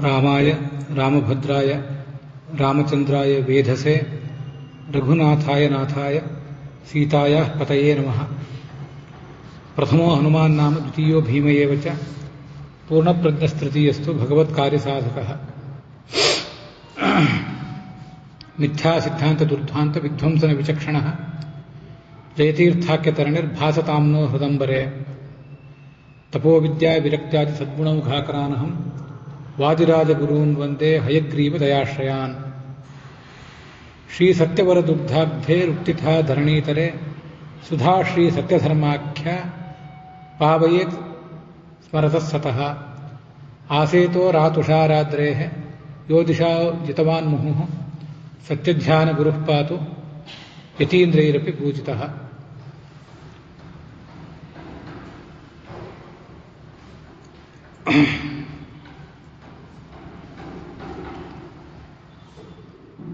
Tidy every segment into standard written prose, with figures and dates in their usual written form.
रामाय रामभद्राय रामचंद्राय वेधसे रघुनाथाय नाथाय सीतायाः पतये नमः। प्रथमो हनुमान् नाम द्वितीयो भीम एव च पूर्णप्रज्ञस्तृतीयस्तु भगवत्कार्यसाधकः। मिथ्यासिद्धान्तदुर्ध्वान्त विध्वंसन विचक्षणः जयतीर्थाख्यतरणिर्भासताम्नो हृदम्बरे तपोविद्या विरक्त्यादि सद्गुणमुखाकरानहम् वादिराजगुरून् वन्दे हयग्रीवदयाश्रयान्। श्रीसत्यवरदुग्धाब्धे रुक्तिथा धरणीतरे सुधा श्रीसत्यधर्माख्या पावयेत् स्मरतः सतः। आसेतो रातुषाराद्रेः यो दिशा जितवान् मुहुः सत्यध्यानगुरुः पातु यतीन्द्रैरपि पूजितः।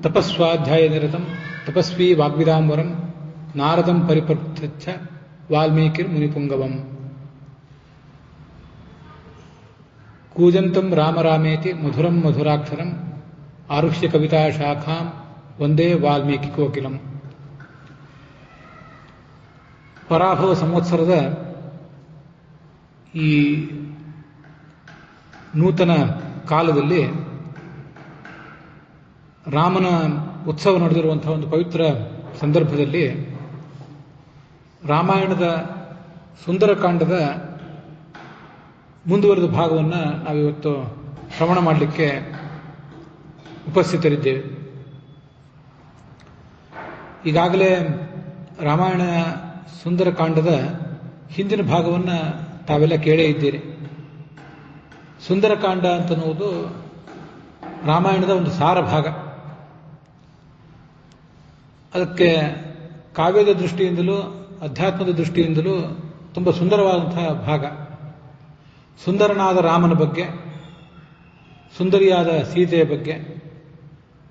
तपस्वाध्यायनिरतं तपस्वी वाग्विदाम्बरं नारदं परिपृच्छ्च वाल्मीकिर्मुनिपुङ्गवम्। कूजन्तं राम रामेति मधुरं मधुराक्षरम् आरुह्य कविताशाखां वन्दे वाल्मीकिकोकिलम्। ಪರಾಭವ ಸಂವತ್ಸರದ ಈ ನೂತನ ಕಾಲದಲ್ಲಿ ರಾಮನ ಉತ್ಸವ ನಡೆದಿರುವಂತಹ ಒಂದು ಪವಿತ್ರ ಸಂದರ್ಭದಲ್ಲಿ ರಾಮಾಯಣದ ಸುಂದರಕಾಂಡದ ಮುಂದುವರೆದ ಭಾಗವನ್ನು ನಾವಿವತ್ತು ಶ್ರವಣ ಮಾಡಲಿಕ್ಕೆ ಉಪಸ್ಥಿತರಿದ್ದೇವೆ. ಈಗಾಗಲೇ ರಾಮಾಯಣ ಸುಂದರಕಾಂಡದ ಹಿಂದಿನ ಭಾಗವನ್ನು ತಾವೆಲ್ಲ ಕೇಳೇ ಇದ್ದೀರಿ. ಸುಂದರಕಾಂಡ ಅಂತನ್ನುವುದು ರಾಮಾಯಣದ ಒಂದು ಸಾರ ಭಾಗ. ಅದಕ್ಕೆ ಕಾವ್ಯದ ದೃಷ್ಟಿಯಿಂದಲೂ ಅಧ್ಯಾತ್ಮದ ದೃಷ್ಟಿಯಿಂದಲೂ ತುಂಬ ಸುಂದರವಾದಂತಹ ಭಾಗ. ಸುಂದರನಾದ ರಾಮನ ಬಗ್ಗೆ, ಸುಂದರಿಯಾದ ಸೀತೆಯ ಬಗ್ಗೆ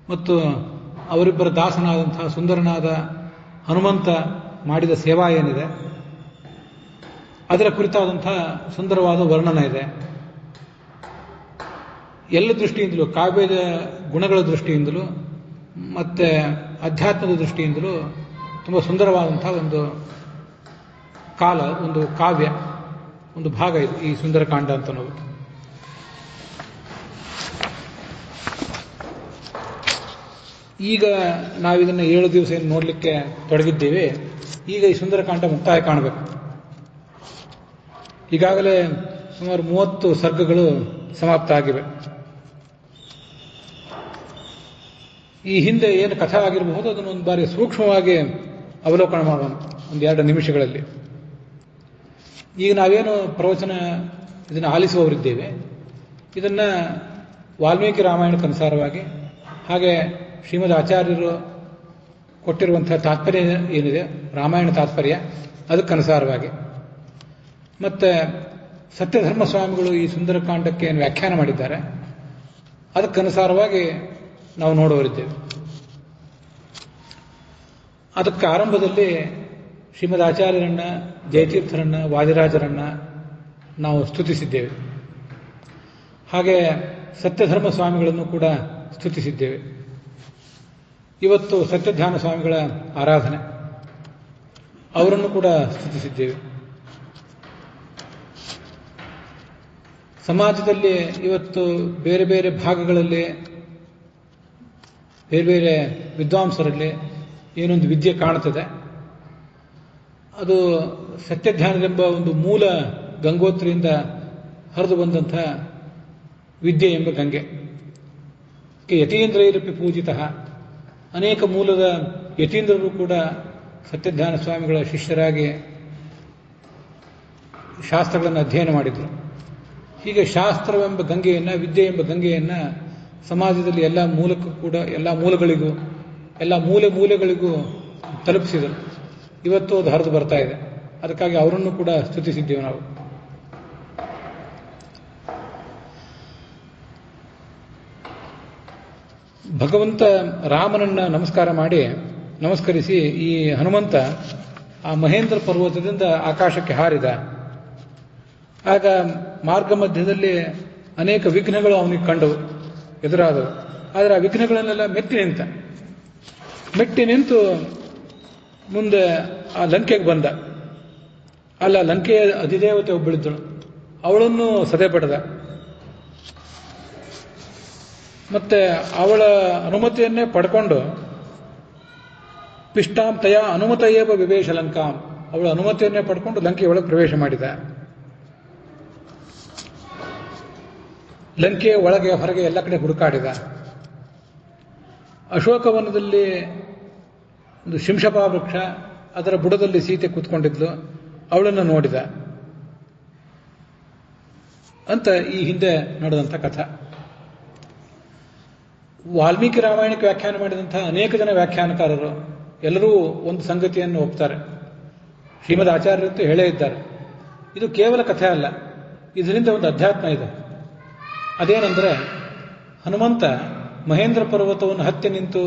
ಮತ್ತು ಅವರಿಬ್ಬರ ದಾಸನಾದಂತಹ ಸುಂದರನಾದ ಹನುಮಂತ ಮಾಡಿದ ಸೇವಾ ಏನಿದೆ ಅದರ ಕುರಿತಾದಂತಹ ಸುಂದರವಾದ ವರ್ಣನ ಇದೆ. ಎಲ್ಲ ದೃಷ್ಟಿಯಿಂದಲೂ, ಕಾವ್ಯದ ಗುಣಗಳ ದೃಷ್ಟಿಯಿಂದಲೂ ಮತ್ತೆ ಅಧ್ಯಾತ್ಮದ ದೃಷ್ಟಿಯಿಂದಲೂ ತುಂಬ ಸುಂದರವಾದಂತಹ ಒಂದು ಕಾಲ, ಒಂದು ಕಾವ್ಯ, ಒಂದು ಭಾಗ ಇದು ಈ ಸುಂದರಕಾಂಡ ಅಂತ ನಾವು. ಈಗ ನಾವಿದನ್ನು 7 ದಿವಸ ಏನು ನೋಡಲಿಕ್ಕೆ ತೊಡಗಿದ್ದೇವೆ. ಈಗ ಈ ಸುಂದರಕಾಂಡ ಮುಕ್ತಾಯ ಕಾಣಬೇಕು. ಈಗಾಗಲೇ ಸುಮಾರು 30 ಸರ್ಗಗಳು ಸಮಾಪ್ತ ಆಗಿವೆ. ಈ ಹಿಂದೆ ಏನು ಕಥೆ ಆಗಿರಬಹುದು ಅದನ್ನು ಒಂದು ಬಾರಿ ಸೂಕ್ಷ್ಮವಾಗಿ ಅವಲೋಕನ ಮಾಡೋಣ ಒಂದು 2 ನಿಮಿಷಗಳಲ್ಲಿ. ಈಗ ನಾವೇನು ಪ್ರವಚನ ಇದನ್ನು ಆಲಿಸುವವರಿದ್ದೇವೆ, ಇದನ್ನು ವಾಲ್ಮೀಕಿ ರಾಮಾಯಣಕ್ಕನುಸಾರವಾಗಿ, ಹಾಗೆ ಶ್ರೀಮದ್ ಆಚಾರ್ಯರು ಕೊಟ್ಟಿರುವಂತಹ ತಾತ್ಪರ್ಯ ಏನಿದೆ ರಾಮಾಯಣ ತಾತ್ಪರ್ಯ ಅದಕ್ಕನುಸಾರವಾಗಿ, ಮತ್ತೆ ಸತ್ಯಧರ್ಮ ಸ್ವಾಮಿಗಳು ಈ ಸುಂದರಕಾಂಡಕ್ಕೆ ಏನು ವ್ಯಾಖ್ಯಾನ ಮಾಡಿದ್ದಾರೆ ಅದಕ್ಕನುಸಾರವಾಗಿ ನಾವು ನೋಡುವರಿದ್ದೇವೆ. ಅದಕ್ಕೆ ಆರಂಭದಲ್ಲಿ ಶ್ರೀಮದ್ ಆಚಾರ್ಯರನ್ನ, ಜಯತೀರ್ಥರನ್ನ, ವಾದಿರಾಜರನ್ನ ನಾವು ಸ್ತುತಿಸಿದ್ದೇವೆ. ಹಾಗೆ ಸತ್ಯಧರ್ಮ ಸ್ವಾಮಿಗಳನ್ನು ಕೂಡ ಸ್ತುತಿಸಿದ್ದೇವೆ. ಇವತ್ತು ಸತ್ಯಧ್ಯಾನ ಸ್ವಾಮಿಗಳ ಆರಾಧನೆ, ಅವರನ್ನು ಕೂಡ ಸ್ತುತಿಸಿದ್ದೇವೆ. ಸಮಾಜದಲ್ಲಿ ಇವತ್ತು ಬೇರೆ ಬೇರೆ ಭಾಗಗಳಲ್ಲಿ ಬೇರೆ ಬೇರೆ ವಿದ್ವಾಂಸರಲ್ಲಿ ಏನೊಂದು ವಿದ್ಯೆ ಕಾಣುತ್ತದೆ, ಅದು ಸತ್ಯಧ್ಯಾನವೆಂಬ ಒಂದು ಮೂಲ ಗಂಗೋತ್ರಿಯಿಂದ ಹರಿದು ಬಂದಂಥ ವಿದ್ಯೆ ಎಂಬ ಗಂಗೆ. ಯತೀಂದ್ರೈರಪಿ ಪೂಜಿತಃ. ಅನೇಕ ಮೂಲದ ಯತೀಂದ್ರರು ಕೂಡ ಸತ್ಯಧ್ಯಾನ ಸ್ವಾಮಿಗಳ ಶಿಷ್ಯರಾಗಿ ಶಾಸ್ತ್ರಗಳನ್ನು ಅಧ್ಯಯನ ಮಾಡಿದರು. ಹೀಗೆ ಶಾಸ್ತ್ರವೆಂಬ ಗಂಗೆಯನ್ನು, ವಿದ್ಯೆ ಎಂಬ ಗಂಗೆಯನ್ನು ಸಮಾಜದಲ್ಲಿ ಎಲ್ಲ ಮೂಲಕ್ಕೂ ಕೂಡ, ಎಲ್ಲ ಮೂಲಗಳಿಗೂ, ಎಲ್ಲ ಮೂಲೆಗಳಿಗೂ ತಲುಪಿಸಿದರು. ಇವತ್ತು ಅದು ಹರಿದು ಬರ್ತಾ ಇದೆ. ಅದಕ್ಕಾಗಿ ಅವರನ್ನು ಕೂಡ ಸ್ತುತಿಸಿದ್ದೇವೆ ನಾವು. ಭಗವಂತ ರಾಮನನ್ನ ನಮಸ್ಕರಿಸಿ ಈ ಹನುಮಂತ ಆ ಮಹೇಂದ್ರ ಪರ್ವತದಿಂದ ಆಕಾಶಕ್ಕೆ ಹಾರಿದ. ಆಗ ಮಾರ್ಗ ಮಧ್ಯದಲ್ಲಿ ಅನೇಕ ವಿಘ್ನಗಳು ಅವನಿಗೆ ಕಂಡವು. ಎದುರಾದವು. ಆದರೆ ಆ ವಿಘ್ನಗಳನ್ನೆಲ್ಲ ಮೆಟ್ಟಿ ನಿಂತು ಮುಂದೆ ಆ ಲಂಕೆಗೆ ಬಂದ. ಅಲ್ಲ, ಲಂಕೆಯ ಅಧಿದೇವತೆ ಒಬ್ಬಳಿದ್ದಳು, ಅವಳನ್ನು ಸದೆ ಪಡೆದ. ಮತ್ತೆ ಅವಳ ಅನುಮತಿಯನ್ನೇ ಪಡ್ಕೊಂಡು ಪಿಷ್ಟಾಂ ತಯ ಅನುಮತಯೇವ ವಿವೇಶ ಲಂಕಾಂ, ಅವಳ ಅನುಮತಿಯನ್ನೇ ಪಡ್ಕೊಂಡು ಲಂಕೆಯೊಳಗೆ ಪ್ರವೇಶ ಮಾಡಿದ. ಲಂಕೆಯ ಒಳಗೆ ಹೊರಗೆ ಎಲ್ಲ ಕಡೆ ಹುಡುಕಾಡಿದ. ಅಶೋಕವನದಲ್ಲಿ ಒಂದು ಶಿಂಶಪಾ ವೃಕ್ಷ, ಅದರ ಬುಡದಲ್ಲಿ ಸೀತೆ ಕೂತ್ಕೊಂಡಿದ್ಲು, ಅವಳನ್ನು ನೋಡಿದ ಅಂತ ಈ ಹಿಂದೆ ನಡೆದಂಥ ಕಥೆ. ವಾಲ್ಮೀಕಿ ರಾಮಾಯಣಕ್ಕೆ ವ್ಯಾಖ್ಯಾನ ಮಾಡಿದಂತಹ ಅನೇಕ ಜನ ವ್ಯಾಖ್ಯಾನಕಾರರು ಎಲ್ಲರೂ ಒಂದು ಸಂಗತಿಯನ್ನು ಒಪ್ತಾರೆ. ಶ್ರೀಮದ್ ಆಚಾರ್ಯರಂತೂ ಹೇಳೇ ಇದ್ದಾರೆ, ಇದು ಕೇವಲ ಕಥೆ ಅಲ್ಲ, ಇದರಿಂದ ಒಂದು ಅಧ್ಯಾತ್ಮ ಇದೆ. ಅದೇನೆಂದರೆ, ಹನುಮಂತ ಮಹೇಂದ್ರ ಪರ್ವತವನ್ನು ಹತ್ತಿ ನಿಂತು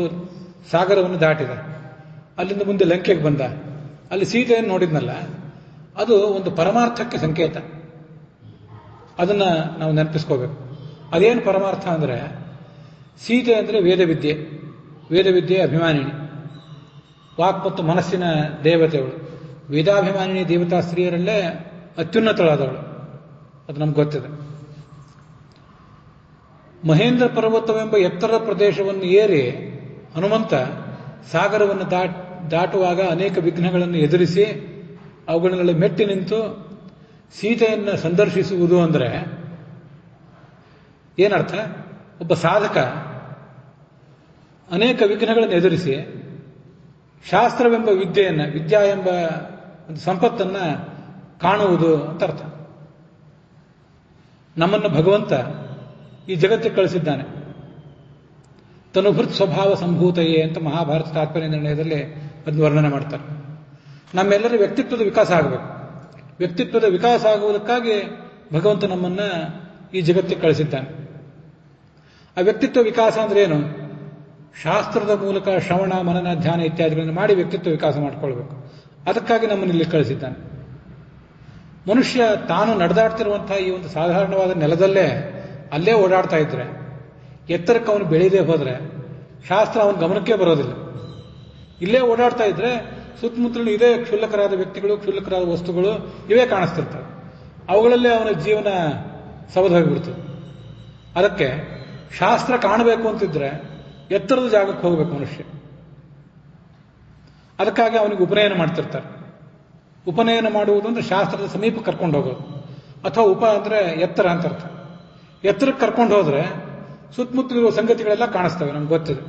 ಸಾಗರವನ್ನು ದಾಟಿದ. ಅಲ್ಲಿಂದ ಮುಂದೆ ಲಂಕೆಗೆ ಬಂದ. ಅಲ್ಲಿ ಸೀತೆಯನ್ನು ನೋಡಿದ್ನಲ್ಲ, ಅದು ಒಂದು ಪರಮಾರ್ಥಕ್ಕೆ ಸಂಕೇತ. ಅದನ್ನು ನಾವು ನೆನಪಿಸ್ಕೋಬೇಕು. ಅದೇನು ಪರಮಾರ್ಥ ಅಂದರೆ, ಸೀತೆ ಅಂದರೆ ವೇದವಿದ್ಯೆ ಅಭಿಮಾನಿನಿ, ವಾಕ್ ಮತ್ತು ಮನಸ್ಸಿನ ದೇವತೆಗಳು. ವೇದಾಭಿಮಾನಿನಿ ದೇವತಾ ಸ್ತ್ರೀಯರಲ್ಲೇ ಅತ್ಯುನ್ನತಳಾದವಳು, ಅದು ನಮ್ಗೆ ಗೊತ್ತಿದೆ. ಮಹೇಂದ್ರ ಪರ್ವತವೆಂಬ ಎತ್ತರದ ಪ್ರದೇಶವನ್ನು ಏರಿ ಹನುಮಂತ ಸಾಗರವನ್ನು ದಾಟುವಾಗ ಅನೇಕ ವಿಘ್ನಗಳನ್ನು ಎದುರಿಸಿ ಅವುಗಳನ್ನೆಲ್ಲ ಮೆಟ್ಟಿ ನಿಂತು ಸೀತೆಯನ್ನು ಸಂದರ್ಶಿಸುವುದು ಅಂದರೆ ಏನರ್ಥ? ಒಬ್ಬ ಸಾಧಕ ಅನೇಕ ವಿಘ್ನಗಳನ್ನು ಎದುರಿಸಿ ಶಾಸ್ತ್ರವೆಂಬ ವಿದ್ಯಾ ಎಂಬ ಒಂದು ಸಂಪತ್ತನ್ನು ಕಾಣುವುದು ಅಂತ ಅರ್ಥ. ನಮ್ಮನ್ನು ಭಗವಂತ ಈ ಜಗತ್ತಿಗೆ ಕಳಿಸಿದ್ದಾನೆ. ತನುಭೃತ್ ಸ್ವಭಾವ ಸಂಭೂತಯೇ ಅಂತ ಮಹಾಭಾರತ ತಾತ್ಪರ್ಯ ನಿರ್ಣಯದಲ್ಲಿ ಅದನ್ನು ವರ್ಣನೆ ಮಾಡ್ತಾರೆ. ನಮ್ಮೆಲ್ಲರ ವ್ಯಕ್ತಿತ್ವದ ವಿಕಾಸ ಆಗಬೇಕು. ವ್ಯಕ್ತಿತ್ವದ ವಿಕಾಸ ಆಗುವುದಕ್ಕಾಗಿ ಭಗವಂತ ನಮ್ಮನ್ನ ಈ ಜಗತ್ತಿಗೆ ಕಳಿಸಿದ್ದಾನೆ. ಆ ವ್ಯಕ್ತಿತ್ವ ವಿಕಾಸ ಅಂದ್ರೆ ಏನು? ಶಾಸ್ತ್ರದ ಮೂಲಕ ಶ್ರವಣ, ಮನನ, ಧ್ಯಾನ ಇತ್ಯಾದಿಗಳನ್ನು ಮಾಡಿ ವ್ಯಕ್ತಿತ್ವ ವಿಕಾಸ ಮಾಡಿಕೊಳ್ಬೇಕು. ಅದಕ್ಕಾಗಿ ನಮ್ಮನ್ನು ಇಲ್ಲಿ ಕಳಿಸಿದ್ದಾನೆ. ಮನುಷ್ಯ ತಾನು ನಡೆದಾಡ್ತಿರುವಂತಹ ಈ ಒಂದು ಸಾಧಾರಣವಾದ ನೆಲದಲ್ಲೇ ಅಲ್ಲೇ ಓಡಾಡ್ತಾ ಇದ್ರೆ, ಎತ್ತರಕ್ಕೆ ಅವನು ಬೆಳೀದೇ ಹೋದ್ರೆ ಶಾಸ್ತ್ರ ಅವನ ಗಮನಕ್ಕೆ ಬರೋದಿಲ್ಲ. ಇಲ್ಲೇ ಓಡಾಡ್ತಾ ಇದ್ರೆ ಸುತ್ತಮುತ್ತಲು ಇದೇ ಕ್ಷುಲ್ಲಕರಾದ ವ್ಯಕ್ತಿಗಳು, ಕ್ಷುಲ್ಲಕರಾದ ವಸ್ತುಗಳು ಇವೇ ಕಾಣಿಸ್ತಿರ್ತವೆ. ಅವುಗಳಲ್ಲೇ ಅವನ ಜೀವನ ಸವದು ಹೋಗಿಬಿಡ್ತದೆ. ಅದಕ್ಕೆ ಶಾಸ್ತ್ರ ಕಾಣಬೇಕು ಅಂತಿದ್ರೆ ಎತ್ತರದ ಜಾಗಕ್ಕೆ ಹೋಗಬೇಕು ಮನುಷ್ಯ. ಅದಕ್ಕಾಗಿ ಅವನಿಗೆ ಉಪನಯನ ಮಾಡ್ತಿರ್ತಾರೆ. ಉಪನಯನ ಮಾಡುವುದು ಅಂದ್ರೆ ಶಾಸ್ತ್ರದ ಸಮೀಪ ಕರ್ಕೊಂಡು ಹೋಗೋದು, ಅಥವಾ ಉಪ ಅಂದ್ರೆ ಎತ್ತರ ಅಂತ ಅರ್ಥ. ಎತ್ತರಕ್ಕೆ ಕರ್ಕೊಂಡು ಹೋದ್ರೆ ಸುತ್ತಮುತ್ತಲಿರುವ ಸಂಗತಿಗಳೆಲ್ಲ ಕಾಣಿಸ್ತವೆ, ನಮ್ಗೆ ಗೊತ್ತಿದೆ.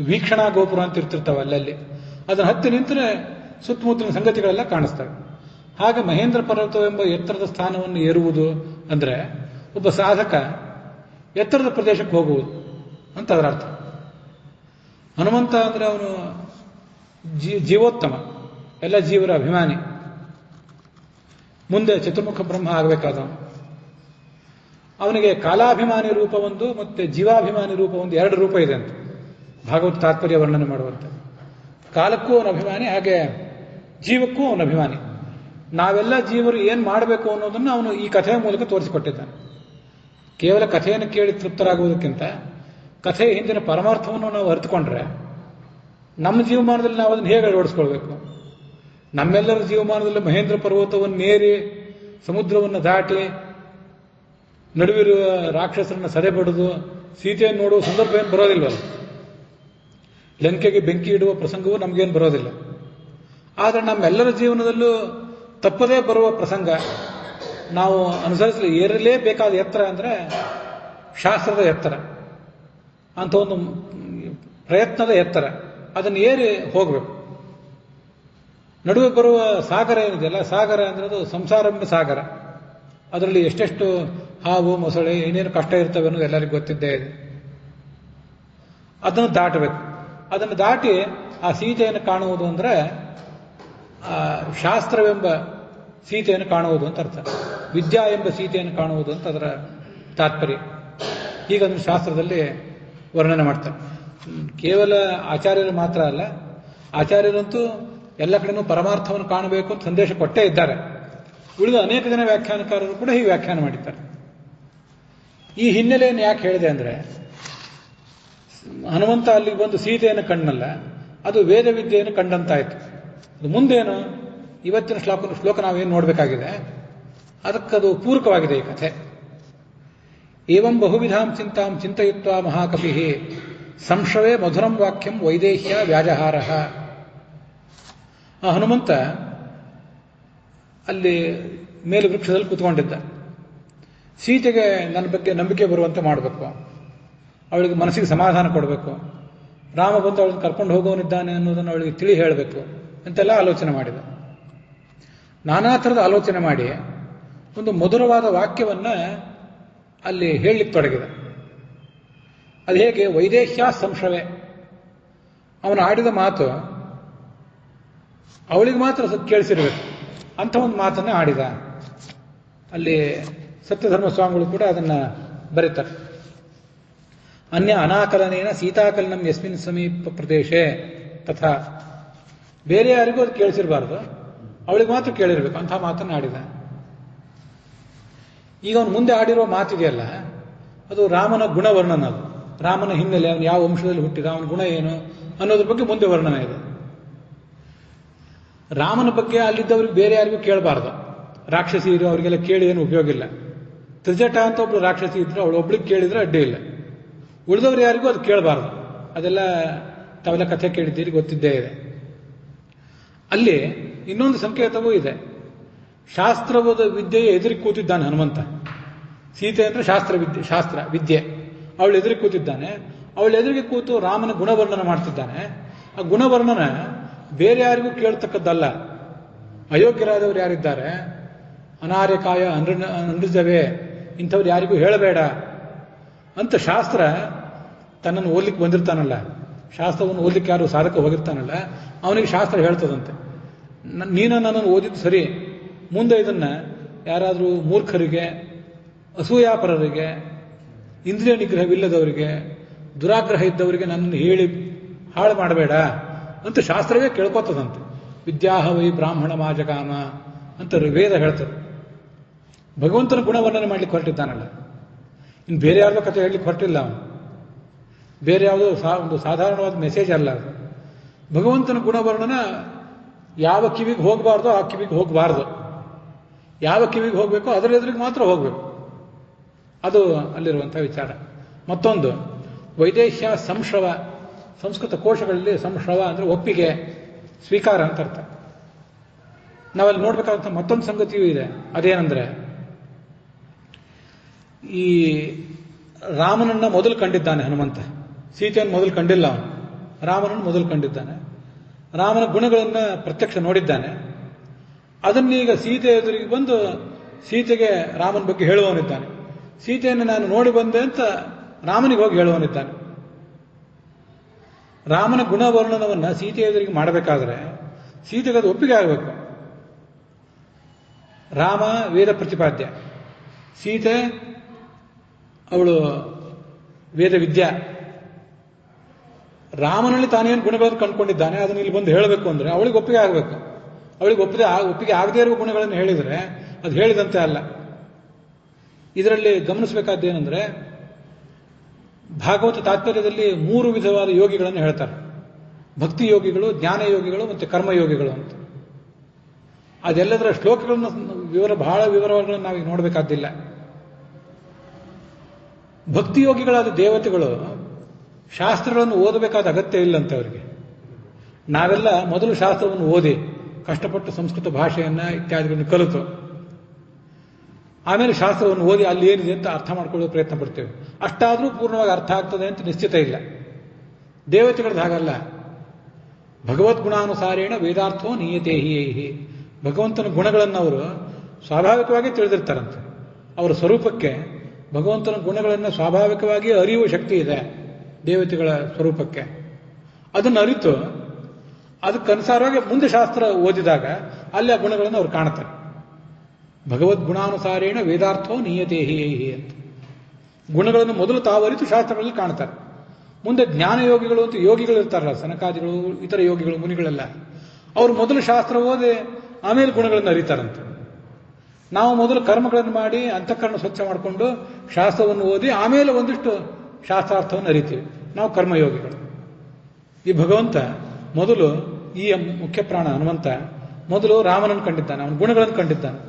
ವೀಕ್ಷಣಾ ಗೋಪುರ ಅಂತ ಇರ್ತಿರ್ತವೆ ಅಲ್ಲಲ್ಲಿ, ಅದನ್ನು ಹತ್ತಿ ನಿಂತರೆ ಸುತ್ತಮುತ್ತಲಿನ ಸಂಗತಿಗಳೆಲ್ಲ ಕಾಣಿಸ್ತವೆ. ಹಾಗೆ ಮಹೇಂದ್ರ ಪರ್ವತವೆಂಬ ಎತ್ತರದ ಸ್ಥಾನವನ್ನು ಏರುವುದು ಅಂದ್ರೆ ಒಬ್ಬ ಸಾಧಕ ಎತ್ತರದ ಪ್ರದೇಶಕ್ಕೆ ಹೋಗುವುದು ಅಂತ ಅದರ ಅರ್ಥ. ಹನುಮಂತ ಅಂದ್ರೆ ಅವನು ಜೀವೋತ್ತಮ, ಎಲ್ಲ ಜೀವರ ಅಭಿಮಾನಿ, ಮುಂದೆ ಚತುರ್ಮುಖ ಬ್ರಹ್ಮ ಆಗಬೇಕಾದವನು. ಅವನಿಗೆ ಕಾಲಾಭಿಮಾನಿ ರೂಪ ಒಂದು ಮತ್ತೆ ಜೀವಾಭಿಮಾನಿ ರೂಪ ಒಂದು, ಎರಡು ರೂಪ ಇದೆ ಅಂತ ಭಾಗವತ ತಾತ್ಪರ್ಯ ವರ್ಣನೆ ಮಾಡುವಂತೆ. ಕಾಲಕ್ಕೂ ಅವನ ಅಭಿಮಾನಿ, ಹಾಗೆ ಜೀವಕ್ಕೂ ಅವನ ಅಭಿಮಾನಿ. ನಾವೆಲ್ಲ ಜೀವರು ಏನು ಮಾಡಬೇಕು ಅನ್ನೋದನ್ನು ಅವನು ಈ ಕಥೆಯ ಮೂಲಕ ತೋರಿಸಿಕೊಟ್ಟಿದ್ದಾನೆ. ಕೇವಲ ಕಥೆಯನ್ನು ಕೇಳಿ ತೃಪ್ತರಾಗುವುದಕ್ಕಿಂತ ಕಥೆಯ ಹಿಂದಿನ ಪರಮಾರ್ಥವನ್ನು ನಾವು ಅರಿತುಕೊಂಡ್ರೆ ನಮ್ಮ ಜೀವಮಾನದಲ್ಲಿ ನಾವು ಅದನ್ನು ಹೇಗೆ ಅಳವಡಿಸ್ಕೊಳ್ಬೇಕು. ನಮ್ಮೆಲ್ಲರ ಜೀವಮಾನದಲ್ಲಿ ಮಹೇಂದ್ರ ಪರ್ವತವನ್ನೇರಿ ಸಮುದ್ರವನ್ನು ದಾಟಿ ನಡುವಿರುವ ರಾಕ್ಷಸರನ್ನ ಸದೆ ಬಡಿದು ಸೀತೆಯನ್ನು ನೋಡುವ ಸಂದರ್ಭ ಏನು ಬರೋದಿಲ್ವಲ್ಲ. ಲಂಕೆಗೆ ಬೆಂಕಿ ಇಡುವ ಪ್ರಸಂಗವೂ ನಮಗೇನು ಬರೋದಿಲ್ಲ. ಆದರೆ ನಮ್ಮೆಲ್ಲರ ಜೀವನದಲ್ಲೂ ತಪ್ಪದೇ ಬರುವ ಪ್ರಸಂಗ, ನಾವು ಏರಲೇಬೇಕಾದ ಎತ್ತರ ಅಂದರೆ ಶಾಸ್ತ್ರದ ಎತ್ತರ ಅಂತ ಒಂದು ಪ್ರಯತ್ನದ ಎತ್ತರ. ಅದನ್ನು ಏರಿ ಹೋಗಬೇಕು. ನಡುವೆ ಬರುವ ಸಾಗರ ಏನಿದೆಯಲ್ಲ, ಸಾಗರ ಅಂದ್ರೆ ಅದು ಸಂಸಾರವೆಂಬ ಸಾಗರ. ಅದರಲ್ಲಿ ಎಷ್ಟೆಷ್ಟು ಹಾವು, ಮೊಸಳೆ, ಏನೇನು ಕಷ್ಟ ಇರ್ತವೆ ಅನ್ನೋದು ಎಲ್ಲರಿಗೂ ಗೊತ್ತಿದ್ದೇ ಇದೆ. ಅದನ್ನು ದಾಟಬೇಕು. ಅದನ್ನು ದಾಟಿ ಆ ಸೀತೆಯನ್ನು ಕಾಣುವುದು ಅಂದರೆ ಶಾಸ್ತ್ರವೆಂಬ ಸೀತೆಯನ್ನು ಕಾಣುವುದು ಅಂತ ಅರ್ಥ. ವಿದ್ಯಾ ಎಂಬ ಸೀತೆಯನ್ನು ಕಾಣುವುದು ಅಂತ ಅದರ ತಾತ್ಪರ್ಯ. ಈಗ ಅದನ್ನು ಶಾಸ್ತ್ರದಲ್ಲಿ ವರ್ಣನೆ ಮಾಡ್ತಾರೆ. ಕೇವಲ ಆಚಾರ್ಯರು ಮಾತ್ರ ಅಲ್ಲ, ಆಚಾರ್ಯರಂತೂ ಎಲ್ಲ ಕಡೆನೂ ಪರಮಾರ್ಥವನ್ನು ಕಾಣಬೇಕು ಅಂತ ಸಂದೇಶ ಕೊಟ್ಟೇ ಇದ್ದಾರೆ. ಉಳಿದ ಅನೇಕ ಜನ ವ್ಯಾಖ್ಯಾನಕಾರರು ಕೂಡ ಹೀಗೆ ವ್ಯಾಖ್ಯಾನ ಮಾಡಿದ್ದಾರೆ. ಈ ಹಿನ್ನೆಲೆಯನ್ನು ಯಾಕೆ ಹೇಳಿದೆ ಅಂದರೆ, ಹನುಮಂತ ಅಲ್ಲಿಗೆ ಬಂದು ಸೀತೆಯನ್ನು ಕಂಡನಲ್ಲ, ಅದು ವೇದ ವಿದ್ಯೆಯನ್ನು ಕಂಡಂತಾಯಿತು. ಅದು ಮುಂದೇನು ಇವತ್ತಿನ ಶ್ಲೋಕ ನಾವೇನು ನೋಡಬೇಕಾಗಿದೆ, ಅದಕ್ಕದು ಪೂರಕವಾಗಿದೆ ಈ ಕಥೆ. ಏವಂ ಬಹುವಿಧಾಂ ಚಿಂತಾಂ ಚಿಂತಯಿತ್ವಾ ಮಹಾಕಪಿ ಸಂಶವೇ ಮಧುರಂ ವಾಕ್ಯಂ ವೈದೇಹ್ಯ ವ್ಯಾಜಹಾರ. ಆ ಹನುಮಂತ ಅಲ್ಲಿ ಮೇಲೆ ವೃಕ್ಷದಲ್ಲಿ ಕೂತ್ಕೊಂಡಿದ್ದ. ಸೀತೆಗೆ ನನ್ನ ಬಗ್ಗೆ ನಂಬಿಕೆ ಬರುವಂತೆ ಮಾಡಬೇಕು, ಅವಳಿಗೆ ಮನಸ್ಸಿಗೆ ಸಮಾಧಾನ ಕೊಡಬೇಕು, ರಾಮ ಬಂದು ಅವಳನ್ನು ಕರ್ಕೊಂಡು ಹೋಗೋನಿದ್ದಾನೆ ಅನ್ನೋದನ್ನು ಅವಳಿಗೆ ತಿಳಿ ಹೇಳಬೇಕು ಅಂತೆಲ್ಲ ಆಲೋಚನೆ ಮಾಡಿದ. ನಾನಾ ಥರದ ಆಲೋಚನೆ ಮಾಡಿ ಒಂದು ಮಧುರವಾದ ವಾಕ್ಯವನ್ನು ಅಲ್ಲಿ ಹೇಳಲಿಕ್ಕೆ ತೊಡಗಿದ. ಅದು ಹೇಗೆ? ವೈದೇಹ್ಯ ಸಂಶಯವೇ. ಅವನು ಆಡಿದ ಮಾತು ಅವಳಿಗೆ ಮಾತ್ರ ಕೇಳಿಸಿರ್ಬೇಕು ಅಂಥ ಒಂದು ಮಾತನ್ನು ಆಡಿದ. ಅಲ್ಲಿ ಸತ್ಯಧರ್ಮ ಸ್ವಾಮಿಗಳು ಕೂಡ ಅದನ್ನು ಬರೀತಾರೆ. ಅನ್ಯ ಅನಾಕಲನೇನ ಸೀತಾಕಲನಂ ಯಸ್ಮಿನ್ ಸಮೀಪ ಪ್ರದೇಶೇ ತಥಾ. ಬೇರೆ ಯಾರಿಗೂ ಅದು ಕೇಳಿಸಿರಬಾರ್ದು, ಅವಳಿಗೆ ಮಾತ್ರ ಕೇಳಿರ್ಬೇಕು ಅಂಥ ಮಾತನ್ನು ಆಡಿದ. ಈಗ ಅವನು ಮುಂದೆ ಆಡಿರೋ ಮಾತಿದೆಯಲ್ಲ, ಅದು ರಾಮನ ಗುಣವರ್ಣನ. ಅದು ರಾಮನ ಹಿನ್ನೆಲೆ, ಅವನು ಯಾವ ವಂಶದಲ್ಲಿ ಹುಟ್ಟಿದ, ಅವನ ಗುಣ ಏನು ಅನ್ನೋದ್ರ ಬಗ್ಗೆ ಮುಂದೆ ವರ್ಣನೆ ಇದೆ. ರಾಮನ ಬಗ್ಗೆ ಅಲ್ಲಿದ್ದವ್ರಿಗೆ ಬೇರೆ ಯಾರಿಗೂ ಕೇಳಬಾರ್ದು. ರಾಕ್ಷಸಿಯರು ಅವರಿಗೆಲ್ಲ ಕೇಳಿ ಏನು ಉಪಯೋಗ ಇಲ್ಲ. ತ್ರಿಜಟ ಅಂತ ಒಬ್ಳು ರಾಕ್ಷಸಿ ಇದ್ರು, ಅವಳು ಒಬ್ಳಿಗೆ ಕೇಳಿದ್ರೆ ಅಡ್ಡಿ ಇಲ್ಲ. ಉಳಿದವ್ರು ಯಾರಿಗೂ ಅದು ಕೇಳಬಾರ್ದು. ಅದೆಲ್ಲ ತಾವೆಲ್ಲ ಕಥೆ ಕೇಳಿದ್ದೀರಿ, ಗೊತ್ತಿದ್ದೇ ಇದೆ. ಅಲ್ಲಿ ಇನ್ನೊಂದು ಸಂಕೇತವೂ ಇದೆ. ಶಾಸ್ತ್ರದ ವಿದ್ಯೆಯ ಎದುರಿಗೆ ಕೂತಿದ್ದಾನೆ ಹನುಮಂತ. ಸೀತೆ ಅಂದರೆ ಶಾಸ್ತ್ರ ವಿದ್ಯೆ, ಅವಳು ಎದುರಿಗೆ ಕೂತಿದ್ದಾನೆ. ಅವಳ ಎದುರಿಗೆ ಕೂತು ರಾಮನ ಗುಣವರ್ಣನ ಮಾಡ್ತಿದ್ದಾನೆ. ಆ ಗುಣವರ್ಣನ ಬೇರೆ ಯಾರಿಗೂ ಕೇಳ್ತಕ್ಕದ್ದಲ್ಲ. ಅಯೋಗ್ಯರಾದವರು ಯಾರಿದ್ದಾರೆ, ಅನಾರ್ಯಕಾಯ ಅನೃಜವೇ, ಇಂಥವ್ರು ಯಾರಿಗೂ ಹೇಳಬೇಡ ಅಂತ ಶಾಸ್ತ್ರ ತನ್ನನ್ನು ಓದ್ಲಿಕ್ಕೆ ಬಂದಿರ್ತಾನಲ್ಲ, ಶಾಸ್ತ್ರವನ್ನು ಓದ್ಲಿಕ್ಕೆ ಯಾರು ಸಾಧಕ ಹೋಗಿರ್ತಾನಲ್ಲ, ಅವನಿಗೆ ಶಾಸ್ತ್ರ ಹೇಳ್ತದಂತೆ, ನೀನು ನನ್ನನ್ನು ಓದಿದ್ದು ಸರಿ, ಮುಂದೆ ಇದನ್ನು ಯಾರಾದರೂ ಮೂರ್ಖರಿಗೆ, ಅಸೂಯಾಪರರಿಗೆ, ಇಂದ್ರಿಯ ನಿಗ್ರಹವಿಲ್ಲದವರಿಗೆ, ದುರಾಗ್ರಹ ಇದ್ದವರಿಗೆ ನನ್ನನ್ನು ಹೇಳಿ ಹಾಳು ಮಾಡಬೇಡ ಅಂತ ಶಾಸ್ತ್ರವೇ ಕೇಳ್ಕೊತದಂತೆ. ವಿದ್ಯಾಹ ವೈ ಬ್ರಾಹ್ಮಣ ಮಾಜಕಾಮ ಅಂತ ವೇದ ಹೇಳ್ತದೆ. ಭಗವಂತನ ಗುಣವರ್ಣನೆ ಮಾಡ್ಲಿಕ್ಕೆ ಹೊರಟಿದ್ದಾನಲ್ಲ, ಇನ್ನು ಬೇರೆ ಯಾರ್ದೋ ಕಥೆ ಹೇಳಲಿಕ್ಕೆ ಹೊರಟಿಲ್ಲ ಅವನು. ಬೇರೆ ಯಾವುದೋ ಒಂದು ಸಾಧಾರಣವಾದ ಮೆಸೇಜ್ ಅಲ್ಲ ಅದು. ಭಗವಂತನ ಗುಣವರ್ಣನ ಯಾವ ಕಿವಿಗೆ ಹೋಗಬಾರ್ದೋ ಆ ಕಿವಿಗೆ ಹೋಗಬಾರ್ದು, ಯಾವ ಕಿವಿಗೆ ಹೋಗಬೇಕೋ ಅದರ ಎದುರಿಗೆ ಮಾತ್ರ ಹೋಗಬೇಕು. ಅದು ಅಲ್ಲಿರುವಂಥ ವಿಚಾರ. ಮತ್ತೊಂದು ವೈದೇಹ್ಯ ಸಂಶ್ರವ. ಸಂಸ್ಕೃತ ಕೋಶಗಳಲ್ಲಿ ಸಂಶ್ರವ ಅಂದರೆ ಒಪ್ಪಿಗೆ, ಸ್ವೀಕಾರ ಅಂತ ಅರ್ಥ. ನಾವಲ್ಲಿ ನೋಡ್ಬೇಕಾದಂಥ ಮತ್ತೊಂದು ಸಂಗತಿಯೂ ಇದೆ. ಅದೇನೆಂದರೆ, ಈ ರಾಮನನ್ನ ಮೊದಲು ಕಂಡಿದ್ದಾನೆ ಹನುಮಂತ, ಸೀತೆಯನ್ನು ಮೊದಲು ಕಂಡಿಲ್ಲ ಅವನು. ರಾಮನನ್ನು ಮೊದಲು ಕಂಡಿದ್ದಾನೆ, ರಾಮನ ಗುಣಗಳನ್ನು ಪ್ರತ್ಯಕ್ಷ ನೋಡಿದ್ದಾನೆ. ಅದನ್ನೀಗ ಸೀತೆ ಎದುರಿಗೆ ಬಂದು ಸೀತೆಗೆ ರಾಮನ ಬಗ್ಗೆ ಹೇಳುವವನಿದ್ದಾನೆ. ಸೀತೆಯನ್ನು ನಾನು ನೋಡಿ ಬಂದೆ ಅಂತ ರಾಮನಿಗೆ ಹೋಗಿ ಹೇಳುವವನಿದ್ದಾನೆ. ರಾಮನ ಗುಣವರ್ಣನವನ್ನು ಸೀತೆ ಎದುರಿಗೆ ಮಾಡಬೇಕಾದ್ರೆ ಸೀತೆಗೆ ಅದು ಒಪ್ಪಿಗೆ ಆಗಬೇಕು. ರಾಮ ವೇದ ಪ್ರತಿಪಾದ್ಯ, ಸೀತೆ ಅವಳು ವೇದ ವಿದ್ಯಾ. ರಾಮನಲ್ಲಿ ತಾನೇನು ಗುಣಗಳನ್ನು ಕಂಡುಕೊಂಡಿದ್ದಾನೆ ಅದನ್ನು ಇಲ್ಲಿ ಬಂದು ಹೇಳಬೇಕು ಅಂದರೆ ಅವಳಿಗೆ ಒಪ್ಪಿಗೆ ಆಗಬೇಕು. ಅವಳಿಗೆ ಒಪ್ಪಿಗೆ ಆಗದೇ ಇರುವ ಗುಣಗಳನ್ನು ಹೇಳಿದರೆ ಅದು ಹೇಳಿದಂತೆ ಅಲ್ಲ. ಇದರಲ್ಲಿ ಗಮನಿಸಬೇಕಾದ್ದೇನೆಂದರೆ, ಭಾಗವತ ತಾತ್ಪರ್ಯದಲ್ಲಿ 3 ವಿಧವಾದ ಯೋಗಿಗಳನ್ನು ಹೇಳ್ತಾರೆ. ಭಕ್ತಿ ಯೋಗಿಗಳು, ಜ್ಞಾನ ಯೋಗಿಗಳು ಮತ್ತು ಕರ್ಮಯೋಗಿಗಳು ಅಂತ. ಅದೆಲ್ಲದರ ಶ್ಲೋಕಗಳನ್ನು ಬಹಳ ವಿವರಗಳನ್ನು ನಾವೀಗ ನೋಡಬೇಕಾದ್ದಿಲ್ಲ. ಭಕ್ತಿಯೋಗಿಗಳಾದ ದೇವತೆಗಳು ಶಾಸ್ತ್ರಗಳನ್ನು ಓದಬೇಕಾದ ಅಗತ್ಯ ಇಲ್ಲಂತೆ ಅವರಿಗೆ. ನಾವೆಲ್ಲ ಮೊದಲು ಶಾಸ್ತ್ರವನ್ನು ಓದಿ ಕಷ್ಟಪಟ್ಟು ಸಂಸ್ಕೃತ ಭಾಷೆಯನ್ನು ಇತ್ಯಾದಿಗಳನ್ನು ಕಲಿತು ಆಮೇಲೆ ಶಾಸ್ತ್ರವನ್ನು ಓದಿ ಅಲ್ಲಿ ಏನಿದೆ ಅಂತ ಅರ್ಥ ಮಾಡ್ಕೊಳ್ಳೋ ಪ್ರಯತ್ನ ಪಡ್ತೇವೆ. ಅಷ್ಟಾದರೂ ಪೂರ್ಣವಾಗಿ ಅರ್ಥ ಆಗ್ತದೆ ಅಂತ ನಿಶ್ಚಿತ ಇಲ್ಲ. ದೇವತೆಗಳದ್ದು ಹಾಗಲ್ಲ. ಭಗವದ್ಗುಣಾನುಸಾರೇಣ ವೇದಾರ್ಥೋ ನೀಯತೆ ಹಿ. ಭಗವಂತನ ಗುಣಗಳನ್ನು ಅವರು ಸ್ವಾಭಾವಿಕವಾಗಿ ತಿಳಿದಿರ್ತಾರಂತೆ. ಅವರ ಸ್ವರೂಪಕ್ಕೆ ಭಗವಂತನ ಗುಣಗಳನ್ನು ಸ್ವಾಭಾವಿಕವಾಗಿ ಅರಿಯುವ ಶಕ್ತಿ ಇದೆ ದೇವತೆಗಳ ಸ್ವರೂಪಕ್ಕೆ. ಅದನ್ನು ಅರಿತು ಅದಕ್ಕನುಸಾರವಾಗಿ ಮುಂದೆ ಶಾಸ್ತ್ರ ಓದಿದಾಗ ಅಲ್ಲಿ ಆ ಗುಣಗಳನ್ನು ಅವ್ರು ಕಾಣ್ತಾರೆ. ಭಗವದ್ಗುಣಾನುಸಾರೇಣ ವೇದಾರ್ಥೋ ನೀಯತೆ ಹಿ ಅಂತ ಗುಣಗಳನ್ನು ಮೊದಲು ತಾವು ಅರಿತು ಶಾಸ್ತ್ರಗಳಲ್ಲಿ ಕಾಣ್ತಾರೆ. ಮುಂದೆ ಜ್ಞಾನಯೋಗಿಗಳು ಅಂತ ಯೋಗಿಗಳು ಇರ್ತಾರಲ್ಲ, ಸನಕಾದಿಗಳು, ಇತರ ಯೋಗಿಗಳು, ಮುನಿಗಳೆಲ್ಲ, ಅವರು ಮೊದಲು ಶಾಸ್ತ್ರ ಓದಿ ಆಮೇಲೆ ಗುಣಗಳನ್ನು ಅರಿತಾರಂತೆ. ನಾವು ಮೊದಲು ಕರ್ಮಗಳನ್ನು ಮಾಡಿ ಅಂತಃಕರಣ ಸ್ವಚ್ಛ ಮಾಡಿಕೊಂಡು ಶಾಸ್ತ್ರವನ್ನು ಓದಿ ಆಮೇಲೆ ಒಂದಿಷ್ಟು ಶಾಸ್ತ್ರಾರ್ಥವನ್ನು ಅರಿತೀವಿ. ನಾವು ಕರ್ಮಯೋಗಿಗಳು. ಈ ಭಗವಂತ ಮೊದಲು, ಈ ಮುಖ್ಯ ಪ್ರಾಣ ಹನುಮಂತ ಮೊದಲು ರಾಮನನ್ನು ಕಂಡಿದ್ದಾನೆ, ಅವನ ಗುಣಗಳನ್ನು ಕಂಡಿದ್ದಾನೆ.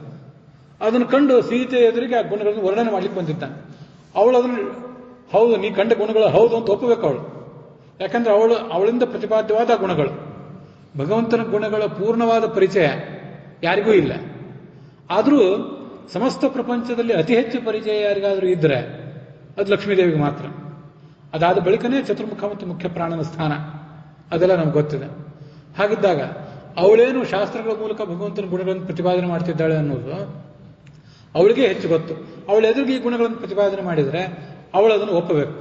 ಅದನ್ನು ಕಂಡು ಸೀತೆ ಎದುರಿಗೆ ಆ ಗುಣಗಳನ್ನು ವರ್ಣನೆ ಮಾಡ್ಲಿಕ್ಕೆ ಬಂದಿದ್ದಾನೆ. ಅವಳು ಅದನ್ನು ಹೌದು, ನೀ ಕಂಡ ಗುಣಗಳು ಹೌದು ಅಂತ ಒಪ್ಪಬೇಕು ಅವಳು. ಯಾಕಂದ್ರೆ ಅವಳಿಂದ ಪ್ರತಿಪಾದ್ಯವಾದ ಗುಣಗಳು. ಭಗವಂತನ ಗುಣಗಳ ಪೂರ್ಣವಾದ ಪರಿಚಯ ಯಾರಿಗೂ ಇಲ್ಲ. ಆದರೂ ಸಮಸ್ತ ಪ್ರಪಂಚದಲ್ಲಿ ಅತಿ ಹೆಚ್ಚು ಪರಿಚಯ ಯಾರಿಗಾದರೂ ಇದ್ದರೆ ಅದು ಲಕ್ಷ್ಮೀದೇವಿಗೆ ಮಾತ್ರ. ಅದಾದ ಬಳಿಕನೇ ಚತುರ್ಮುಖ ಮತ್ತು ಮುಖ್ಯ ಪ್ರಾಣನ ಸ್ಥಾನ, ಅದೆಲ್ಲ ನಮ್ಗೆ ಗೊತ್ತಿದೆ. ಹಾಗಿದ್ದಾಗ ಅವಳೇನು ಶಾಸ್ತ್ರಗಳ ಮೂಲಕ ಭಗವಂತನ ಗುಣಗಳನ್ನು ಪ್ರತಿಪಾದನೆ ಮಾಡ್ತಿದ್ದಾಳೆ ಅನ್ನೋದು ಅವಳಿಗೆ ಹೆಚ್ಚು ಗೊತ್ತು. ಅವಳ ಎದುರಿಗೆ ಈ ಗುಣಗಳನ್ನು ಪ್ರತಿಪಾದನೆ ಮಾಡಿದರೆ ಅವಳು ಅದನ್ನು ಒಪ್ಪಬೇಕು,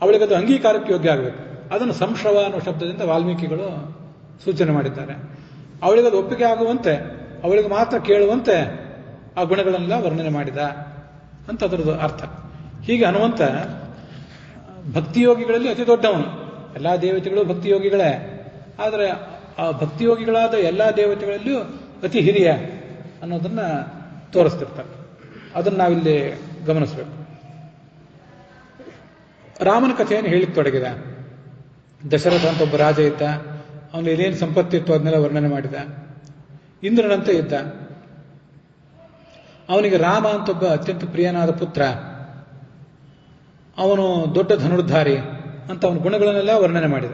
ಅವಳಿಗೆ ಅದು ಅಂಗೀಕಾರಕ್ಕೆ ಯೋಗ್ಯ ಆಗಬೇಕು. ಅದನ್ನು ಸಂಶ್ರವ ಅನ್ನೋ ಶಬ್ದದಿಂದ ವಾಲ್ಮೀಕಿಗಳು ಸೂಚನೆ ಮಾಡಿದ್ದಾರೆ. ಅವಳಿಗೆ ಅದು ಒಪ್ಪಿಗೆ ಆಗುವಂತೆ, ಅವಳಿಗೆ ಮಾತ್ರ ಕೇಳುವಂತೆ ಆ ಗುಣಗಳನ್ನೆಲ್ಲ ವರ್ಣನೆ ಮಾಡಿದ ಅಂತ ಅದರದ್ದು ಅರ್ಥ. ಹೀಗೆ ಹನುಮಂತ ಭಕ್ತಿಯೋಗಿಗಳಲ್ಲಿ ಅತಿ ದೊಡ್ಡವನು. ಎಲ್ಲ ದೇವತೆಗಳು ಭಕ್ತಿಯೋಗಿಗಳೇ, ಆದರೆ ಆ ಭಕ್ತಿಯೋಗಿಗಳಾದ ಎಲ್ಲ ದೇವತೆಗಳಲ್ಲಿಯೂ ಅತಿ ಹಿರಿಯ ಅನ್ನೋದನ್ನ ತೋರಿಸ್ತಿರ್ತಾರೆ. ಅದನ್ನು ನಾವಿಲ್ಲಿ ಗಮನಿಸಬೇಕು. ರಾಮನ ಕಥೆಯನ್ನು ಹೇಳಿಕ್ ತೊಡಗಿದ. ದಶರಥ ಅಂತ ಒಬ್ಬ ರಾಜ ಇದ್ದ, ಅವನು ಏನೇನು ಸಂಪತ್ತಿತ್ತು ಅದನ್ನೆಲ್ಲ ವರ್ಣನೆ ಮಾಡಿದ. ಇಂದ್ರನಂತೆ ಇದ್ದ, ಅವನಿಗೆ ರಾಮ ಅಂತ ಒಬ್ಬ ಅತ್ಯಂತ ಪ್ರಿಯನಾದ ಪುತ್ರ, ಅವನು ದೊಡ್ಡ ಧನುರ್ಧಾರಿ ಅಂತ ಅವನ ಗುಣಗಳನ್ನೆಲ್ಲ ವರ್ಣನೆ ಮಾಡಿದ.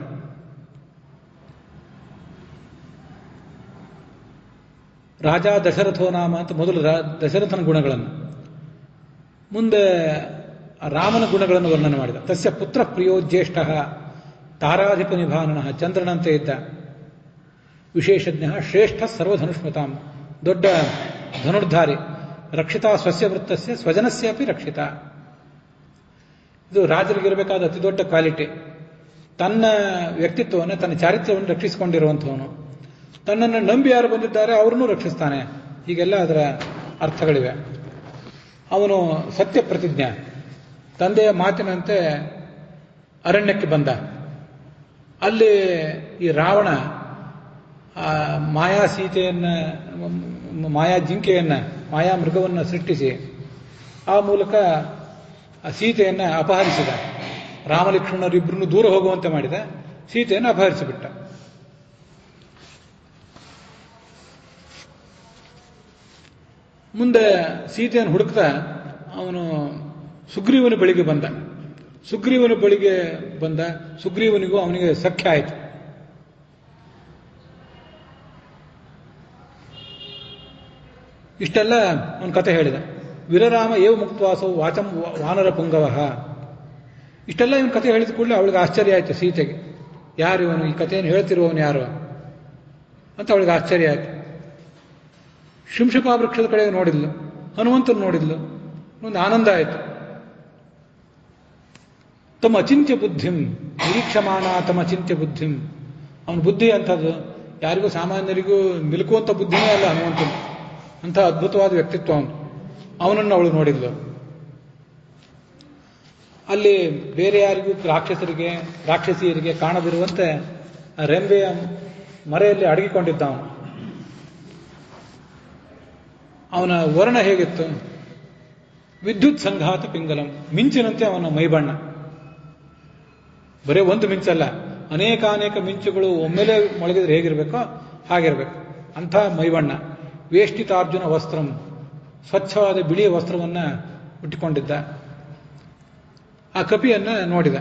ರಾಜ ದಶರಥೋ ನಾಮ ಅಂತ ಮೊದಲು ದಶರಥನ ಗುಣಗಳನ್ನು, ಮುಂದೆ ರಾಮನ ಗುಣಗಳನ್ನು ವರ್ಣನೆ ಮಾಡಿದ. ತಸ್ಯ ಪುತ್ರ ಪ್ರಿಯೋ ಜ್ಯೇಷ್ಠ ತಾರಾಧಿಪ ನಿಭಾನನ, ಚಂದ್ರನಂತೆ ಇದ್ದ, ವಿಶೇಷಜ್ಞ, ಶ್ರೇಷ್ಠ ಸರ್ವಧನುಷ್ಮತಾಂ, ದೊಡ್ಡ ಧನುರ್ಧಾರಿ, ರಕ್ಷಿತಾ ಸ್ವಸ್ಯ ವೃತ್ತಸ್ಯ ಸ್ವಜನಸ್ಯ ಅಪಿ ರಕ್ಷಿತ. ಇದು ರಾಜರಿಗಿರಬೇಕಾದ ಅತಿ ದೊಡ್ಡ ಕ್ವಾಲಿಟಿ. ತನ್ನ ವ್ಯಕ್ತಿತ್ವವನ್ನು, ತನ್ನ ಚಾರಿತ್ರ್ಯವನ್ನು ರಕ್ಷಿಸಿಕೊಂಡಿರುವಂಥವನು. ತನ್ನನ್ನು ನಂಬಿ ಯಾರು ಬಂದಿದ್ದಾರೆ ಅವರನ್ನು ರಕ್ಷಿಸ್ತಾನೆ. ಹೀಗೆಲ್ಲ ಅದರ ಅರ್ಥಗಳಿವೆ. ಅವನು ಸತ್ಯ ಪ್ರತಿಜ್ಞ, ತಂದೆಯ ಮಾತಿನಂತೆ ಅರಣ್ಯಕ್ಕೆ ಬಂದ. ಅಲ್ಲಿ ಈ ರಾವಣ ಮಾಯಾ ಸೀತೆಯನ್ನ, ಮಾಯಾ ಜಿಂಕೆಯನ್ನ, ಮಾಯಾ ಮೃಗವನ್ನು ಸೃಷ್ಟಿಸಿ ಆ ಮೂಲಕ ಸೀತೆಯನ್ನ ಅಪಹರಿಸಿದ. ರಾಮಲಕ್ಷ್ಮಣರಿಬ್ಬರನ್ನು ದೂರ ಹೋಗುವಂತೆ ಮಾಡಿದ, ಸೀತೆಯನ್ನು ಅಪಹರಿಸಿಬಿಟ್ಟ. ಮುಂದೆ ಸೀತೆಯನ್ನು ಹುಡುಕ್ತಾ ಅವನು ಸುಗ್ರೀವನ ಬಳಿಗೆ ಬಂದ. ಸುಗ್ರೀವನಿಗೂ ಅವನಿಗೆ ಸಖ್ಯ ಆಯಿತು. ಇಷ್ಟೆಲ್ಲ ಅವನ ಕಥೆ ಹೇಳಿದ. ವಿರರಾಮ ಏವ ಮುಕ್ತವಾಸವು ವಾಚಂ ವಾನರ ಪುಂಗವ. ಇಷ್ಟೆಲ್ಲ ಇವನ ಕಥೆ ಹೇಳಿದ ಕೂಡಲೇ ಅವಳಿಗೆ ಆಶ್ಚರ್ಯ ಆಯಿತು ಸೀತೆಗೆ. ಯಾರು ಇವನು, ಈ ಕಥೆಯನ್ನು ಹೇಳ್ತಿರುವವನು ಯಾರು ಅಂತ ಅವಳಿಗೆ ಆಶ್ಚರ್ಯ ಆಯಿತು. ಶಿಂಶಪಾ ವೃಕ್ಷದ ಕಡೆಗೆ ನೋಡಿದ್ಲು, ಹನುಮಂತನ ನೋಡಿದ್ಲು, ಒಂದು ಆನಂದ ಆಯಿತು. ತಮ್ಮ ಅಚಿಂತ್ಯ ಬುದ್ಧಿಂ ನಿರೀಕ್ಷಮಾಣ, ತಮ್ಮ ಅಚಿಂತ್ಯ ಬುದ್ಧಿಂ. ಅವನ ಬುದ್ಧಿ ಅಂಥದ್ದು ಯಾರಿಗೂ ಸಾಮಾನ್ಯರಿಗೂ ನಿಲುಕುವಂಥ ಬುದ್ಧಿನೇ ಅಲ್ಲ ಹನುಮಂತನ. ಅಂಥ ಅದ್ಭುತವಾದ ವ್ಯಕ್ತಿತ್ವ ಅವನನ್ನು ಅವಳು ನೋಡಿದ್ಲು. ಅಲ್ಲಿ ಬೇರೆ ಯಾರಿಗೂ ರಾಕ್ಷಸಿಯರಿಗೆ ಕಾಣದಿರುವಂತೆ ರೆಂಬೆಯ ಮರೆಯಲ್ಲಿ ಅಡಗಿಕೊಂಡಿದ್ದ ಅವನು. ಅವನ ವರ್ಣ ಹೇಗಿತ್ತು? ವಿದ್ಯುತ್ ಸಂಘಾತ ಪಿಂಗಲಂ, ಮಿಂಚಿನಂತೆ ಅವನ ಮೈಬಣ್ಣ. ಬರೀ ಒಂದು ಮಿಂಚಲ್ಲ, ಅನೇಕಾನೇಕ ಮಿಂಚುಗಳು ಒಮ್ಮೆಲೆ ಮೊಳಗಿದ್ರೆ ಹೇಗಿರ್ಬೇಕೋ ಹಾಗಿರ್ಬೇಕು, ಅಂಥ ಮೈಬಣ್ಣ. ವೇಷ್ಟಿತಾರ್ಜುನ ವಸ್ತ್ರಂ, ಸ್ವಚ್ಛವಾದ ಬಿಳಿಯ ವಸ್ತ್ರವನ್ನ ಉಟ್ಟಿಕೊಂಡಿದ್ದ. ಆ ಕಪಿಯನ್ನ ನೋಡಿದ.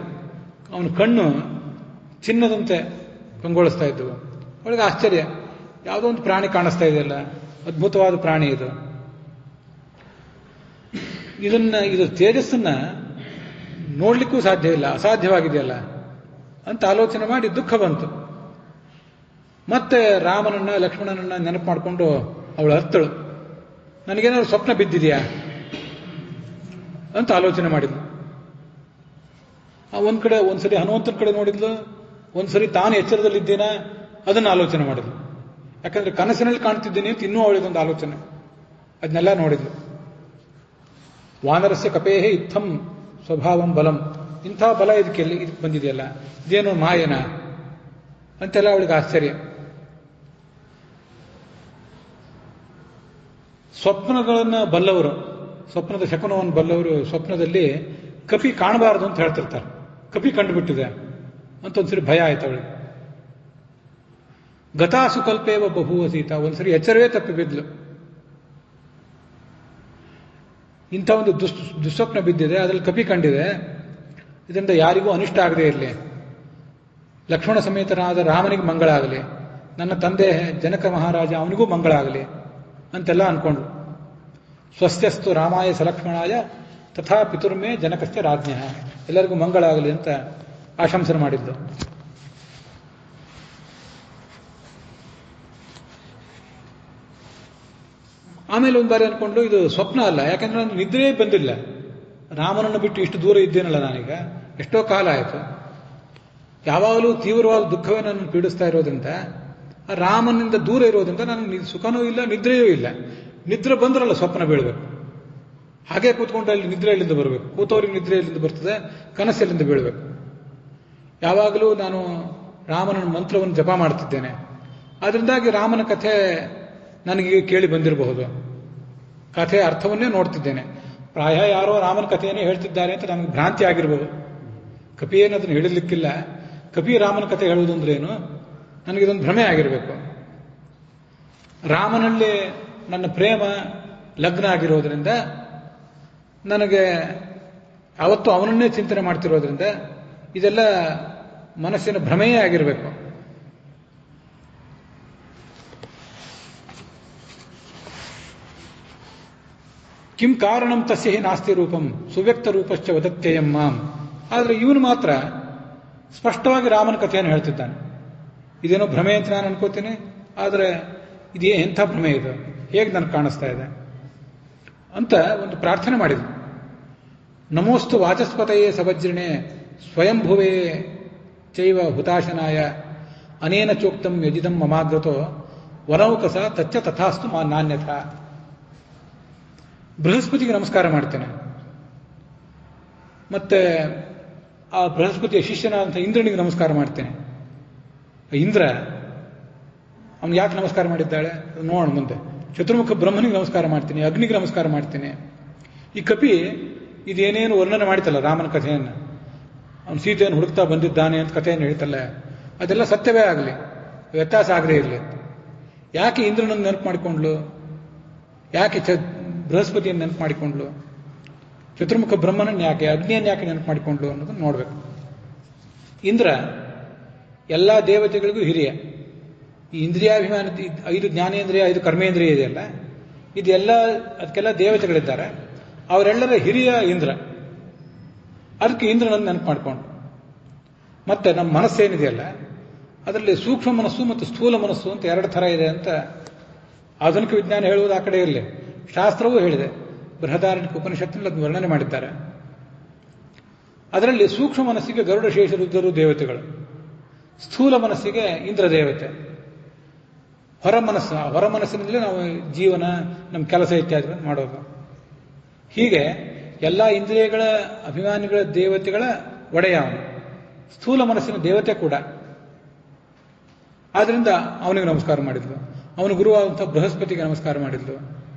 ಅವನ ಕಣ್ಣು ಚಿನ್ನದಂತೆ ಕಂಗೊಳಿಸ್ತಾ ಇದ್ದವು. ಅವಳಿಗೆ ಆಶ್ಚರ್ಯ, ಯಾವುದೋ ಒಂದು ಪ್ರಾಣಿ ಕಾಣಿಸ್ತಾ ಇದೆಯಲ್ಲ, ಅದ್ಭುತವಾದ ಪ್ರಾಣಿ ಇದು. ಇದು ತೇಜಸ್ಸನ್ನ ನೋಡ್ಲಿಕ್ಕೂ ಸಾಧ್ಯ ಇಲ್ಲ, ಅಸಾಧ್ಯವಾಗಿದೆಯಲ್ಲ ಅಂತ ಆಲೋಚನೆ ಮಾಡಿ ದುಃಖ ಬಂತು. ಮತ್ತೆ ರಾಮನನ್ನ ಲಕ್ಷ್ಮಣನನ್ನ ನೆನಪು ಮಾಡಿಕೊಂಡು ಅವಳು ಅತ್ತಳು. ನನಗೇನಾದ್ರು ಸ್ವಪ್ನ ಬಿದ್ದಿದೆಯಾ ಅಂತ ಆಲೋಚನೆ ಮಾಡಿದ್ಲು. ಒಂದ್ ಕಡೆ ಒಂದ್ಸರಿ ಹನುಮಂತನ ಕಡೆ ನೋಡಿದ್ಲು, ಒಂದ್ಸರಿ ತಾನು ಎಚ್ಚರದಲ್ಲಿದ್ದೇನ ಅದನ್ನ ಆಲೋಚನೆ ಮಾಡಿದ್ಲು. ಯಾಕಂದ್ರೆ ಕನಸಿನಲ್ಲಿ ಕಾಣ್ತಿದ್ದೀನಿ ಅಂತ ಇನ್ನೂ ಅವಳಿಗೊಂದು ಆಲೋಚನೆ, ಅದನ್ನೆಲ್ಲ ನೋಡಿದ್ಲು. ವಾನರಸ್ಯ ಕಪೇಹೇ ಇತ್ತಂ ಸ್ವಭಾವಂ ಬಲಂ, ಇಂಥ ಬಲ ಇದಕ್ಕೆ ಬಂದಿದೆಯಲ್ಲ, ಇದೇನೋ ಮಾಯನ ಅಂತೆಲ್ಲ ಅವಳಿಗೆ ಆಶ್ಚರ್ಯ. ಸ್ವಪ್ನಗಳನ್ನು ಬಲ್ಲವರು, ಸ್ವಪ್ನದ ಶಕುನವನ್ನು ಬಲ್ಲವರು ಸ್ವಪ್ನದಲ್ಲಿ ಕಪಿ ಕಾಣಬಾರದು ಅಂತ ಹೇಳ್ತಿರ್ತಾರೆ. ಕಪಿ ಕಂಡುಬಿಟ್ಟಿದೆ ಅಂತ ಒಂದ್ಸರಿ ಭಯ ಆಯ್ತು ಅವಳಿಗೆ. ಗತಾಸು ಕಲ್ಪೇವ ಬಹುವ ಸೀತಾ, ಒಂದ್ಸರಿ ಎಚ್ಚರವೇ ತಪ್ಪಿ ಬಿದ್ಲು. ಇಂಥ ಒಂದು ದುಸ್ವಪ್ನ ಬಿದ್ದಿದೆ, ಅದರಲ್ಲಿ ಕಪಿ ಕಂಡಿದೆ, ಇದರಿಂದ ಯಾರಿಗೂ ಅನಿಷ್ಟ ಆಗದೇ ಇರಲಿ, ಲಕ್ಷ್ಮಣ ಸಮೇತನಾದ ರಾಮನಿಗೆ ಮಂಗಳ ಆಗಲಿ, ನನ್ನ ತಂದೆ ಜನಕ ಮಹಾರಾಜ ಅವನಿಗೂ ಮಂಗಳ ಆಗಲಿ ಅಂತೆಲ್ಲ ಅನ್ಕೊಂಡ್ರು. ಸ್ವಸ್ಯಸ್ತು ರಾಮಾಯ ಸಲಕ್ಷ್ಮಣಾಯ ತಥಾ ಪಿತುರ್ಮೇ ಜನಕಸ್ಯ ರಾಜ್ಞ, ಎಲ್ಲರಿಗೂ ಮಂಗಳ ಆಗಲಿ ಅಂತ ಆಶಂಸನೆ ಮಾಡಿದ್ದು. ಆಮೇಲೆ ಒಂದು ಬಾರಿ ಅನ್ಕೊಂಡು ಇದು ಸ್ವಪ್ನ ಅಲ್ಲ, ಯಾಕಂದ್ರೆ ನಾನು ನಿದ್ರೆ ಬಂದಿಲ್ಲ, ರಾಮನನ್ನು ಬಿಟ್ಟು ಇಷ್ಟು ದೂರ ಇದ್ದೇನಲ್ಲ ನಾನೀಗ, ಎಷ್ಟೋ ಕಾಲ ಆಯಿತು, ಯಾವಾಗಲೂ ತೀವ್ರವಾದ ದುಃಖವೇ ನನ್ನ ಪೀಡಿಸ್ತಾ ಇರೋದ್ರಿಂದ, ಆ ರಾಮನಿಂದ ದೂರ ಇರೋದ್ರಿಂದ ನನಗೆ ಸುಖನೂ ಇಲ್ಲ, ನಿದ್ರೆಯೂ ಇಲ್ಲ. ನಿದ್ರೆ ಬಂದ್ರಲ್ಲ ಸ್ವಪ್ನ ಬೀಳಬೇಕು, ಹಾಗೆ ಕೂತ್ಕೊಂಡ್ರೆ ಅಲ್ಲಿ ನಿದ್ರೆ ಎಲ್ಲಿಂದ ಬರಬೇಕು, ಕೂತವ್ರಿಗೆ ನಿದ್ರೆ ಎಲ್ಲಿಂದ ಬರ್ತದೆ, ಕನಸೆಲ್ಲಿಂದ ಬೀಳಬೇಕು. ಯಾವಾಗಲೂ ನಾನು ರಾಮನ ಮಂತ್ರವನ್ನು ಜಪ ಮಾಡ್ತಿದ್ದೇನೆ, ಅದರಿಂದಾಗಿ ರಾಮನ ಕಥೆ ನನಗೆ ಕೇಳಿ ಬಂದಿರಬಹುದು, ಕಥೆಯ ಅರ್ಥವನ್ನೇ ನೋಡ್ತಿದ್ದೇನೆ. ಪ್ರಾಯ ಯಾರೋ ರಾಮನ ಕಥೆಯನ್ನೇ ಹೇಳ್ತಿದ್ದಾರೆ ಅಂತ ನನಗೆ ಭ್ರಾಂತಿ ಆಗಿರ್ಬೋದು. ಕಪಿ ಏನು ಅದನ್ನು ಹೇಳಲಿಕ್ಕಿಲ್ಲ, ಕಪಿ ರಾಮನ ಕಥೆ ಹೇಳುವುದು ಅಂದ್ರೆ ಏನು, ನನಗಿದೊಂದು ಭ್ರಮೆ ಆಗಿರಬೇಕು. ರಾಮನಲ್ಲಿ ನನ್ನ ಪ್ರೇಮ ಲಗ್ನ ಆಗಿರೋದ್ರಿಂದ, ನನಗೆ ಯಾವತ್ತೂ ಅವನನ್ನೇ ಚಿಂತನೆ ಮಾಡ್ತಿರೋದ್ರಿಂದ ಇದೆಲ್ಲ ಮನಸ್ಸಿನ ಭ್ರಮೆಯೇ ಆಗಿರಬೇಕು. ಕಿಂ ಕಾರಣಂ ತಸ್ಯ ಹಿ ನಾಸ್ತಿ ರೂಪಂ ಸುವ್ಯಕ್ತ ರೂಪಶ್ಚ ವದತ್ಯಯಂ ಮಾಂ. ಆದರೆ ಇವನು ಮಾತ್ರ ಸ್ಪಷ್ಟವಾಗಿ ರಾಮನ ಕಥೆಯನ್ನು ಹೇಳ್ತಿದ್ದಾನೆ. ಇದೇನೋ ಭ್ರಮೆ ಅಂತ ನಾನು ಅನ್ಕೋತೀನಿ, ಆದರೆ ಇದೇ ಎಂಥ ಭ್ರಮೆ ಇದು, ಹೇಗೆ ನನಗೆ ಕಾಣಿಸ್ತಾ ಇದೆ ಅಂತ ಒಂದು ಪ್ರಾರ್ಥನೆ ಮಾಡಿದ್ರು. ನಮೋಸ್ತು ವಾಚಸ್ಪತಯೇ ಸವಜ್ರಿಣೆ ಸ್ವಯಂಭುವೇ ಚೈವ ಹುತಾಶನಾಯ ಅನೇನ ಚೋಕ್ತಂ ಯಜಿದಂ ಮಮಾಗ್ರತೋ ವನೌಕಸ ತಚ್ಚ ತಥಾಸ್ತು ನಾನ್ಯಥ. ಬೃಹಸ್ಪತಿಗೆ ನಮಸ್ಕಾರ ಮಾಡ್ತೇನೆ, ಮತ್ತೆ ಆ ಬೃಹಸ್ಪತಿಯ ಶಿಷ್ಯನಾದಂಥ ಇಂದ್ರನಿಗೆ ನಮಸ್ಕಾರ ಮಾಡ್ತೇನೆ. ಇಂದ್ರ ಅವನು ಯಾಕೆ ನಮಸ್ಕಾರ ಮಾಡಿದ್ದಾಳೆ ನೋಡೋಣ ಮುಂದೆ. ಚತುರ್ಮುಖ ಬ್ರಹ್ಮನಿಗೆ ನಮಸ್ಕಾರ ಮಾಡ್ತೀನಿ, ಅಗ್ನಿಗೆ ನಮಸ್ಕಾರ ಮಾಡ್ತೀನಿ. ಈ ಕಪಿ ಇದೇನೇನು ವರ್ಣನೆ ಮಾಡಿತಲ್ಲ ರಾಮನ ಕಥೆಯನ್ನು, ಅವನು ಸೀತೆಯನ್ನು ಹುಡುಕ್ತಾ ಬಂದಿದ್ದಾನೆ ಅಂತ ಕಥೆಯನ್ನು ಹೇಳ್ತಲ್ಲ, ಅದೆಲ್ಲ ಸತ್ಯವೇ ಆಗಲಿ, ವ್ಯತ್ಯಾಸ ಆಗದೇ ಇರಲಿ. ಯಾಕೆ ಇಂದ್ರನನ್ನು ನೆನಪು ಮಾಡಿಕೊಂಡ್ಲು, ಯಾಕೆ ಬೃಹಸ್ಪತಿಯನ್ನು ನೆನಪು ಮಾಡಿಕೊಂಡ್ಲು, ಚತುರ್ಮುಖ ಬ್ರಹ್ಮನನ್ನು ಯಾಕೆ, ಅಗ್ನಿಯನ್ನು ಯಾಕೆ ನೆನಪು ಮಾಡಿಕೊಂಡ್ಲು ಅನ್ನೋದನ್ನು ನೋಡಬೇಕು. ಇಂದ್ರ ಎಲ್ಲ ದೇವತೆಗಳಿಗೂ ಹಿರಿಯ. ಈ ಇಂದ್ರಿಯಾಭಿಮಾನ, 5 ಜ್ಞಾನೇಂದ್ರಿಯ 5 ಕರ್ಮೇಂದ್ರಿಯ ಇದೆಯಲ್ಲ, ಇದೆಲ್ಲ ಅದಕ್ಕೆಲ್ಲ ದೇವತೆಗಳಿದ್ದಾರೆ, ಅವರೆಲ್ಲರ ಹಿರಿಯ ಇಂದ್ರ. ಅದಕ್ಕೆ ಇಂದ್ರನನ್ನು ನೆನಪು ಮಾಡಿಕೊಂಡು, ಮತ್ತೆ ನಮ್ಮ ಮನಸ್ಸೇನಿದೆಯಲ್ಲ ಅದರಲ್ಲಿ ಸೂಕ್ಷ್ಮ ಮನಸ್ಸು ಮತ್ತು ಸ್ಥೂಲ ಮನಸ್ಸು ಅಂತ 2 ಥರ ಇದೆ ಅಂತ ಆಧುನಿಕ ವಿಜ್ಞಾನ ಹೇಳುವುದು ಆ ಕಡೆ ಇರಲಿ, ಶಾಸ್ತ್ರವೂ ಹೇಳಿದೆ. ಬೃಹದಾರಣ್ಯಕ ಉಪನಿಷತ್ತಿನಲ್ಲಿ ಅದನ್ನು ವರ್ಣನೆ ಮಾಡಿದ್ದಾರೆ. ಅದರಲ್ಲಿ ಸೂಕ್ಷ್ಮ ಮನಸ್ಸಿಗೆ ಗರುಡ ಶೇಷ ರುದ್ರರು ದೇವತೆಗಳು, ಸ್ಥೂಲ ಮನಸ್ಸಿಗೆ ಇಂದ್ರ ದೇವತೆ. ಹೊರ ಮನಸ್ಸಿನಿಂದಲೇ ನಾವು ಜೀವನ, ನಮ್ಮ ಕೆಲಸ ಇತ್ಯಾದಿಗಳನ್ನು ಮಾಡೋದು. ಹೀಗೆ ಎಲ್ಲ ಇಂದ್ರಿಯಗಳ ಅಭಿಮಾನಿಗಳ ದೇವತೆಗಳ ಒಡೆಯ ಅವನು, ಸ್ಥೂಲ ಮನಸ್ಸಿನ ದೇವತೆ ಕೂಡ. ಆದ್ರಿಂದ ಅವನಿಗೆ ನಮಸ್ಕಾರ ಮಾಡಿದ್ಲು. ಅವನು ಗುರುವಾದಂಥ ಬೃಹಸ್ಪತಿಗೆ ನಮಸ್ಕಾರ ಮಾಡಿದ್ಲು.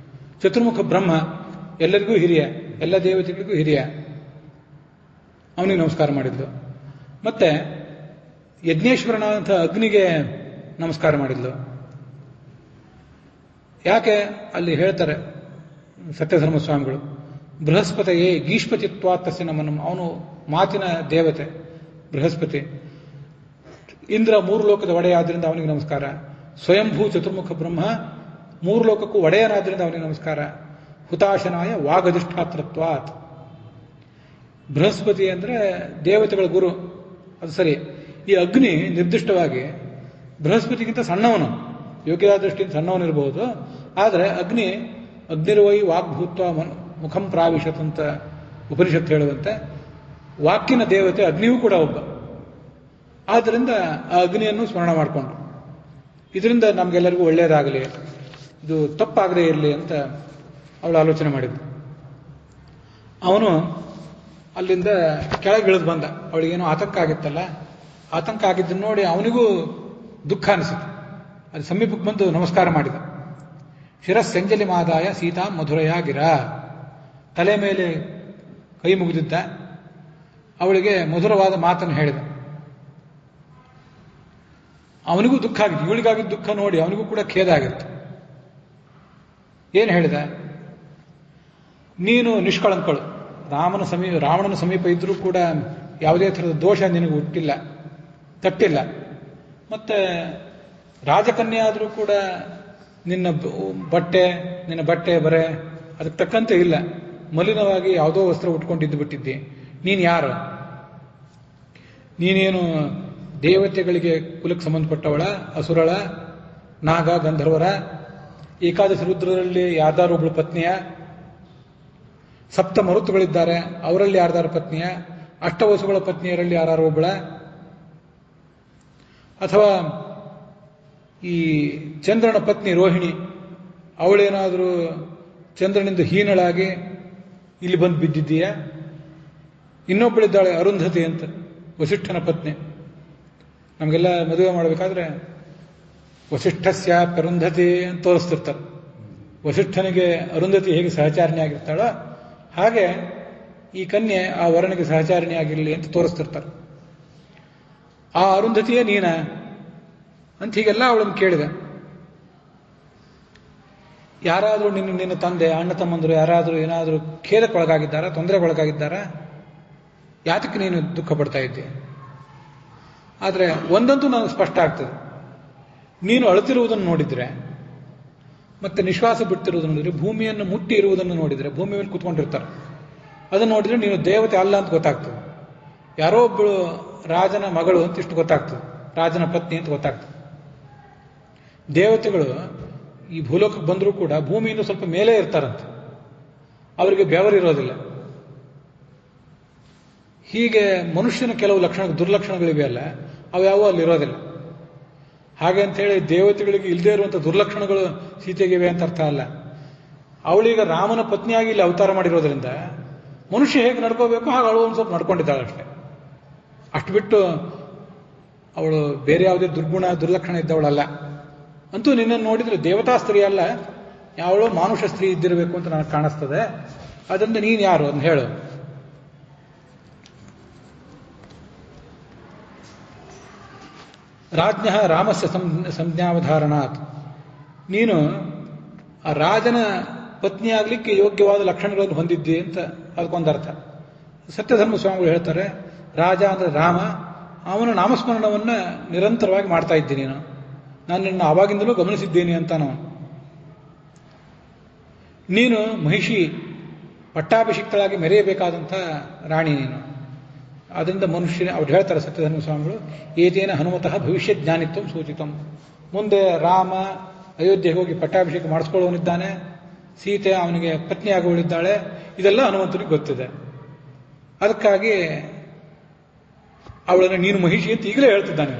ಚತುರ್ಮುಖ ಬ್ರಹ್ಮ ಎಲ್ಲರಿಗೂ ಹಿರಿಯ, ಎಲ್ಲ ದೇವತೆಗಳಿಗೂ ಹಿರಿಯ, ಅವನಿಗೆ ನಮಸ್ಕಾರ ಮಾಡಿದ್ಲು. ಮತ್ತೆ ಯಜ್ಞೇಶ್ವರನಾದಂಥ ಅಗ್ನಿಗೆ ನಮಸ್ಕಾರ ಮಾಡಿದ್ಲು. ಯಾಕೆ ಅಲ್ಲಿ ಹೇಳ್ತಾರೆ ಸತ್ಯಧರ್ಮ ಸ್ವಾಮಿಗಳು, ಬೃಹಸ್ಪತಿಯೇ ಗೀಷ್ಪತಿತ್ವಾತ್ತಸ್ಯ ನಮನಂ, ಅವನು ಮಾತಿನ ದೇವತೆ ಬೃಹಸ್ಪತಿ. ಇಂದ್ರ 3 ಲೋಕದ ಒಡೆಯಾದ್ರಿಂದ ಅವನಿಗೆ ನಮಸ್ಕಾರ. ಸ್ವಯಂಭೂ ಚತುರ್ಮುಖ ಬ್ರಹ್ಮ 3 ಲೋಕಕ್ಕೂ ಒಡೆಯನಾದ್ರಿಂದ ಅವನಿಗೆ ನಮಸ್ಕಾರ. ಹುತಾಶನಾಯ ವಾಗಧಿಷ್ಠಾತೃತ್ವಾತ್. ಬೃಹಸ್ಪತಿ ಅಂದ್ರೆ ದೇವತೆಗಳ ಗುರು, ಅದು ಸರಿ. ಈ ಅಗ್ನಿ ನಿರ್ದಿಷ್ಟವಾಗಿ ಬೃಹಸ್ಪತಿಗಿಂತ ಸಣ್ಣವನು, ಯೋಗ್ಯದ ದೃಷ್ಟಿಯಿಂದ ಸಣ್ಣವನಿರಬಹುದು, ಆದರೆ ಅಗ್ನಿರ್ವೈ ವಾಗ್ಭೂತ್ವ ಮುಖಂ ಪ್ರಾವಿಶತ್ ಅಂತ ಉಪನಿಷತ್ತು ಹೇಳುವಂತೆ ವಾಕ್ಯನ ದೇವತೆ ಅಗ್ನಿಯೂ ಕೂಡ ಒಬ್ಬ. ಆದ್ದರಿಂದ ಆ ಅಗ್ನಿಯನ್ನು ಸ್ಮರಣ ಮಾಡಿಕೊಂಡು ಇದರಿಂದ ನಮಗೆಲ್ಲರಿಗೂ ಒಳ್ಳೆಯದಾಗಲಿ, ಇದು ತಪ್ಪಾಗದೇ ಇರಲಿ ಅಂತ ಅವಳು ಆಲೋಚನೆ ಮಾಡಿದ್ಳು. ಅವನು ಅಲ್ಲಿಂದ ಕೆಳಗಿಳಿದು ಬಂದ. ಅವಳಿಗೇನೋ ಆತಂಕ ಆಗಿತ್ತಲ್ಲ, ಆತಂಕ ಆಗಿದ್ದನ್ನು ನೋಡಿ ಅವನಿಗೂ ದುಃಖ ಅನಿಸಿತು. ಅದು ಸಮೀಪಕ್ಕೆ ಬಂದು ನಮಸ್ಕಾರ ಮಾಡಿದ. ಶಿರಸ್ಸಂಜಲಿ ಮಾದಾಯ ಸೀತಾ ಮಧುರಯಾಗಿರ. ತಲೆ ಮೇಲೆ ಕೈ ಮುಗಿದಿದ್ದ, ಅವಳಿಗೆ ಮಧುರವಾದ ಮಾತನ್ನು ಹೇಳಿದ. ಅವನಿಗೂ ದುಃಖ ಆಗಿತ್ತು, ಇವಳಿಗಾಗಿದ್ದ ದುಃಖ ನೋಡಿ ಅವನಿಗೂ ಕೂಡ ಖೇದ ಆಗಿತ್ತು. ಏನು ಹೇಳಿದ? ನೀನು ನಿಷ್ಕಳಂಕಳು, ರಾವಣನ ಸಮೀಪ ಇದ್ರೂ ಕೂಡ ಯಾವುದೇ ಥರದ ದೋಷ ನಿನಗೆ ಹುಟ್ಟಿಲ್ಲ, ತಟ್ಟಿಲ್ಲ. ಮತ್ತೆ ರಾಜಕನ್ಯೆ ಆದರೂ ಕೂಡ ನಿನ್ನ ಬಟ್ಟೆ ಬರೆ ಅದಕ್ಕೆ ತಕ್ಕಂತೆ ಇಲ್ಲ, ಮಲಿನವಾಗಿ ಯಾವುದೋ ವಸ್ತ್ರ ಉಟ್ಕೊಂಡಿದ್ದು ಬಿಟ್ಟಿದ್ದಿ. ನೀನು ಯಾರು? ನೀನೇನು ದೇವತೆಗಳಿಗೆ ಕುಲಕ್ಕೆ ಸಂಬಂಧಪಟ್ಟವಳ, ಅಸುರಳ, ನಾಗ, ಗಂಧರ್ವರ, ಏಕಾದಶಿ ರುದ್ರರಲ್ಲಿ ಯಾರ್ದಾರು ಒಬ್ಬಳು ಪತ್ನಿಯ, ಸಪ್ತ ಮರುತ್ತುಗಳಿದ್ದಾರೆ ಅವರಲ್ಲಿ ಯಾರ್ದಾರು ಪತ್ನಿಯ, ಅಷ್ಟವಸುಗಳ ಪತ್ನಿಯರಲ್ಲಿ ಯಾರು ಒಬ್ಬಳ, ಅಥವಾ ಈ ಚಂದ್ರನ ಪತ್ನಿ ರೋಹಿಣಿ ಅವಳೇನಾದರೂ ಚಂದ್ರನಿಂದ ಹೀನಳಾಗಿ ಇಲ್ಲಿ ಬಂದು ಬಿದ್ದಿದ್ದೀಯಾ? ಇನ್ನೊಬ್ಬಳಿದ್ದಾಳೆ ಅರುಂಧತಿ ಅಂತ, ವಸಿಷ್ಠನ ಪತ್ನಿ. ನಮಗೆಲ್ಲ ಮದುವೆ ಮಾಡಬೇಕಾದ್ರೆ ವಸಿಷ್ಠಸ್ಯ ಅರುಂಧತಿ ಅಂತ ತೋರಿಸ್ತಿರ್ತಾರೆ. ವಸಿಷ್ಠನಿಗೆ ಅರುಂಧತಿ ಹೇಗೆ ಸಹಚಾರಿಣಿ ಆಗಿರ್ತಾಳೋ ಹಾಗೆ ಈ ಕನ್ಯೆ ಆ ವರನಿಗೆ ಸಹಚಾರಿಣಿ ಆಗಿರಲಿ ಅಂತ ತೋರಿಸ್ತಿರ್ತಾರೆ. ಆ ಅರುಂಧತಿಯೇ ನೀನ ಅಂತ ಹೀಗೆಲ್ಲ ಅವಳನ್ನು ಕೇಳಿದೆ. ಯಾರಾದರೂ ನಿನ್ನ ತಂದೆ, ಅಣ್ಣ ತಮ್ಮಂದರು ಯಾರಾದರೂ ಏನಾದರೂ ಖೇದಕ್ಕೊಳಗಾಗಿದ್ದಾರಾ, ತೊಂದರೆಗೊಳಗಾಗಿದ್ದಾರಾ? ಯಾತಕ್ಕೆ ನೀನು ದುಃಖ ಪಡ್ತಾ ಇದ್ದೆ? ಆದರೆ ಒಂದಂತೂ ನನಗೆ ಸ್ಪಷ್ಟ ಆಗ್ತದೆ, ನೀನು ಅಳುತ್ತಿರುವುದನ್ನು ನೋಡಿದ್ರೆ, ಮತ್ತೆ ನಿಶ್ವಾಸ ಬಿಡ್ತಿರುವುದನ್ನು ನೋಡಿದ್ರೆ, ಭೂಮಿಯನ್ನು ಮುಟ್ಟಿ ಇರುವುದನ್ನು ನೋಡಿದರೆ, ಭೂಮಿ ಮೇಲೆ ಕೂತ್ಕೊಂಡಿರ್ತಾರೆ, ಅದನ್ನು ನೋಡಿದ್ರೆ ನೀನು ದೇವತೆ ಅಲ್ಲ ಅಂತ ಗೊತ್ತಾಗ್ತದೆ. ಯಾರೋ ಒಬ್ಬಳು ರಾಜನ ಮಗಳು ಅಂತ ಇಷ್ಟು ಗೊತ್ತಾಗ್ತದೆ, ರಾಜನ ಪತ್ನಿ ಅಂತ ಗೊತ್ತಾಗ್ತದೆ. ದೇವತೆಗಳು ಈ ಭೂಲೋಕಕ್ಕೆ ಬಂದರೂ ಕೂಡ ಭೂಮಿಯಿಂದ ಸ್ವಲ್ಪ ಮೇಲೆ ಇರ್ತಾರಂತೆ, ಅವರಿಗೆ ಬೆವರಿರೋದಿಲ್ಲ. ಹೀಗೆ ಮನುಷ್ಯನ ಕೆಲವು ದುರ್ಲಕ್ಷಣಗಳಿವೆಯಲ್ಲ, ಅವ್ಯಾವೂ ಅಲ್ಲಿರೋದಿಲ್ಲ. ಹಾಗೆ ಅಂಥೇಳಿ ದೇವತೆಗಳಿಗೆ ಇಲ್ಲದೇ ಇರುವಂಥ ದುರ್ಲಕ್ಷಣಗಳು ಸೀತೆಗಿವೆ ಅಂತ ಅರ್ಥ ಅಲ್ಲ. ಅವಳೀಗ ರಾಮನ ಪತ್ನಿಯಾಗಿ ಇಲ್ಲಿ ಅವತಾರ ಮಾಡಿರೋದ್ರಿಂದ ಮನುಷ್ಯ ಹೇಗೆ ನಡ್ಕೋಬೇಕು ಹಾಗೆ ಅವಳು ಒಂದು ಸ್ವಲ್ಪ ನಡ್ಕೊಂಡಿದ್ದಾಳೆ ಅಷ್ಟೇ. ಅಷ್ಟು ಬಿಟ್ಟು ಅವಳು ಬೇರೆ ಯಾವುದೇ ದುರ್ಲಕ್ಷಣ ಇದ್ದವಳಲ್ಲ. ಅಂತೂ ನಿನ್ನನ್ನು ನೋಡಿದ್ರೆ ದೇವತಾ ಸ್ತ್ರೀ ಅಲ್ಲ, ಯಾವಳೋ ಮಾನುಷ ಸ್ತ್ರೀ ಇದ್ದಿರಬೇಕು ಅಂತ ನನಗೆ ಕಾಣಿಸ್ತದೆ. ಅದರಿಂದ ನೀನು ಯಾರು ಅಂತ ಹೇಳು. ರಾಜ್ಞ ರಾಮಸ್ಯ ಸಂಜ್ಞಾವಧಾರಣಾತ್, ನೀನು ಆ ರಾಜನ ಪತ್ನಿಯಾಗಲಿಕ್ಕೆ ಯೋಗ್ಯವಾದ ಲಕ್ಷಣಗಳನ್ನು ಹೊಂದಿದ್ದಿ ಅಂತ ಅದಕ್ಕೊಂದರ್ಥ. ಸತ್ಯಧರ್ಮ ಸ್ವಾಮಿಗಳು ಹೇಳ್ತಾರೆ, ರಾಜ ಅಂದರೆ ರಾಮ, ಅವನ ನಾಮಸ್ಮರಣವನ್ನು ನಿರಂತರವಾಗಿ ಮಾಡ್ತಾ ಇದ್ದೀನಿ ನಾನು ನಿನ್ನ ಆವಾಗಿಂದಲೂ ಗಮನಿಸಿದ್ದೇನೆ ಅಂತ ನಾವು. ನೀನು ಮಹಿಷಿ ಪಟ್ಟಾಭಿಷಿಕ್ತಳಾಗಿ ಮೆರೆಯಬೇಕಾದಂಥ ರಾಣಿ ನೀನು. ಅದರಿಂದ ಅವ್ರು ಹೇಳ್ತಾರೆ ಸತ್ಯಧರ್ಮ ಸ್ವಾಮಿಗಳು, ಏತೇನ ಹನುಮತಃ ಭವಿಷ್ಯ ಜ್ಞಾನಿತ್ವಂ ಸೂಚಿತಂ. ಮುಂದೆ ರಾಮ ಅಯೋಧ್ಯೆಗೆ ಹೋಗಿ ಪಟ್ಟಾಭಿಷೇಕ ಮಾಡಿಸ್ಕೊಳ್ಳೋನಿದ್ದಾನೆ, ಸೀತೆ ಅವನಿಗೆ ಪತ್ನಿಯಾಗುವಳಿದ್ದಾಳೆ, ಇದೆಲ್ಲ ಹನುಮಂತನಿಗೆ ಗೊತ್ತಿದೆ. ಅದಕ್ಕಾಗಿ ಅವಳನ್ನು ನೀನು ಮಹಿಷಿ ಅಂತ ಈಗಲೇ ಹೇಳ್ತಿದ್ದಾನೆ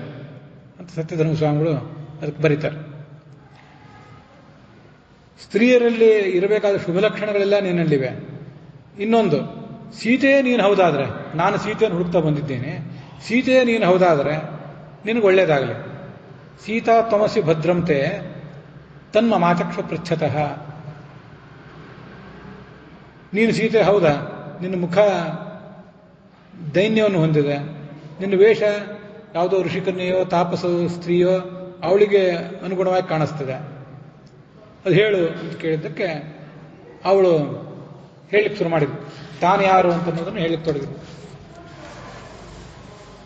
ಅಂತ ಸತ್ಯಧರ್ಮ ಸ್ವಾಮಿಗಳು ಅದಕ್ಕೆ ಬರೀತಾರೆ. ಸ್ತ್ರೀಯರಲ್ಲಿ ಇರಬೇಕಾದ ಶುಭ ಲಕ್ಷಣಗಳೆಲ್ಲ ನಿನ್ನಲ್ಲಿವೆ. ಇನ್ನೊಂದು, ಸೀತೆಯೇ ನೀನು ಹೌದಾದ್ರೆ, ನಾನು ಸೀತೆಯನ್ನು ಹುಡುಕ್ತಾ ಬಂದಿದ್ದೇನೆ, ಸೀತೆಯೇ ನೀನು ಹೌದಾದ್ರೆ ನಿನಗೆ ಒಳ್ಳೇದಾಗಲಿ. ಸೀತಾ ತ್ವಮಸಿ ಭದ್ರಂತೆ ತನ್ಮ ಮಾಚಕ್ಷ ಪೃಚ್ಛತಃ. ನೀನು ಸೀತೆ ಹೌದಾ? ನಿನ್ನ ಮುಖ ದೈನ್ಯವನ್ನು ಹೊಂದಿದೆ, ನಿನ್ನ ವೇಷ ಯಾವುದೋ ಋಷಿಕನ್ಯೆಯೋ ತಾಪಸ ಸ್ತ್ರೀಯೋ ಅವಳಿಗೆ ಅನುಗುಣವಾಗಿ ಕಾಣಿಸ್ತದೆ, ಅದು ಹೇಳು ಅಂತ ಕೇಳಿದ್ದಕ್ಕೆ ಅವಳು ಹೇಳಲಿಕ್ಕೆ ಶುರು ಮಾಡಿದ್ಳು. ತಾನು ಯಾರು ಅಂತನ್ನೋದನ್ನು ಹೇಳಲಿಕ್ಕೆ ತೊಡಗಿದ್ಳು.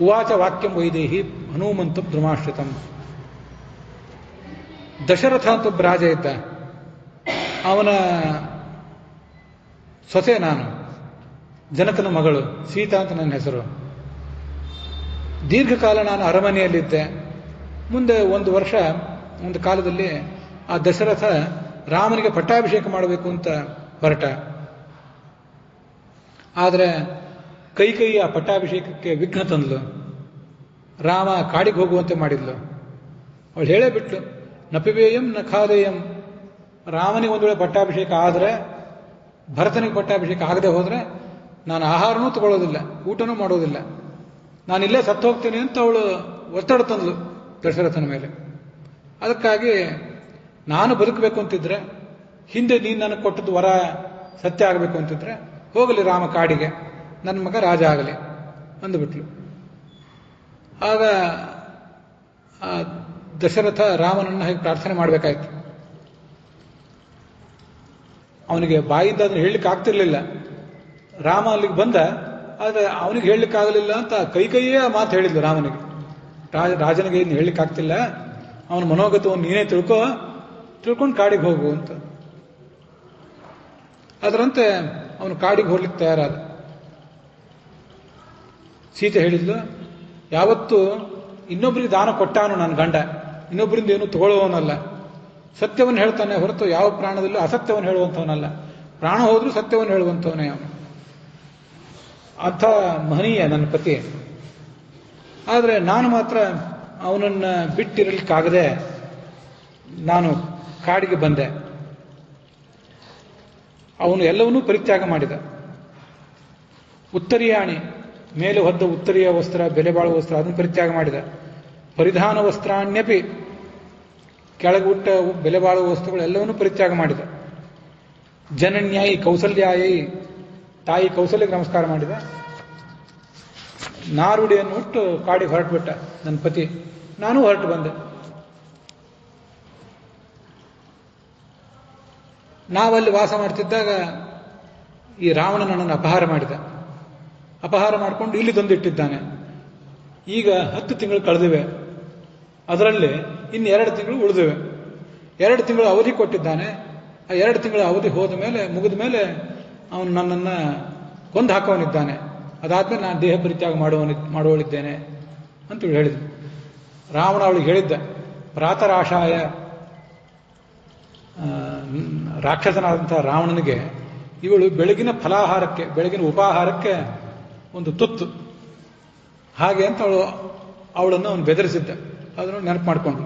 ಉವಾಚ ವಾಕ್ಯಂ ವೈದೇಹಿ ಹನುಮಂತಂ ಧ್ರುಮಾಶ್ರಿತಂ. ದಶರಥ ಅಂತ ಒಬ್ಬ ರಾಜ ಇದ್ದ, ಅವನ ಸೊಸೆ ನಾನು, ಜನಕನ ಮಗಳು ಸೀತಾ ಅಂತ ನನ್ನ ಹೆಸರು. ದೀರ್ಘಕಾಲ ನಾನು ಅರಮನೆಯಲ್ಲಿದ್ದೆ. ಮುಂದೆ ಒಂದು ಕಾಲದಲ್ಲಿ ಆ ದಶರಥ ರಾಮನಿಗೆ ಪಟ್ಟಾಭಿಷೇಕ ಮಾಡಬೇಕು ಅಂತ ಹೊರಟ. ಆದರೆ ಕೈಕೇಯಿ ಆ ಪಟ್ಟಾಭಿಷೇಕಕ್ಕೆ ವಿಘ್ನ ತಂದ್ಲು, ರಾಮ ಕಾಡಿಗೆ ಹೋಗುವಂತೆ ಮಾಡಿದ್ಲು. ಅವಳು ಹೇಳೇ ಬಿಟ್ಲು, ನಪಿವೇಯಂ ನ ಖಾದೇಯಂ. ರಾಮನಿಗೆ ಒಂದು ವೇಳೆ ಪಟ್ಟಾಭಿಷೇಕ ಆದರೆ, ಭರತನಿಗೆ ಪಟ್ಟಾಭಿಷೇಕ ಆಗದೆ ಹೋದರೆ ನಾನು ಆಹಾರನೂ ತಗೊಳ್ಳೋದಿಲ್ಲ, ಊಟನೂ ಮಾಡೋದಿಲ್ಲ, ನಾನಿಲ್ಲೇ ಸತ್ತು ಹೋಗ್ತೀನಿ ಅಂತ ಅವಳು ಒತ್ತಡ ತಂದ್ಲು ದಶರಥನ ಮೇಲೆ. ಅದಕ್ಕಾಗಿ ನಾನು ಬದುಕಬೇಕು ಅಂತಿದ್ರೆ ಹಿಂದೆ ನೀನು ನನಗೆ ಕೊಟ್ಟದ್ದು ವರ ಸತ್ಯ ಆಗಬೇಕು ಅಂತಿದ್ರೆ ಹೋಗಲಿ ರಾಮ ಕಾಡಿಗೆ, ನನ್ನ ಮಗ ರಾಜ ಆಗಲಿ ಅಂದುಬಿಟ್ಲು. ಆಗ ಆ ದಶರಥ ರಾಮನನ್ನ ಹಾಗೆ ಪ್ರಾರ್ಥನೆ ಮಾಡಬೇಕಾಯ್ತು. ಅವನಿಗೆ ಬಾಯಿಂದ ಅದನ್ನು ಹೇಳಲಿಕ್ಕೆ ಆಗ್ತಿರ್ಲಿಲ್ಲ. ರಾಮ ಅಲ್ಲಿಗೆ ಬಂದ, ಆದರೆ ಅವನಿಗೆ ಹೇಳಲಿಕ್ಕಾಗಲಿಲ್ಲ ಅಂತ ಕೈಯೇ ಆ ಮಾತು ಹೇಳಿದ್ಲು ರಾಮನಿಗೆ. ರಾಜನಿಗೆ ಇನ್ನು ಹೇಳಲಿಕ್ಕೆ ಆಗ್ತಿಲ್ಲ, ಅವನ ಮನೋಗತವನ್ನು ನೀನೇ ತಿಳ್ಕೊಂಡು ಕಾಡಿಗೆ ಹೋಗು ಅಂತ. ಅದರಂತೆ ಅವನು ಕಾಡಿಗೆ ಹೋಗ್ಲಿಕ್ಕೆ ತಯಾರಾದ. ಸೀತೆ ಹೇಳಿದ್ಲು, ಯಾವತ್ತು ಇನ್ನೊಬ್ಬರಿಗೆ ದಾನ ಕೊಟ್ಟಾನು ನನ್ನ ಗಂಡ, ಇನ್ನೊಬ್ಬರಿಂದ ಏನು ತಗೊಳ್ಳುವವನಲ್ಲ. ಸತ್ಯವನ್ನು ಹೇಳ್ತಾನೆ ಹೊರತು ಯಾವ ಪ್ರಾಣದಲ್ಲೂ ಅಸತ್ಯವನ್ನು ಹೇಳುವಂಥವನಲ್ಲ. ಪ್ರಾಣ ಹೋದ್ರೂ ಸತ್ಯವನ್ನು ಹೇಳುವಂಥವನೇ ಅವನು. ಅಂಥ ಮಹನೀಯ ನನ್ನ ಪತಿ. ಆದರೆ ನಾನು ಮಾತ್ರ ಅವನನ್ನು ಬಿಟ್ಟಿರಲಿಕ್ಕಾಗದೆ ನಾನು ಕಾಡಿಗೆ ಬಂದೆ. ಅವನು ಎಲ್ಲವನ್ನೂ ಪರಿತ್ಯಾಗ ಮಾಡಿದ. ಉತ್ತರಿಯಾಣಿ, ಮೇಲೆ ಹೊದ್ದ ಉತ್ತರೀಯ ವಸ್ತ್ರ, ಬೆಲೆ ಬಾಳುವ ವಸ್ತ್ರ, ಅದನ್ನು ಪರಿತ್ಯಾಗ ಮಾಡಿದ. ಪರಿಧಾನ ವಸ್ತ್ರಾಣ್ಯಪಿ, ಕೆಳಗುಟ್ಟ ಬೆಲೆ ಬಾಳುವ ವಸ್ತುಗಳು ಎಲ್ಲವನ್ನೂ ಪರಿತ್ಯಾಗ ಮಾಡಿದ. ಜನನ್ಯಾಯಿ ಕೌಸಲ್ಯಾಯಿ, ತಾಯಿ ಕೌಸಲ್ಯಕ್ಕೆ ನಮಸ್ಕಾರ ಮಾಡಿದ. ನಾರುಡಿಯನ್ನು ಉಟ್ಟು ಕಾಡಿಗೆ ಹೊರಟುಬಿಟ್ಟ ನನ್ನ ಪತಿ. ನಾನು ಹೊರಟು ಬಂದೆ. ನಾವಲ್ಲಿ ವಾಸ ಮಾಡ್ತಿದ್ದಾಗ ಈ ರಾವಣ ನನ್ನನ್ನು ಅಪಹಾರ ಮಾಡಿದ. ಅಪಹಾರ ಮಾಡಿಕೊಂಡು ಇಲ್ಲಿ ತಂದಿಟ್ಟಿದ್ದಾನೆ. ಈಗ 10 ತಿಂಗಳು ಕಳೆದಿವೆ. ಅದರಲ್ಲಿ ಇನ್ನು 2 ತಿಂಗಳು ಉಳಿದಿವೆ. 2 ತಿಂಗಳು ಅವಧಿ ಕೊಟ್ಟಿದ್ದಾನೆ. ಆ 2 ತಿಂಗಳ ಅವಧಿ ಮುಗಿದ ಮೇಲೆ ಅವನು ನನ್ನನ್ನು ಕೊಂದು ಹಾಕುವನಿದ್ದಾನೆ. ಅದಾದ್ಮೇಲೆ ನಾನು ದೇಹ ಪರಿತ್ಯಾಗ ಮಾಡುವಳಿದ್ದೇನೆ ಅಂತ ಹೇಳಿದ. ರಾವಣ ಅವಳಿಗೆ ಹೇಳಿದ್ದ, ಪ್ರಾತರಾಶಾಯ, ರಾಕ್ಷಸನಾದಂತಹ ರಾವಣನಿಗೆ ಇವಳು ಬೆಳಗಿನ ಫಲಾಹಾರಕ್ಕೆ, ಬೆಳಗಿನ ಉಪಾಹಾರಕ್ಕೆ ಒಂದು ತುತ್ತು ಹಾಗೆ ಅಂತ ಅವಳನ್ನು ಅವನು ಬೆದರಿಸಿದ್ದ. ಅದನ್ನು ನೆನಪು ಮಾಡಿಕೊಂಡು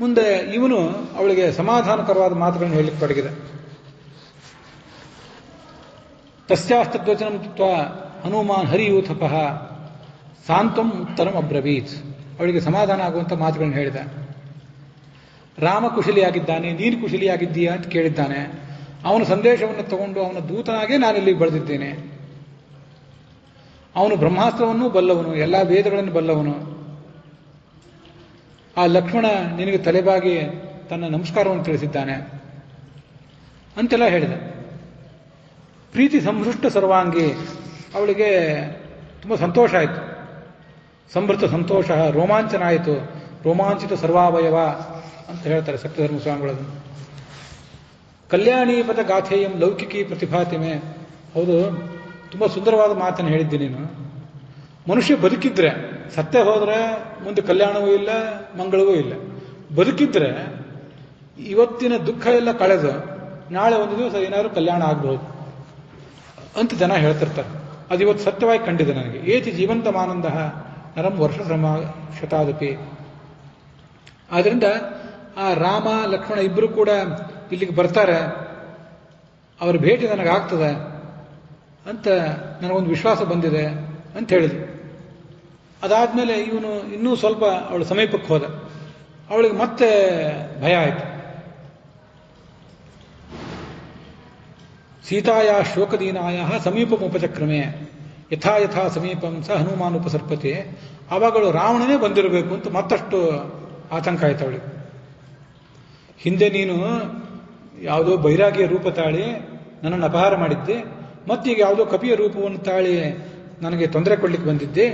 ಮುಂದೆ ಇವನು ಅವಳಿಗೆ ಸಮಾಧಾನಕರವಾದ ಮಾತುಗಳನ್ನು ಹೇಳಲಿಕ್ಕೆ ತೊಡಗಿದ. ತಸ್ಯಾಸ್ತದ್ವಚನಂ ತ್ವ ಹನುಮಾನ್ ಹರಿಯೂಥಪಃ ಸಾಂತ್ವಂ ಉತ್ತರಂ ಅಬ್ರವೀತ್. ಅವಳಿಗೆ ಸಮಾಧಾನ ಆಗುವಂಥ ಮಾತುಗಳನ್ನು ಹೇಳಿದ. ರಾಮ ಕುಶಲಿಯಾಗಿದ್ದಾನೆ, ನೀನು ಕುಶಲಿಯಾಗಿದ್ದೀಯಾ ಅಂತ ಕೇಳಿದ್ದಾನೆ. ಅವನ ಸಂದೇಶವನ್ನು ತಗೊಂಡು ಅವನ ದೂತನಾಗೇ ನಾನಿಲ್ಲಿ ಬೆಳೆದಿದ್ದೇನೆ. ಅವನು ಬ್ರಹ್ಮಾಸ್ತ್ರವನ್ನೂ ಬಲ್ಲವನು, ಎಲ್ಲ ವೇದಗಳನ್ನು ಬಲ್ಲವನು. ಆ ಲಕ್ಷ್ಮಣ ನಿನಗೆ ತಲೆಬಾಗಿ ತನ್ನ ನಮಸ್ಕಾರವನ್ನು ತಿಳಿಸಿದ್ದಾನೆ ಅಂತೆಲ್ಲ ಹೇಳಿದ. ಪ್ರೀತಿ ಸಂಹೃಷ್ಟ ಸರ್ವಾಂಗಿ, ಅವಳಿಗೆ ತುಂಬ ಸಂತೋಷ ಆಯಿತು. ಸಂಭೃತ ಸಂತೋಷ, ರೋಮಾಂಚನ ಆಯಿತು. ರೋಮಾಂಚಿತ ಸರ್ವಾವಯವ ಅಂತ ಹೇಳ್ತಾರೆ ಸತ್ಯಧರ್ಮ ಸ್ವಾಮಿಗಳನ್ನು. ಕಲ್ಯಾಣಿ ಪದ ಗಾಥೇಯಂ ಲೌಕಿಕಿ ಪ್ರತಿಭಾತಿಮೆ. ಹೌದು, ತುಂಬ ಸುಂದರವಾದ ಮಾತನ್ನು ಹೇಳಿದ್ದೆ ನೀನು. ಮನುಷ್ಯ ಬದುಕಿದ್ರೆ, ಸತ್ಯ ಹೋದ್ರೆ ಮುಂದೆ ಕಲ್ಯಾಣವೂ ಇಲ್ಲ, ಮಂಗಳವೂ ಇಲ್ಲ. ಬದುಕಿದ್ರೆ ಇವತ್ತಿನ ದುಃಖ ಎಲ್ಲ ಕಳೆದು ನಾಳೆ ಒಂದು ದಿವಸ ಏನಾದರೂ ಕಲ್ಯಾಣ ಆಗ್ಬಹುದು ಅಂತ ಜನ ಹೇಳ್ತಿರ್ತಾರೆ. ಅದು ಇವತ್ತು ಸತ್ಯವಾಗಿ ಕಂಡಿದೆ ನನಗೆ. ಏತಿ ಜೀವಂತಮಾನಂದ ನರಂ ವರ್ಷ ಶತಾದಪಿ. ಆದ್ರಿಂದ ಆ ರಾಮ ಲಕ್ಷ್ಮಣ ಇಬ್ಬರು ಕೂಡ ಇಲ್ಲಿಗೆ ಬರ್ತಾರೆ, ಅವರ ಭೇಟಿ ನನಗಾಗ್ತದೆ ಅಂತ ನನಗೊಂದು ವಿಶ್ವಾಸ ಬಂದಿದೆ ಅಂತ ಹೇಳಿದ್ರು. ಅದಾದ್ಮೇಲೆ ಇವನು ಇನ್ನೂ ಸ್ವಲ್ಪ ಅವಳ ಸಮೀಪಕ್ಕೆ ಹೋದ. ಅವಳಿಗೆ ಮತ್ತೆ ಭಯ ಆಯಿತು. ಸೀತಾಯ ಶೋಕದೀನಾಯ ಸಮೀಪಮುಪಚಕ್ರಮೆ ಯಥಾ ಯಥಾ ಸಮೀಪಂ ಸ ಹನುಮಾನ್ ಉಪಸರ್ಪತಿ. ಆವಾಗಳು ರಾವಣನೇ ಬಂದಿರಬೇಕು ಅಂತ ಮತ್ತಷ್ಟು ಆತಂಕ ಆಯ್ತು ಅವಳಿಗೆ. ಹಿಂದೆ ನೀನು ಯಾವುದೋ ಬೈರಾಗಿಯ ರೂಪ ತಾಳಿ ನನ್ನನ್ನು ಅಪಹಾರ ಮಾಡಿದ್ದೆ, ಮತ್ತೀಗ ಯಾವುದೋ ಕಪಿಯ ರೂಪವನ್ನು ತಾಳಿ ನನಗೆ ತೊಂದರೆ ಕೊಡ್ಲಿಕ್ಕೆ ಬಂದಿದ್ದೆ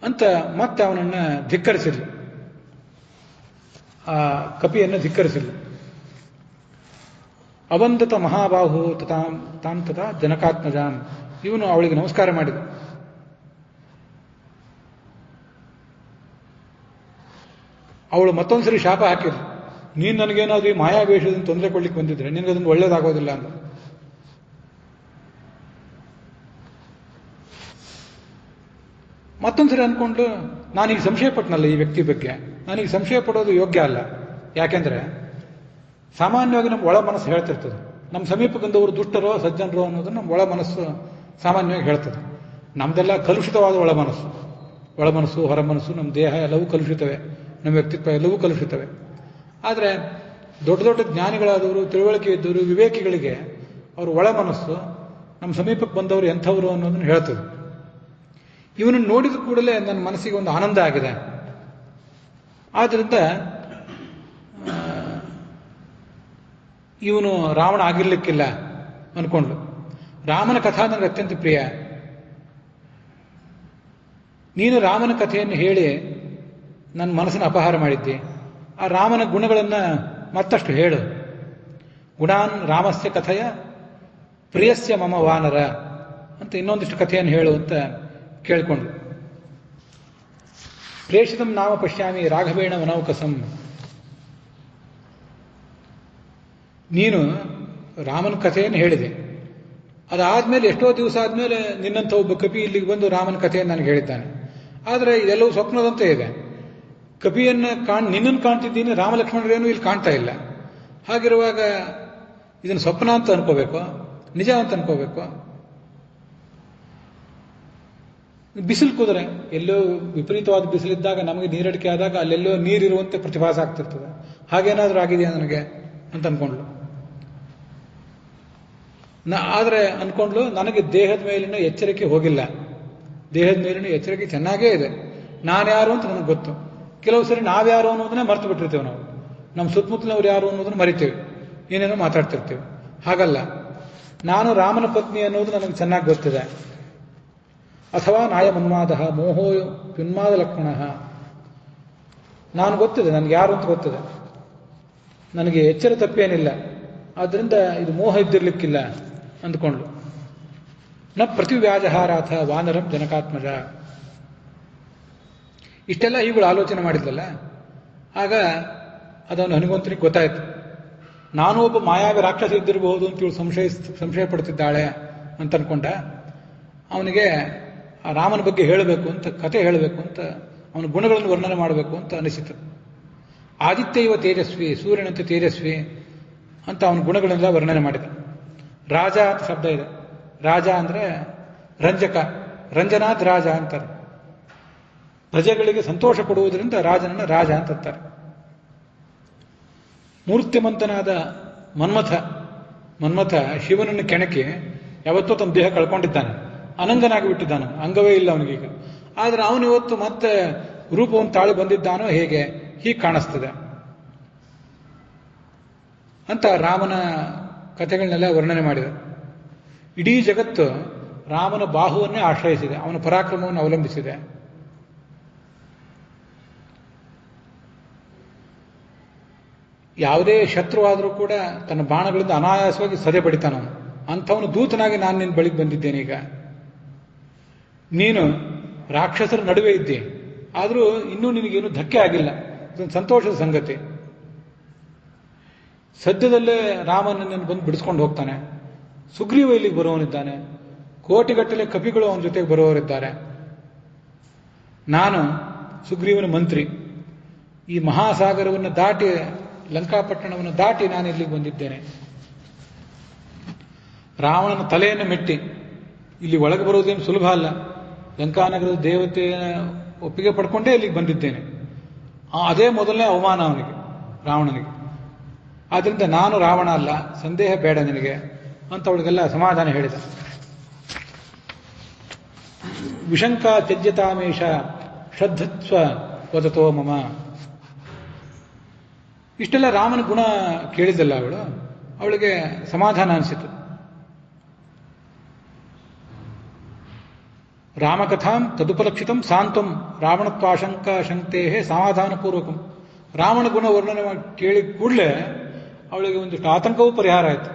ಅಂತ ಮತ್ತೆ ಅವನನ್ನು ಧಿಕ್ಕರಿಸಿದ್ಲು. ಆ ಕಪಿಯನ್ನು ಧಿಕ್ಕರಿಸಿದ್ಲು. ಅವಂದತ ಮಹಾಬಾಹು ತಾಂ ತಥಾ ಜನಕಾತ್ಮಜಾನ್. ಇವನು ಅವಳಿಗೆ ನಮಸ್ಕಾರ ಮಾಡಿದ. ಅವಳು ಮತ್ತೊಂದ್ಸರಿ ಶಾಪ ಹಾಕಿದ್ಲು, ನೀನು ನನಗೇನಾದ್ರೂ ಈ ಮಾಯಾವೇಷದಿಂದ ತೊಂದರೆ ಕೊಡ್ಲಿಕ್ಕೆ ಬಂದಿದ್ರೆ ನಿನಗದನ್ನು ಒಳ್ಳೇದಾಗೋದಿಲ್ಲ ಅಂತ. ಮತ್ತೊಂದ್ಸರಿ ಅಂದ್ಕೊಂಡು, ನಾನೀಗ ಸಂಶಯ ಪಟ್ಟನಲ್ಲ ಈ ವ್ಯಕ್ತಿ ಬಗ್ಗೆ, ನಾನೀಗ ಸಂಶಯ ಪಡೋದು ಯೋಗ್ಯ ಅಲ್ಲ. ಯಾಕೆಂದ್ರೆ ಸಾಮಾನ್ಯವಾಗಿ ನಮ್ಮ ಒಳ ಮನಸ್ಸು ಹೇಳ್ತಿರ್ತದೆ. ನಮ್ಮ ಸಮೀಪಕ್ಕೊಂದವರು ದುಷ್ಟರೋ ಸಜ್ಜನರೋ ಅನ್ನೋದು ನಮ್ಮ ಒಳ ಮನಸ್ಸು ಸಾಮಾನ್ಯವಾಗಿ ಹೇಳ್ತದೆ. ನಮ್ದೆಲ್ಲ ಕಲುಷಿತವಾದ ಒಳ ಮನಸ್ಸು, ಹೊರ ಮನಸ್ಸು, ನಮ್ಮ ದೇಹ ಎಲ್ಲವೂ ಕಲುಷಿತವೆ, ನಮ್ಮ ವ್ಯಕ್ತಿತ್ವ ಎಲ್ಲವೂ ಕಲುಷಿತವೆ. ಆದರೆ ದೊಡ್ಡ ದೊಡ್ಡ ಜ್ಞಾನಿಗಳಾದವರು, ತಿಳುವಳಿಕೆ ಇದ್ದವರು, ವಿವೇಕಿಗಳಿಗೆ ಅವರು ಒಳ ಮನಸ್ಸು ನಮ್ಮ ಸಮೀಪಕ್ಕೆ ಬಂದವರು ಎಂಥವರು ಅನ್ನೋದನ್ನು ಹೇಳ್ತದೆ. ಇವನನ್ನು ನೋಡಿದ ಕೂಡಲೇ ನನ್ನ ಮನಸ್ಸಿಗೆ ಒಂದು ಆನಂದ ಆಗಿದೆ. ಆದ್ದರಿಂದ ಇವನು ರಾವಣ ಆಗಿರ್ಲಿಕ್ಕಿಲ್ಲ ಅನ್ಕೊಂಡು. ರಾಮನ ಕಥಾ ನನಗೆ ಅತ್ಯಂತ ಪ್ರಿಯ. ನೀನು ರಾಮನ ಕಥೆಯನ್ನು ಹೇಳಿ ನನ್ನ ಮನಸ್ಸನ್ನು ಅಪಹಾರ ಮಾಡಿದ್ದಿ. ಆ ರಾಮನ ಗುಣಗಳನ್ನು ಮತ್ತಷ್ಟು ಹೇಳು. ಗುಣಾನ್ ರಾಮಸ್ಯ ಕಥೆಯ ಪ್ರಿಯಸ್ಯ ಮಮ ವಾನರ ಅಂತ ಇನ್ನೊಂದಿಷ್ಟು ಕಥೆಯನ್ನು ಹೇಳು ಅಂತ ಕೇಳಿಕೊಂಡು. ಪ್ರೇಷಿತಂ ನಾಮ ಪಶ್ಯಾಮಿ ರಾಘವೇಣ ವನೌಕಸಂ. ನೀನು ರಾಮನ ಕಥೆಯನ್ನು ಹೇಳಿದೆ. ಅದಾದ್ಮೇಲೆ ಎಷ್ಟೋ ದಿವಸ ಆದ್ಮೇಲೆ ನಿನ್ನಂಥ ಒಬ್ಬ ಕಪಿ ಇಲ್ಲಿಗೆ ಬಂದು ರಾಮನ ಕಥೆಯನ್ನು ನನಗೆ ಹೇಳಿದ್ದಾನೆ. ಆದರೆ ಇದೆಲ್ಲವೂ ಸ್ವಪ್ನದಂತೆ ಇದೆ. ಕಪಿಯನ್ನು ನಿನ್ನನ್ನು ಕಾಣ್ತಿದ್ದೀನಿ, ರಾಮಲಕ್ಷ್ಮಣರೇನು ಇಲ್ಲಿ ಕಾಣ್ತಾ ಇಲ್ಲ. ಹಾಗಿರುವಾಗ ಇದನ್ನು ಸ್ವಪ್ನ ಅಂತ ಅನ್ಕೋಬೇಕು, ನಿಜ ಅಂತ ಅನ್ಕೋಬೇಕು. ಬಿಸಿಲು ಕುದುರೆ ಎಲ್ಲೋ ವಿಪರೀತವಾದ ಬಿಸಿಲಿದ್ದಾಗ, ನಮಗೆ ನೀರಡಿಕೆ ಆದಾಗ ಅಲ್ಲೆಲ್ಲೋ ನೀರಿರುವಂತೆ ಪ್ರತಿಭಾಸ ಆಗ್ತಿರ್ತದೆ. ಹಾಗೇನಾದ್ರೂ ಆಗಿದೆಯಾ ನನಗೆ ಅಂತ ಅನ್ಕೊಂಡ್ಲು. ಆದರೆ ಅನ್ಕೊಂಡ್ಲು, ನನಗೆ ದೇಹದ ಮೇಲಿನ ಎಚ್ಚರಿಕೆ ಹೋಗಿಲ್ಲ. ದೇಹದ ಮೇಲಿನ ಎಚ್ಚರಿಕೆ ಚೆನ್ನಾಗೇ ಇದೆ. ನಾನ್ಯಾರು ಅಂತ ನನಗೆ ಗೊತ್ತು. ಕೆಲವು ಸರಿ ನಾವ್ಯಾರು ಅನ್ನೋದನ್ನೇ ಮರ್ತು ಬಿಟ್ಟಿರ್ತೇವೆ. ನಾವು ನಮ್ಮ ಸುತ್ತಮುತ್ತಲಿನವ್ರು ಯಾರು ಅನ್ನೋದನ್ನು ಮರಿತೇವೆ, ಏನೇನೋ ಮಾತಾಡ್ತಿರ್ತೇವೆ. ಹಾಗಲ್ಲ, ನಾನು ರಾಮನ ಪತ್ನಿ ಅನ್ನೋದು ನನಗೆ ಚೆನ್ನಾಗಿ ಗೊತ್ತಿದೆ. ಅಥವಾ ನಾಯ ಮನ್ಮಾದ ಮೋಹೋ ಯುನ್ಮಾದ ಲಕ್ಷ್ಮಣ. ನಾನು ಗೊತ್ತಿದೆ, ನನಗೆ ಯಾರು ಅಂತ ಗೊತ್ತಿದೆ. ನನಗೆ ಎಚ್ಚರ ತಪ್ಪೇನಿಲ್ಲ. ಆದ್ದರಿಂದ ಇದು ಮೋಹ ಇದ್ದಿರ್ಲಿಕ್ಕಿಲ್ಲ ಅಂದ್ಕೊಂಡ್ಲು. ನ ಪ್ರತಿವ್ಯಾಜಹಾರಾಥ ವಾನರಂ ಜನಕಾತ್ಮಜ. ಇಷ್ಟೆಲ್ಲ ಇವುಗಳು ಆಲೋಚನೆ ಮಾಡಿದ್ಲಲ್ಲ. ಆಗ ಅದನ್ನು ಹನುಮಂತನಿಗೆ ಗೊತ್ತಾಯ್ತು. ನಾನು ಒಬ್ಬ ಮಾಯಾವಿ ರಾಕ್ಷಸ ಇದ್ದಿರಬಹುದು ಅಂತ ಇವಳು ಸಂಶಯ ಪಡ್ತಿದ್ದಾಳೆ ಅಂತ ಅನ್ಕೊಂಡ. ಅವನಿಗೆ ಆ ರಾಮನ ಬಗ್ಗೆ ಹೇಳಬೇಕು ಅಂತ, ಕತೆ ಹೇಳಬೇಕು ಅಂತ, ಅವನ ಗುಣಗಳನ್ನು ವರ್ಣನೆ ಮಾಡಬೇಕು ಅಂತ ಅನಿಸಿತು. ಆದಿತ್ಯ ಇವ ತೇಜಸ್ವಿ, ಸೂರ್ಯನಂತೆ ತೇಜಸ್ವಿ ಅಂತ ಅವನ ಗುಣಗಳೆಲ್ಲ ವರ್ಣನೆ ಮಾಡಿದ. ರಾಜ ಅಂತ ಶಬ್ದ ಇದೆ. ರಾಜ ಅಂದ್ರೆ ರಂಜಕ, ರಂಜನಾಥ್ ರಾಜ ಅಂತಾರೆ. ಪ್ರಜೆಗಳಿಗೆ ಸಂತೋಷ ಕೊಡುವುದರಿಂದ ರಾಜನನ್ನ ರಾಜ ಅಂತಾರೆ. ಮೂರ್ತಿಮಂತನಾದ ಮನ್ಮಥ ಶಿವನನ್ನು ಕೆಣಕಿ ಯಾವತ್ತೂ ತನ್ನ ದೇಹ ಕಳ್ಕೊಂಡಿದ್ದಾನೆ, ಅನಂಗನಾಗಿ ಬಿಟ್ಟಿದ್ದಾನೆ, ಅಂಗವೇ ಇಲ್ಲ ಅವನಿಗೀಗ. ಆದ್ರೆ ಅವನು ಇವತ್ತು ಮತ್ತೆ ರೂಪವನ್ನು ತಾಳಿ ಬಂದಿದ್ದಾನೋ ಹೇಗೆ, ಹೀಗೆ ಕಾಣಿಸ್ತದೆ ಅಂತ ರಾಮನ ಕಥೆಗಳನ್ನೆಲ್ಲ ವರ್ಣನೆ ಮಾಡಿದ. ಇಡೀ ಜಗತ್ತು ರಾಮನ ಬಾಹುವನ್ನೇ ಆಶ್ರಯಿಸಿದೆ, ಅವನ ಪರಾಕ್ರಮವನ್ನು ಅವಲಂಬಿಸಿದೆ. ಯಾವುದೇ ಶತ್ರುವಾದರೂ ಕೂಡ ತನ್ನ ಬಾಣಗಳಿಂದ ಅನಾಯಾಸವಾಗಿ ಸದೆ ಬಡಿತಾನವನು. ಅಂಥವನು ದೂತನಾಗಿ ನಾನು ನಿನ್ನ ಬಳಿಗೆ ಬಂದಿದ್ದೇನೆ. ಈಗ ನೀನು ರಾಕ್ಷಸರ ನಡುವೆ ಇದ್ದೆ, ಆದರೂ ಇನ್ನೂ ನಿನಗೇನು ಧಕ್ಕೆ ಆಗಿಲ್ಲ. ಇದೊಂದು ಸಂತೋಷದ ಸಂಗತಿ. ಸದ್ಯದಲ್ಲೇ ರಾಮನನ್ನು ಬಂದು ಬಿಡಿಸ್ಕೊಂಡು ಹೋಗ್ತಾನೆ. ಸುಗ್ರೀವ ಇಲ್ಲಿಗೆ ಬರುವವನಿದ್ದಾನೆ. ಕೋಟಿಗಟ್ಟಲೆ ಕಪಿಗಳು ಅವನ ಜೊತೆಗೆ ಬರುವವರಿದ್ದಾರೆ. ನಾನು ಸುಗ್ರೀವನ ಮಂತ್ರಿ. ಈ ಮಹಾಸಾಗರವನ್ನು ದಾಟಿ, ಲಂಕಾಪಟ್ಟಣವನ್ನು ದಾಟಿ ನಾನು ಇಲ್ಲಿಗೆ ಬಂದಿದ್ದೇನೆ. ರಾವಣನ ತಲೆಯನ್ನು ಮೆಟ್ಟಿ ಇಲ್ಲಿ ಒಳಗೆ ಬರುವುದೇನು ಸುಲಭ ಅಲ್ಲ. ಲಂಕಾನಗರದ ದೇವತೆಯ ಒಪ್ಪಿಗೆ ಪಡ್ಕೊಂಡೇ ಇಲ್ಲಿಗೆ ಬಂದಿದ್ದೇನೆ. ಅದೇ ಮೊದಲನೇ ಅವಮಾನ ಅವನಿಗೆ, ರಾವಣನಿಗೆ. ಆದ್ರಿಂದ ನಾನು ರಾವಣ ಅಲ್ಲ, ಸಂದೇಹ ಬೇಡ ನಿನಗೆ ಅಂತ ಅವಳಿಗೆಲ್ಲ ಸಮಾಧಾನ ಹೇಳಿದ. ವಿಶಂಕ ತ್ಯಜ್ಯತಾಮೇಶ ಶ್ರದ್ಧತ್ವ ವದತೋ ಮಮ. ಇಷ್ಟೆಲ್ಲ ರಾಮನ ಗುಣ ಕೇಳಿದಲ್ಲ ಅವಳಿಗೆ ಸಮಾಧಾನ ಅನಿಸಿತು. ರಾಮಕಥಾಂ ತದುಪಲಕ್ಷಿತಂ ಸಾಂತ್ವಂ ರಾವಣತ್ವಾಶಂಕ ಶಂಕ್ತೇ ಸಮಾಧಾನಪೂರ್ವಕಂ. ರಾವಣ ಗುಣ ವರ್ಣನೆ ಕೇಳಿ ಕೂಡಲೇ ಅವಳಿಗೆ ಒಂದಿಷ್ಟು ಆತಂಕವೂ ಪರಿಹಾರ ಆಯಿತು.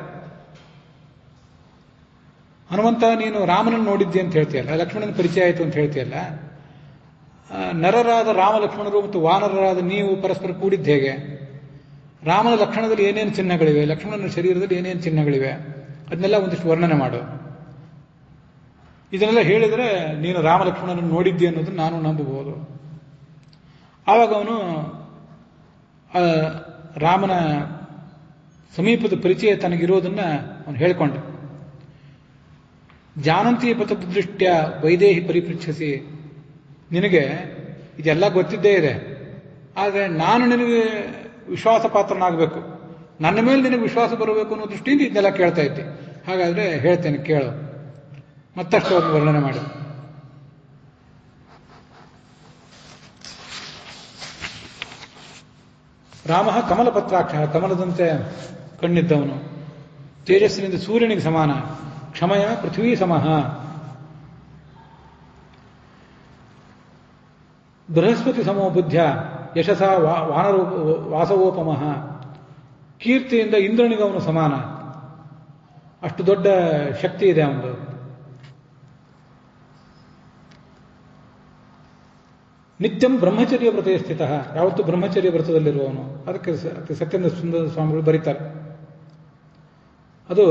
ಹನುಮಂತ, ನೀನು ರಾಮನನ್ನು ನೋಡಿದ್ದೆ ಅಂತ ಹೇಳ್ತೀಯಲ್ಲ, ಲಕ್ಷ್ಮಣನ ಪರಿಚಯ ಆಯಿತು ಅಂತ ಹೇಳ್ತೀಯಲ್ಲ, ನರರಾದ ರಾಮ ಲಕ್ಷ್ಮಣರು ಮತ್ತು ವಾನರರಾದ ನೀವು ಪರಸ್ಪರ ಕೂಡಿದ್ದು ಹೇಗೆ? ರಾಮನ ಲಕ್ಷಣದಲ್ಲಿ ಏನೇನು ಚಿಹ್ನೆಗಳಿವೆ, ಲಕ್ಷ್ಮಣನ ಶರೀರದಲ್ಲಿ ಏನೇನು ಚಿಹ್ನೆಗಳಿವೆ, ಅದನ್ನೆಲ್ಲ ಒಂದಿಷ್ಟು ವರ್ಣನೆ ಮಾಡು. ಇದನ್ನೆಲ್ಲ ಹೇಳಿದರೆ ನೀನು ರಾಮ ಲಕ್ಷ್ಮಣನನ್ನು ನೋಡಿದ್ದಿ ಅನ್ನೋದನ್ನು ನಾನು ನಂಬಬಹುದು. ಆವಾಗ ಅವನು ರಾಮನ ಸಮೀಪದ ಪರಿಚಯ ತನಗಿರೋದನ್ನ ಅವನು ಹೇಳಿಕೊಂಡ. ಜಾನಂತಿ ಪಥದೃಷ್ಟ್ಯ ವೈದೇಹಿ ಪರಿಪೃಚ್ಛಸಿ. ನಿನಗೆ ಇದೆಲ್ಲ ಗೊತ್ತಿದ್ದೇ ಇದೆ, ಆದರೆ ನಾನು ನಿನಗೆ ವಿಶ್ವಾಸ ಪಾತ್ರನಾಗಬೇಕು, ನನ್ನ ಮೇಲೆ ನಿನಗೆ ವಿಶ್ವಾಸ ಬರಬೇಕು ಅನ್ನೋ ದೃಷ್ಟಿಯಿಂದ ಇದನ್ನೆಲ್ಲ ಕೇಳ್ತಾ ಇದ್ದೆ. ಹಾಗಾದರೆ ಹೇಳ್ತೇನೆ ಕೇಳು. ಮತ್ತಷ್ಟು ಅದನ್ನು ವರ್ಣನೆ ಮಾಡಿ. ರಾಮ ಕಮಲಪತ್ರಾಕ್ಷ, ಕಮಲದಂತೆ ಕಣ್ಣಿದ್ದವನು, ತೇಜಸ್ಸಿನಿಂದ ಸೂರ್ಯನಿಗೆ ಸಮಾನ, ಕ್ಷಮಯ ಪೃಥ್ವೀ ಸಮಃ, ಬೃಹಸ್ಪತಿ ಸಮೋ ಬುದ್ಧ್ಯ ಯಶಸ ವಾಸವೋಪಮಃ, ಕೀರ್ತಿಯಿಂದ ಇಂದ್ರನಿಗೆ ಅವನು ಸಮಾನ, ಅಷ್ಟು ದೊಡ್ಡ ಶಕ್ತಿ ಇದೆ ಅವನು. ನಿತ್ಯಂ ಬ್ರಹ್ಮಚರ್ಯ ವ್ರತೇ ಸ್ಥಿತ, ಯಾವತ್ತೂ ಬ್ರಹ್ಮಚರ್ಯ ವ್ರತದಲ್ಲಿರುವವನು. ಅದಕ್ಕೆ ಸತ್ಯೇಂದ್ರ ಸುಂದರ ಸ್ವಾಮಿಗಳು ಬರೀತಾರೆ. ಅದು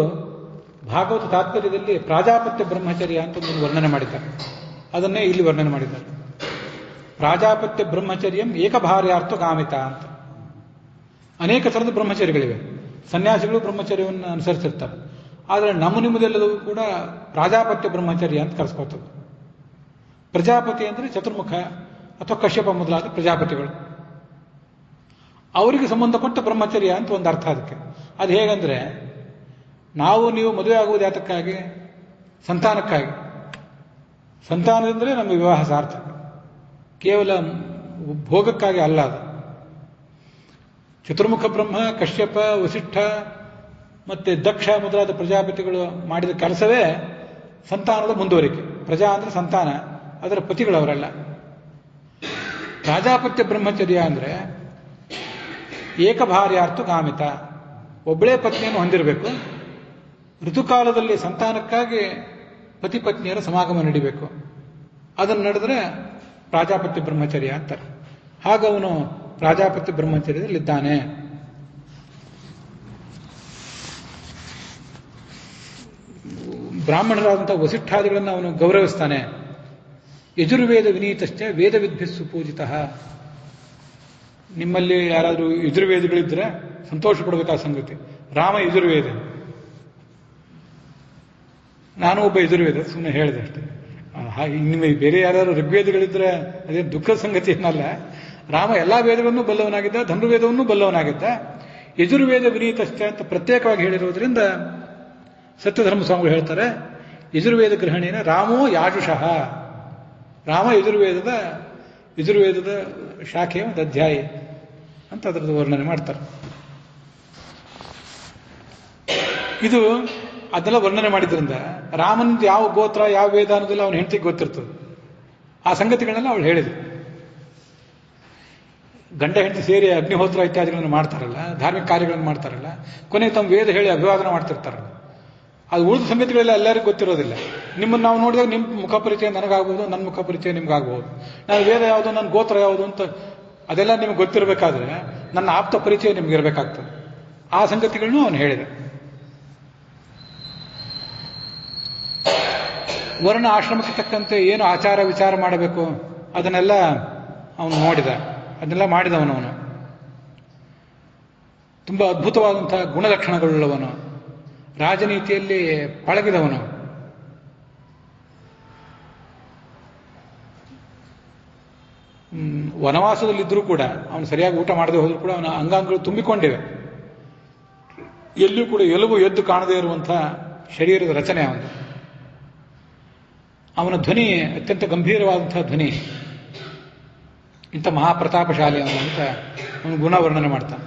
ಭಾಗವತ ತಾತ್ಪರ್ಯದಲ್ಲಿ ಪ್ರಾಜಾಪತ್ಯ ಬ್ರಹ್ಮಚರ್ಯ ಅಂತ ಒಂದು ವರ್ಣನೆ ಮಾಡಿದ್ದಾರೆ. ಅದನ್ನೇ ಇಲ್ಲಿ ವರ್ಣನೆ ಮಾಡಿದ್ದಾರೆ. ಪ್ರಾಜಾಪತ್ಯ ಬ್ರಹ್ಮಚರ್ಯಂ ಏಕಭಾರ್ಯಾರ್ಥ ಕಾಮಿತ ಅಂತ. ಅನೇಕ ಥರದ ಬ್ರಹ್ಮಚರ್ಯಗಳಿವೆ. ಸನ್ಯಾಸಿಗಳು ಬ್ರಹ್ಮಚರ್ಯವನ್ನು ಅನುಸರಿಸಿರ್ತಾರೆ. ಆದರೆ ನಿಮ್ಮದೆಲ್ಲದೂ ಕೂಡ ಪ್ರಾಜಾಪತ್ಯ ಬ್ರಹ್ಮಚರ್ಯ ಅಂತ ಕರೆಸ್ಕೋತದೆ. ಪ್ರಜಾಪತಿ ಅಂದರೆ ಚತುರ್ಮುಖ ಅಥವಾ ಕಶ್ಯಪ ಮೊದಲಾದ ಪ್ರಜಾಪತಿಗಳು, ಅವರಿಗೆ ಸಂಬಂಧಪಟ್ಟ ಬ್ರಹ್ಮಚರ್ಯ ಅಂತ ಒಂದು ಅರ್ಥ ಅದಕ್ಕೆ. ಅದು ಹೇಗಂದ್ರೆ, ನಾವು ನೀವು ಮದುವೆ ಆಗುವುದು ಯಾತಕ್ಕಾಗಿ? ಸಂತಾನಕ್ಕಾಗಿ. ಸಂತಾನದಿಂದಲೇ ನಮ್ಮ ವಿವಾಹ ಸಾರ್ಥಕ, ಕೇವಲ ಭೋಗಕ್ಕಾಗಿ ಅಲ್ಲ ಅದು. ಚತುರ್ಮುಖ ಬ್ರಹ್ಮ, ಕಶ್ಯಪ, ವಸಿಷ್ಠ ಮತ್ತೆ ದಕ್ಷ ಮೊದಲಾದ ಪ್ರಜಾಪತಿಗಳು ಮಾಡಿದ ಕೆಲಸವೇ ಸಂತಾನದ ಮುಂದುವರಿಕೆ. ಪ್ರಜಾ ಅಂದ್ರೆ ಸಂತಾನ, ಅದರ ಪತಿಗಳವರಲ್ಲ. ಪ್ರಾಜಾಪತ್ಯ ಬ್ರಹ್ಮಚರ್ಯ ಅಂದ್ರೆ ಏಕಭಾರ್ಯಾರ್ಥ ಕಾಮಿತ, ಒಬ್ಬಳೇ ಪತ್ನಿಯನ್ನು ಹೊಂದಿರಬೇಕು. ಋತುಕಾಲದಲ್ಲಿ ಸಂತಾನಕ್ಕಾಗಿ ಪತಿ ಪತ್ನಿಯರ ಸಮಾಗಮ ನಡಿಬೇಕು. ಅದನ್ನು ನಡೆದ್ರೆ ಪ್ರಾಜಾಪತ್ಯ ಬ್ರಹ್ಮಚರ್ಯ ಅಂತಾರೆ. ಹಾಗವನು ಪ್ರಾಜಾಪತ್ಯ ಬ್ರಹ್ಮಚರ್ಯದಲ್ಲಿದ್ದಾನೆ. ಬ್ರಾಹ್ಮಣರಾದಂಥ ವಸಿಷ್ಠಾದಿಗಳನ್ನು ಅವನು ಗೌರವಿಸ್ತಾನೆ. ಯಜುರ್ವೇದ ವಿನೀತಶ್ಚ ವೇದ ವಿದ್ಭಿಸ್ಸು ಪೂಜಿತ. ನಿಮ್ಮಲ್ಲಿ ಯಾರಾದರೂ ಯಜುರ್ವೇದಿಗಳಿದ್ರೆ ಸಂತೋಷ ಪಡಬೇಕಾದ ಸಂಗತಿ. ರಾಮ ಯಜುರ್ವೇದ, ನಾನು ಒಬ್ಬ ಯಜುರ್ವೇದ, ಸುಮ್ಮನೆ ಹೇಳಿದೆ ಅಷ್ಟೇ. ನಿಮಗೆ ಬೇರೆ ಯಾರು ಋಗ್ವೇದಿಗಳಿದ್ರೆ ಅದೇನು ದುಃಖದ ಸಂಗತಿ ಏನಲ್ಲ. ರಾಮ ಎಲ್ಲಾ ವೇದಗಳನ್ನು ಬಲ್ಲವನಾಗಿದ್ದ, ಧನುರ್ವೇದವನ್ನು ಬಲ್ಲವನಾಗಿದ್ದ. ಯಜುರ್ವೇದ ವಿನೀತಶ್ಚ ಅಂತ ಪ್ರತ್ಯೇಕವಾಗಿ ಹೇಳಿರುವುದರಿಂದ ಸತ್ಯಧರ್ಮ ಸ್ವಾಮಿಗಳು ಹೇಳ್ತಾರೆ, ಯಜುರ್ವೇದ ಗೃಹಣೇನ ರಾಮೋ ಯಾಜುಷಃ. ರಾಮ ಯಜುರ್ವೇದದ ಶಾಖೆಯ ಒಂದು ಅಧ್ಯಾಯ ಅಂತ ಅದರದ್ದು ವರ್ಣನೆ ಮಾಡ್ತಾರೆ. ಇದು ಅದೆಲ್ಲ ವರ್ಣನೆ ಮಾಡಿದ್ರಿಂದ ರಾಮನ ಯಾವ ಗೋತ್ರ ಯಾವ ವೇದ ಅನ್ನೋದಿಲ್ಲ ಅವನ ಹೆಂಡತಿಗೆ ಗೊತ್ತಿರ್ತದೆ. ಆ ಸಂಗತಿಗಳನ್ನೆಲ್ಲ ಅವಳು ಹೇಳಿದ್ರು. ಗಂಡ ಹೆಂಡತಿ ಸೇರಿ ಅಗ್ನಿಹೋತ್ರ ಇತ್ಯಾದಿಗಳನ್ನು ಮಾಡ್ತಾರಲ್ಲ, ಧಾರ್ಮಿಕ ಕಾರ್ಯಗಳನ್ನು ಮಾಡ್ತಾರಲ್ಲ, ಕೊನೆಗೆ ತಮ್ಮ ವೇದ ಹೇಳಿ ಅಭಿವಾದನ ಮಾಡ್ತಿರ್ತಾರಲ್ಲ, ಅದು ಉಳಿದ ಸಂಗತಿಗಳೆಲ್ಲ ಎಲ್ಲರಿಗೂ ಗೊತ್ತಿರೋದಿಲ್ಲ. ನಿಮ್ಮನ್ನು ನಾವು ನೋಡಿದಾಗ ನಿಮ್ಮ ಮುಖ ಪರಿಚಯ ನನಗಾಗ್ಬೋದು, ನನ್ನ ಮುಖ ಪರಿಚಯ ನಿಮ್ಗಾಗ್ಬೋದು. ನಾನು ವೇದ ಯಾವುದು, ನನ್ನ ಗೋತ್ರ ಯಾವುದು ಅಂತ ಅದೆಲ್ಲ ನಿಮ್ಗೆ ಗೊತ್ತಿರಬೇಕಾದ್ರೆ ನನ್ನ ಆಪ್ತ ಪರಿಚಯ ನಿಮ್ಗೆ ಇರಬೇಕಾಗ್ತದೆ. ಆ ಸಂಗತಿಗಳನ್ನು ಅವನು ಹೇಳಿದ. ವರ್ಣ ಆಶ್ರಮಕ್ಕೆ ತಕ್ಕಂತೆ ಏನು ಆಚಾರ ವಿಚಾರ ಮಾಡಬೇಕು ಅದನ್ನೆಲ್ಲ ಅವನು ನೋಡಿದ, ಅದನ್ನೆಲ್ಲ ಮಾಡಿದವನವನು. ತುಂಬ ಅದ್ಭುತವಾದಂತಹ ಗುಣಲಕ್ಷಣಗಳುಳ್ಳವನು, ರಾಜನೀತಿಯಲ್ಲಿ ಪಳಗಿದವನು. ವನವಾಸದಲ್ಲಿದ್ದರೂ ಕೂಡ ಅವನು ಸರಿಯಾಗಿ ಊಟ ಮಾಡದೆ ಹೋದ್ರೂ ಕೂಡ ಅವನ ಅಂಗಾಂಗಗಳು ತುಂಬಿಕೊಂಡಿವೆ. ಎಲ್ಲೂ ಕೂಡ ಎಲುಬು ಎದ್ದು ಕಾಣದೇ ಇರುವಂತಹ ಶರೀರದ ರಚನೆ ಅವನು. ಅವನ ಧ್ವನಿ ಅತ್ಯಂತ ಗಂಭೀರವಾದಂತಹ ಧ್ವನಿ. ಇಂಥ ಮಹಾಪ್ರತಾಪಶಾಲಿ ಅವನು ಅಂತ ಅವನು ಗುಣ ವರ್ಣನೆ ಮಾಡ್ತಾನೆ.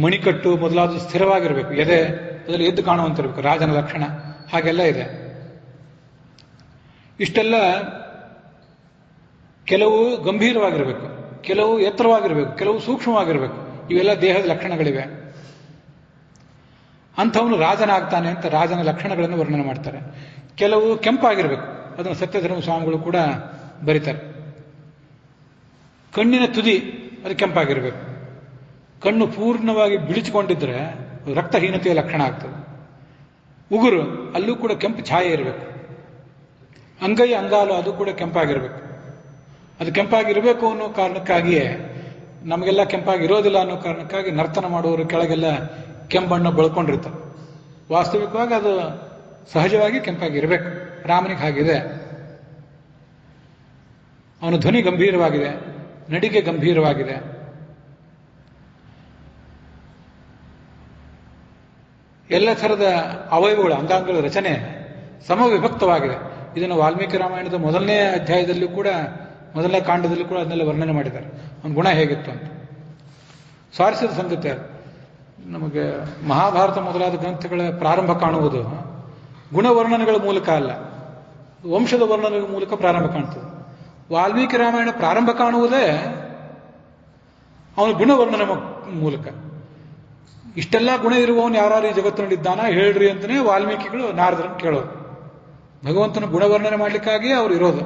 ಮಣಿಕಟ್ಟು ಮೊದಲಾದ ಸ್ಥಿರವಾಗಿರಬೇಕು, ಎದೆ ಅದರಲ್ಲಿ ಎದ್ದು ಕಾಣುವಂತಿರಬೇಕು, ರಾಜನ ಲಕ್ಷಣ ಹಾಗೆಲ್ಲ ಇದೆ. ಇಷ್ಟೆಲ್ಲ ಕೆಲವು ಗಂಭೀರವಾಗಿರಬೇಕು, ಕೆಲವು ಎತ್ತರವಾಗಿರಬೇಕು, ಕೆಲವು ಸೂಕ್ಷ್ಮವಾಗಿರಬೇಕು. ಇವೆಲ್ಲ ದೇಹದ ಲಕ್ಷಣಗಳಿವೆ. ಅಂಥವನು ರಾಜನಾಗ್ತಾನೆ ಅಂತ ರಾಜನ ಲಕ್ಷಣಗಳನ್ನು ವರ್ಣನೆ ಮಾಡ್ತಾರೆ. ಕೆಲವು ಕೆಂಪಾಗಿರಬೇಕು, ಅದನ್ನು ಸತ್ಯಧರ್ಮ ಸ್ವಾಮಿಗಳು ಕೂಡ ಬರೀತಾರೆ. ಕಣ್ಣಿನ ತುದಿ ಅದು ಕೆಂಪಾಗಿರಬೇಕು. ಕಣ್ಣು ಪೂರ್ಣವಾಗಿ ಬಿಳಿಚಿಕೊಂಡಿದ್ರೆ ರಕ್ತಹೀನತೆಯ ಲಕ್ಷಣ ಆಗ್ತದೆ. ಉಗುರು ಅಲ್ಲೂ ಕೂಡ ಕೆಂಪು ಛಾಯೆ ಇರಬೇಕು. ಅಂಗೈ ಅಂಗಾಲು ಅದು ಕೂಡ ಕೆಂಪಾಗಿರಬೇಕು. ಅದು ಕೆಂಪಾಗಿರಬೇಕು ಅನ್ನೋ ಕಾರಣಕ್ಕಾಗಿಯೇ ನಮಗೆಲ್ಲ ಕೆಂಪಾಗಿರೋದಿಲ್ಲ ಅನ್ನೋ ಕಾರಣಕ್ಕಾಗಿ ನರ್ತನ ಮಾಡುವವರು ಕೆಳಗೆಲ್ಲ ಕೆಂಬಣ್ಣ ಬೆಳ್ಕೊಂಡಿರ್ತಾರೆ. ವಾಸ್ತವಿಕವಾಗಿ ಅದು ಸಹಜವಾಗಿ ಕೆಂಪಾಗಿರಬೇಕು. ರಾಮನಿಗೆ ಹಾಗಿದೆ. ಅವನ ಧ್ವನಿ ಗಂಭೀರವಾಗಿದೆ, ನಡಿಗೆ ಗಂಭೀರವಾಗಿದೆ. ಎಲ್ಲ ಥರದ ಅವಯವಗಳು, ಅಂಗಾಂಗಗಳ ರಚನೆ ಸಮವಿಭಕ್ತವಾಗಿದೆ. ಇದನ್ನು ವಾಲ್ಮೀಕಿ ರಾಮಾಯಣದ ಮೊದಲನೇ ಅಧ್ಯಾಯದಲ್ಲೂ ಕೂಡ, ಮೊದಲನೇ ಕಾಂಡದಲ್ಲೂ ಕೂಡ ಅದನ್ನೆಲ್ಲ ವರ್ಣನೆ ಮಾಡಿದ್ದಾರೆ, ಅವನ ಗುಣ ಹೇಗಿತ್ತು ಅಂತ. ಸ್ವಾರಸ್ಯದ ಸಂಗತಿ ಅದು. ನಮಗೆ ಮಹಾಭಾರತ ಮೊದಲಾದ ಗ್ರಂಥಗಳ ಪ್ರಾರಂಭ ಕಾಣುವುದು ಗುಣವರ್ಣನೆಗಳ ಮೂಲಕ ಅಲ್ಲ, ವಂಶದ ವರ್ಣನೆಗಳ ಮೂಲಕ ಪ್ರಾರಂಭ ಕಾಣ್ತದೆ. ವಾಲ್ಮೀಕಿ ರಾಮಾಯಣ ಪ್ರಾರಂಭ ಕಾಣುವುದೇ ಅವನ ಗುಣವರ್ಣನೆ ಮೂಲಕ. ಇಷ್ಟೆಲ್ಲ ಗುಣ ಇರುವವನು ಯಾರು ಈ ಜಗತ್ತಿನಲ್ಲಿದ್ದಾನ ಹೇಳ್ರಿ ಅಂತಲೇ ವಾಲ್ಮೀಕಿಗಳು ನಾರದರನ್ನು ಕೇಳೋರು. ಭಗವಂತನ ಗುಣವರ್ಣನೆ ಮಾಡಲಿಕ್ಕಾಗಿಯೇ ಅವರು ಇರೋದು.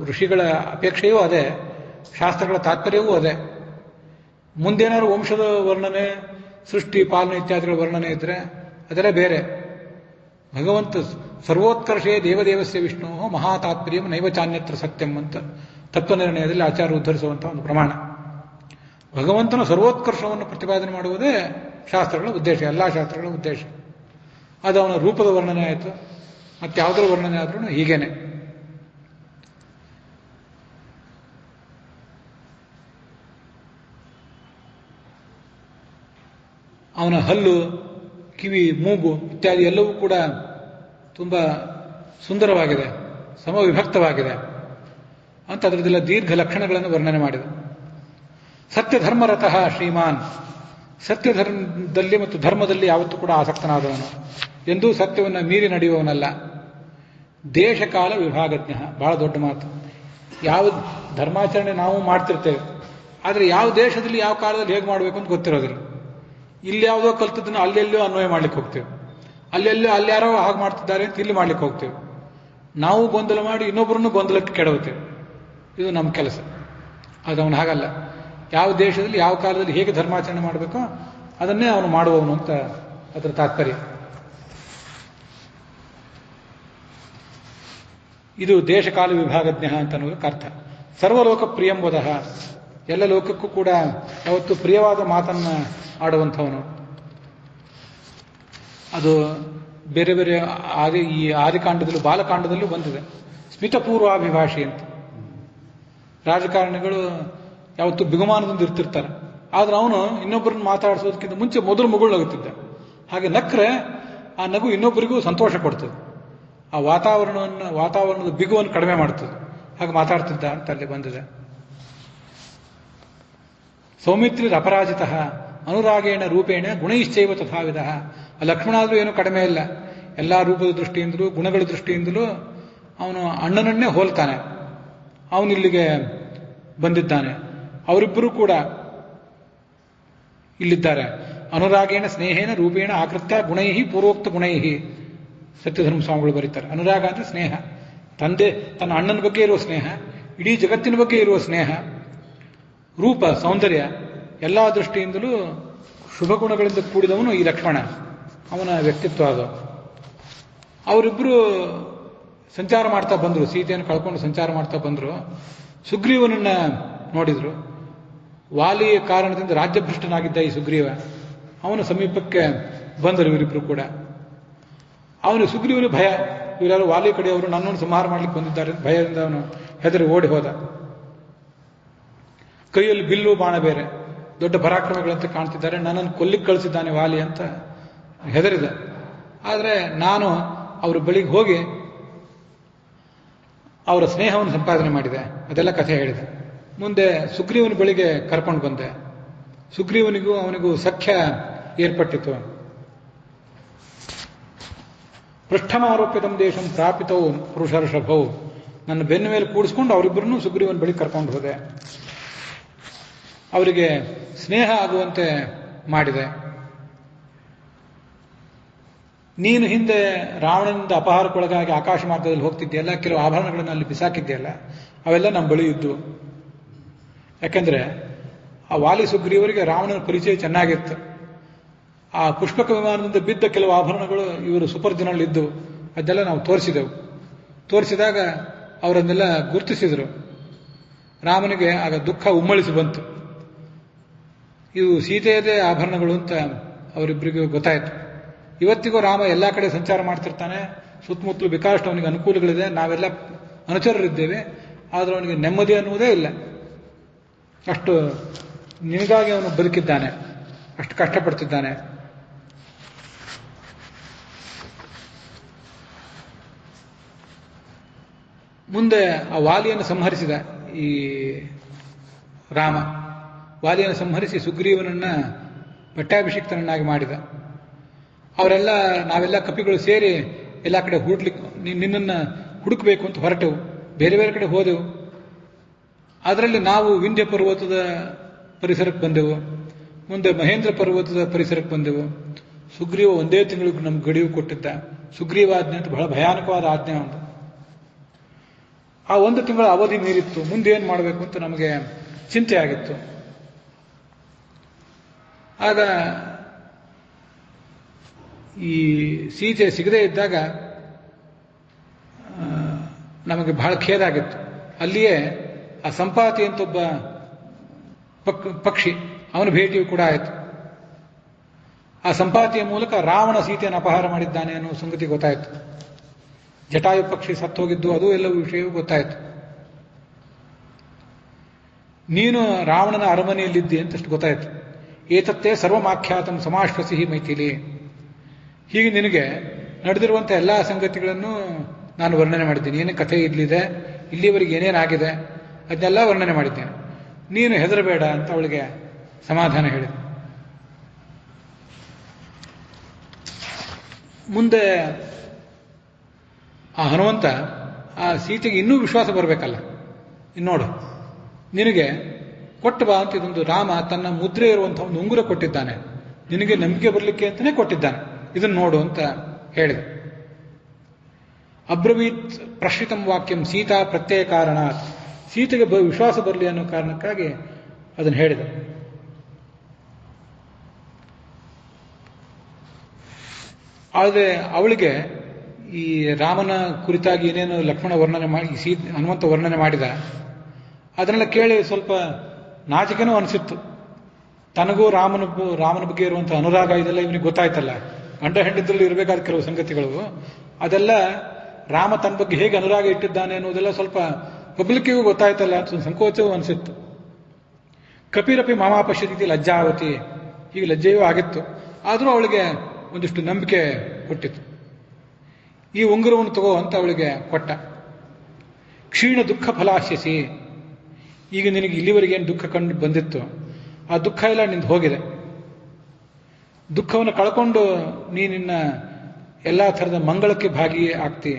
ಋಷಿಗಳ ಅಪೇಕ್ಷೆಯೂ ಅದೇ, ಶಾಸ್ತ್ರಗಳ ತಾತ್ಪರ್ಯವೂ ಅದೇ. ಮುಂದೇನಾದ್ರು ವಂಶದ ವರ್ಣನೆ, ಸೃಷ್ಟಿ ಪಾಲನೆ ಇತ್ಯಾದಿಗಳ ವರ್ಣನೆ ಇದ್ರೆ ಅದೆಲ್ಲ ಬೇರೆ. ಭಗವಂತ ಸರ್ವೋತ್ಕರ್ಷೇ ದೇವದೇವಸ್ಯ ವಿಷ್ಣು ಮಹಾತಾತ್ಪರ್ಯಂ ನೈವಚಾನ್ಯತ್ರ ಸತ್ಯಂ ಅಂತ ತತ್ವನಿರ್ಣಯದಲ್ಲಿ ಆಚಾರ್ಯ ಉದ್ಧರಿಸುವಂತಹ ಒಂದು ಪ್ರಮಾಣ. ಭಗವಂತನ ಸರ್ವೋತ್ಕರ್ಷವನ್ನು ಪ್ರತಿಪಾದನೆ ಮಾಡುವುದೇ ಶಾಸ್ತ್ರಗಳ ಉದ್ದೇಶ, ಎಲ್ಲ ಶಾಸ್ತ್ರಗಳ ಉದ್ದೇಶ. ಅದು ಅವನ ರೂಪದ ವರ್ಣನೆ ಆಯಿತು, ಮತ್ತೆ ಯಾವುದರ ವರ್ಣನೆ ಆದ್ರೂ ಹೀಗೇನೆ. ಅವನ ಹಲ್ಲು, ಕಿವಿ, ಮೂಗು ಇತ್ಯಾದಿ ಎಲ್ಲವೂ ಕೂಡ ತುಂಬ ಸುಂದರವಾಗಿದೆ, ಸಮವಿಭಕ್ತವಾಗಿದೆ ಅಂತ ಅದರದೆಲ್ಲ ದೀರ್ಘ ಲಕ್ಷಣಗಳನ್ನು ವರ್ಣನೆ ಮಾಡಿದ. ಸತ್ಯಧರ್ಮರತಃ ಶ್ರೀಮಾನ್, ಸತ್ಯಧರ್ಮದಲ್ಲಿ ಮತ್ತು ಧರ್ಮದಲ್ಲಿ ಯಾವತ್ತೂ ಕೂಡ ಆಸಕ್ತನಾದವನು, ಎಂದೂ ಸತ್ಯವನ್ನು ಮೀರಿ ನಡೆಯುವವನಲ್ಲ. ದೇಶಕಾಲ ವಿಭಾಗಜ್ಞ, ಬಹಳ ದೊಡ್ಡ ಮಾತು. ಯಾವ ಧರ್ಮಾಚರಣೆ ನಾವು ಮಾಡ್ತಿರ್ತೇವೆ, ಆದರೆ ಯಾವ ದೇಶದಲ್ಲಿ ಯಾವ ಕಾಲದಲ್ಲಿ ಹೇಗೆ ಮಾಡಬೇಕು ಅಂತ ಗೊತ್ತಿರೋದಿಲ್ಲ. ಇಲ್ಲಿ ಯಾವುದೋ ಕಲ್ತದನ್ನು ಅಲ್ಲೆಲ್ಲೋ ಅನ್ವಯ ಮಾಡ್ಲಿಕ್ಕೆ ಹೋಗ್ತೇವೆ, ಅಲ್ಲೆಲ್ಲೋ ಅಲ್ಯಾರೋ ಹಾಗೆ ಮಾಡ್ತಿದ್ದಾರೆ ಅಂತ ಇಲ್ಲಿ ಮಾಡ್ಲಿಕ್ಕೆ ಹೋಗ್ತೇವೆ. ನಾವು ಗೊಂದಲ ಮಾಡಿ ಇನ್ನೊಬ್ಬರನ್ನು ಗೊಂದಲಕ್ಕೆ ಕೆಡವುತ್ತೇವೆ. ಇದು ನಮ್ಮ ಕೆಲಸ. ಅದು ಅವನು ಹಾಗಲ್ಲ. ಯಾವ ದೇಶದಲ್ಲಿ ಯಾವ ಕಾಲದಲ್ಲಿ ಹೇಗೆ ಧರ್ಮಾಚರಣೆ ಮಾಡಬೇಕೋ ಅದನ್ನೇ ಅವನು ಮಾಡುವವನು ಅಂತ ಅದರ ತಾತ್ಪರ್ಯ. ಇದು ದೇಶಕಾಲ ವಿಭಾಗಜ್ಞ ಅಂತ ಅನ್ನೋದಕ್ಕೆ ಅರ್ಥ. ಸರ್ವಲೋಕ ಪ್ರಿಯಂಬುದಃ, ಎಲ್ಲ ಲೋಕಕ್ಕೂ ಕೂಡ ಯಾವತ್ತು ಪ್ರಿಯವಾದ ಮಾತನ್ನ ಆಡುವಂಥವನು. ಅದು ಬೇರೆ ಬೇರೆ ಈ ಆದಿಕಾಂಡದಲ್ಲೂ ಬಾಲಕಾಂಡದಲ್ಲೂ ಬಂದಿದೆ. ಸ್ಮಿತಪೂರ್ವಾಭಿಭಾಷೆ ಅಂತ. ರಾಜಕಾರಣಿಗಳು ಯಾವತ್ತು ಬಿಗುಮಾನದಿಂದ ಇರ್ತಿರ್ತಾರೆ, ಆದ್ರೆ ಅವನು ಇನ್ನೊಬ್ಬರನ್ನ ಮಾತಾಡಿಸೋದಕ್ಕಿಂತ ಮುಂಚೆ ಮೊದಲು ಮಗಳು ನಗುತ್ತಿದ್ದ. ಹಾಗೆ ನಕ್ರೆ ಆ ನಗು ಇನ್ನೊಬ್ಬರಿಗೂ ಸಂತೋಷ ಕೊಡ್ತದೆ, ಆ ವಾತಾವರಣದ ಬಿಗುವನ್ನು ಕಡಿಮೆ ಮಾಡ್ತದೆ. ಹಾಗೆ ಮಾತಾಡ್ತಿದ್ದ ಅಂತ ಅಲ್ಲಿ ಬಂದಿದೆ. ಸೌಮಿತ್ರಿರ ಅಪರಾಜಿತ ಅನುರಾಗೇಣ ರೂಪೇಣ ಗುಣೈಶ್ಚೈವ ತಥಾವಿಧ. ಆ ಲಕ್ಷ್ಮಣ ಆದರೂ ಏನು ಕಡಿಮೆ ಇಲ್ಲ. ಎಲ್ಲ ರೂಪದ ದೃಷ್ಟಿಯಿಂದಲೂ ಗುಣಗಳ ದೃಷ್ಟಿಯಿಂದಲೂ ಅವನು ಅಣ್ಣನನ್ನೇ ಹೋಲ್ತಾನೆ. ಅವನು ಇಲ್ಲಿಗೆ ಬಂದಿದ್ದಾನೆ. ಅವರಿಬ್ಬರೂ ಕೂಡ ಇಲ್ಲಿದ್ದಾರೆ. ಅನುರಾಗೇಣ ಸ್ನೇಹೇನ ರೂಪೇಣ ಆಕೃತ್ಯ ಗುಣೈಹಿ ಪೂರ್ವೋಕ್ತ ಗುಣೈಹಿ. ಸತ್ಯಧರ್ಮ ಸ್ವಾಮಿಗಳು ಬರೀತಾರೆ. ಅನುರಾಗ ಅಂದ್ರೆ ಸ್ನೇಹ, ತನ್ನ ಅಣ್ಣನ ಬಗ್ಗೆ ಇರುವ ಸ್ನೇಹ, ಇಡೀ ಜಗತ್ತಿನ ಬಗ್ಗೆ ಇರುವ ಸ್ನೇಹ, ರೂಪ ಸೌಂದರ್ಯ ಎಲ್ಲ ದೃಷ್ಟಿಯಿಂದಲೂ ಶುಭ ಗುಣಗಳಿಂದ ಕೂಡಿದವನು ಈ ಲಕ್ಷ್ಮಣ. ಅವನ ವ್ಯಕ್ತಿತ್ವ ಅದು. ಅವರಿಬ್ಬರು ಸಂಚಾರ ಮಾಡ್ತಾ ಬಂದರು, ಸೀತೆಯನ್ನು ಕಳ್ಕೊಂಡು ಸಂಚಾರ ಮಾಡ್ತಾ ಬಂದರು. ಸುಗ್ರೀವನನ್ನ ನೋಡಿದ್ರು. ವಾಲಿಯ ಕಾರಣದಿಂದ ರಾಜ್ಯಭ್ರಷ್ಟನಾಗಿದ್ದ ಈ ಸುಗ್ರೀವ ಅವನ ಸಮೀಪಕ್ಕೆ ಬಂದರು ಇವರಿಬ್ರು ಕೂಡ. ಅವನು ಸುಗ್ರೀವನಿಗೆ ಭಯ, ಇವರಾರು ವಾಲಿ ಕಡೆಯವರು ನನ್ನನ್ನು ಸಂಹಾರ ಮಾಡ್ಲಿಕ್ಕೆ ಬಂದಿದ್ದಾರೆ ಭಯದಿಂದ ಅವನು ಹೆದರಿ ಓಡಿ ಹೋದ. ಕೈಯಲ್ಲಿ ಬಿಲ್ಲು ಬಾಣ ಬೇರೆ, ದೊಡ್ಡ ಪರಾಕ್ರಮಗಳಂತೆ ಕಾಣ್ತಿದ್ದಾರೆ, ನನ್ನನ್ನು ಕೊಲ್ಲಿಕ್ಕೆ ಕಳಿಸಿದ್ದಾನೆ ವಾಲಿ ಅಂತ ಹೆದರಿದ. ಆದರೆ ನಾನು ಅವರ ಬಳಿಗೆ ಹೋಗಿ ಅವರ ಸ್ನೇಹವನ್ನು ಸಂಪಾದನೆ ಮಾಡಿದೆ, ಅದೆಲ್ಲ ಕಥೆ ಹೇಳಿದೆ. ಮುಂದೆ ಸುಗ್ರೀವನ ಬಳಿಗೆ ಕರ್ಕೊಂಡು ಬಂದೆ. ಸುಗ್ರೀವನಿಗೂ ಅವನಿಗೂ ಸಖ್ಯ ಏರ್ಪಟ್ಟಿತು. ಪೃಷ್ಠಮಾರೋಪ್ಯತಂ ದೇಶಂ ಪ್ರಾಪಿತವು ಪುರುಷರ್ಷಭವು. ನನ್ನ ಬೆನ್ನ ಮೇಲೆ ಕೂಡಿಸ್ಕೊಂಡು ಅವರಿಬ್ಬರನ್ನೂ ಸುಗ್ರೀವನ ಬಳಿ ಕರ್ಕೊಂಡು ಹೋದೆ. ಅವರಿಗೆ ಸ್ನೇಹ ಆಗುವಂತೆ ಮಾಡಿದೆ. ನೀನು ಹಿಂದೆ ರಾವಣನಿಂದ ಅಪಹಾರಕ್ಕೊಳಗಾಗಿ ಆಕಾಶ ಮಾರ್ಗದಲ್ಲಿ ಹೋಗ್ತಿದ್ದೆಯಲ್ಲ, ಕೆಲವು ಆಭರಣಗಳನ್ನು ಅಲ್ಲಿ ಬಿಸಾಕಿದ್ದೆಯಲ್ಲ, ಅವೆಲ್ಲ ನಮ್ಮ ಬಳಿ ಇದ್ದು. ಯಾಕೆಂದ್ರೆ ಆ ವಾಲಿ ಸುಗ್ರೀವರಿಗೆ ರಾವಣನ ಪರಿಚಯ ಚೆನ್ನಾಗಿತ್ತು. ಆ ಪುಷ್ಪಕ ವಿಮಾನದಿಂದ ಬಿದ್ದ ಕೆಲವು ಆಭರಣಗಳು ಇವರು ಸುಪರ್ಜನಲ್ಲಿದ್ದು ಅದೆಲ್ಲ ನಾವು ತೋರಿಸಿದೆವು. ತೋರಿಸಿದಾಗ ಅವರನ್ನೆಲ್ಲ ಗುರುತಿಸಿದರು. ರಾಮನಿಗೆ ಆಗ ದುಃಖ ಉಮ್ಮಳಿಸಿ ಬಂತು. ಇವು ಸೀತೆಯದೇ ಆಭರಣಗಳು ಅಂತ ಅವರಿಬ್ಬರಿಗೂ ಗೊತ್ತಾಯಿತು. ಇವತ್ತಿಗೂ ರಾಮ ಎಲ್ಲ ಕಡೆ ಸಂಚಾರ ಮಾಡ್ತಿರ್ತಾನೆ, ಸುತ್ತಮುತ್ತಲು ಬೇಕಾದಷ್ಟು ಅವನಿಗೆ ಅನುಕೂಲಗಳಿದೆ, ನಾವೆಲ್ಲ ಅನುಚರರಿದ್ದೇವೆ, ಆದರೂ ಅವನಿಗೆ ನೆಮ್ಮದಿ ಅನ್ನುವುದೇ ಇಲ್ಲ. ಅಷ್ಟು ನಿನಗಾಗಿ ಅವನು ಬದುಕಿದ್ದಾನೆ, ಅಷ್ಟು ಕಷ್ಟಪಡ್ತಿದ್ದಾನೆ. ಮುಂದೆ ಆ ವಾಲಿಯನ್ನು ಸಂಹರಿಸಿದ ಈ ರಾಮ. ವಾಲಿಯನ್ನು ಸಂಹರಿಸಿ ಸುಗ್ರೀವನನ್ನ ಪಟ್ಟಾಭಿಷಿಕ್ತನನ್ನಾಗಿ ಮಾಡಿದ. ಅವರೆಲ್ಲ, ನಾವೆಲ್ಲ ಕಪಿಗಳು ಸೇರಿ ಎಲ್ಲ ಕಡೆ ನಿನ್ನನ್ನು ಹುಡುಕಬೇಕು ಅಂತ ಹೊರಟೆವು. ಬೇರೆ ಬೇರೆ ಕಡೆ ಹೋದೆವು. ಅದರಲ್ಲಿ ನಾವು ವಿಂಧ್ಯ ಪರ್ವತದ ಪರಿಸರಕ್ಕೆ ಬಂದೆವು. ಮುಂದೆ ಮಹೇಂದ್ರ ಪರ್ವತದ ಪರಿಸರಕ್ಕೆ ಬಂದೆವು. ಸುಗ್ರೀವ ಒಂದೇ ತಿಂಗಳಿಗೆ ನಮ್ಗೆ ಗಡಿಯು ಕೊಟ್ಟಿದ್ದ. ಸುಗ್ರೀವಾಜ್ಞೆ ಅಂತ ಬಹಳ ಭಯಾನಕವಾದ ಆಜ್ಞೆ ಒಂದು. ಆ ಒಂದು ತಿಂಗಳ ಅವಧಿ ಮೀರಿತ್ತು. ಮುಂದೆ ಏನು ಮಾಡಬೇಕು ಅಂತ ನಮಗೆ ಚಿಂತೆ ಆಗಿತ್ತು. ಆಗ ಈ ಸೀತೆ ಸಿಗದೇ ಇದ್ದಾಗ ನಮಗೆ ಬಹಳ ಖೇದ ಆಗಿತ್ತು. ಅಲ್ಲಿಯೇ ಆ ಸಂಪಾತಿ ಅಂತ ಒಬ್ಬ ಪಕ್ಷಿ, ಅವನ ಭೇಟಿಯೂ ಕೂಡ ಆಯಿತು. ಆ ಸಂಪಾತಿಯ ಮೂಲಕ ರಾವಣ ಸೀತೆಯನ್ನು ಅಪಹಾರ ಮಾಡಿದ್ದಾನೆ ಅನ್ನೋ ಸಂಗತಿ ಗೊತ್ತಾಯಿತು. ಜಟಾಯು ಪಕ್ಷಿ ಸತ್ತೋಗಿದ್ದು ಅದು ಎಲ್ಲವೂ ವಿಷಯವೂ ಗೊತ್ತಾಯಿತು. ನೀನು ರಾವಣನ ಅರಮನೆಯಲ್ಲಿದ್ದಿ ಅಂತಷ್ಟು ಗೊತ್ತಾಯಿತು. ಏತತ್ತೇ ಸರ್ವಮಾಖ್ಯಾತಂ ಸಮಾಶ್ವಸಿ ಮೈಥಿಲಿ. ಹೀಗೆ ನಿನಗೆ ನಡೆದಿರುವಂಥ ಎಲ್ಲ ಸಂಗತಿಗಳನ್ನು ನಾನು ವರ್ಣನೆ ಮಾಡಿದ್ದೀನಿ. ಏನೇ ಕಥೆ ಇಲ್ಲಿದೆ, ಇಲ್ಲಿವರೆಗೆ ಏನೇನಾಗಿದೆ ಅದನ್ನೆಲ್ಲ ವರ್ಣನೆ ಮಾಡಿದ್ದೇನೆ. ನೀನು ಹೆದರಬೇಡ ಅಂತ ಅವಳಿಗೆ ಸಮಾಧಾನ ಹೇಳಿದ. ಮುಂದೆ ಆ ಹನುಮಂತ ಆ ಸೀತೆಗೆ ಇನ್ನೂ ವಿಶ್ವಾಸ ಬರಬೇಕಲ್ಲ, ಇನ್ನೋಡು ನಿನಗೆ ಕೊಟ್ಟು ಬಾ ಅಂತ ಇದೊಂದು ರಾಮ ತನ್ನ ಮುದ್ರೆ ಇರುವಂತಹ ಒಂದು ಉಂಗುರ ಕೊಟ್ಟಿದ್ದಾನೆ, ನಿನಗೆ ನಂಬಿಕೆ ಬರಲಿಕ್ಕೆ ಅಂತಲೇ ಕೊಟ್ಟಿದ್ದಾನೆ, ಇದನ್ನು ನೋಡು ಅಂತ ಹೇಳಿದ. ಅಬ್ರವೀತ್ ಪ್ರಶ್ರಿತಂ ವಾಕ್ಯಂ ಸೀತಾ ಪ್ರತ್ಯಯ ಕಾರಣ, ಸೀತೆಗೆ ವಿಶ್ವಾಸ ಬರಲಿ ಅನ್ನೋ ಕಾರಣಕ್ಕಾಗಿ ಅದನ್ನು ಹೇಳಿದ. ಆದರೆ ಅವಳಿಗೆ ಈ ರಾಮನ ಕುರಿತಾಗಿ ಏನೇನು ಲಕ್ಷ್ಮಣ ವರ್ಣನೆ ಮಾಡಿ ಹನುಮಂತ ವರ್ಣನೆ ಮಾಡಿದ ಅದನ್ನೆಲ್ಲ ಕೇಳಿ ಸ್ವಲ್ಪ ನಾಚಿಕೆನೂ ಅನಿಸಿತ್ತು. ತನಗೂ ರಾಮನ ಬಗ್ಗೆ ಇರುವಂಥ ಅನುರಾಗ ಇದೆಲ್ಲ ಇವನಿಗೆ ಗೊತ್ತಾಯ್ತಲ್ಲ, ಗಂಡ ಹೆಂಡದಲ್ಲಿ ಇರಬೇಕಾದ ಕೆಲವು ಸಂಗತಿಗಳು ಅದೆಲ್ಲ ರಾಮ ತನ್ನ ಬಗ್ಗೆ ಹೇಗೆ ಅನುರಾಗ ಇಟ್ಟಿದ್ದಾನೆ ಅನ್ನೋದೆಲ್ಲ ಸ್ವಲ್ಪ ಪಬ್ಲಿಕ್ಕಿಗೂ ಗೊತ್ತಾಯ್ತಲ್ಲ ಅಂತ ಸಂಕೋಚವೂ ಅನಿಸಿತ್ತು. ಕಪಿರಪಿ ಮಾಮಾಪಶ್ಯತಿ ಲಜ್ಜಾವತಿ, ಹೀಗೆ ಲಜ್ಜೆಯೂ ಆಗಿತ್ತು. ಆದರೂ ಅವಳಿಗೆ ಒಂದಿಷ್ಟು ನಂಬಿಕೆ ಕೊಟ್ಟಿತ್ತು. ಈ ಉಂಗುರವನ್ನು ತಗೋ ಅಂತ ಅವಳಿಗೆ ಕೊಟ್ಟ. ಕ್ಷೀಣ ದುಃಖ ಫಲಾಶ್ಯಸಿ, ಈಗ ನಿನಗೆ ಇಲ್ಲಿವರೆಗೆ ಏನು ದುಃಖ ಕಂಡು ಬಂದಿತ್ತು ಆ ದುಃಖ ಎಲ್ಲ ನಿಂದು ಹೋಗಿದೆ. ದುಃಖವನ್ನು ಕಳ್ಕೊಂಡು ನಿನ್ನ ಎಲ್ಲ ಥರದ ಮಂಗಳಕ್ಕೆ ಭಾಗಿ ಆಗ್ತಿ.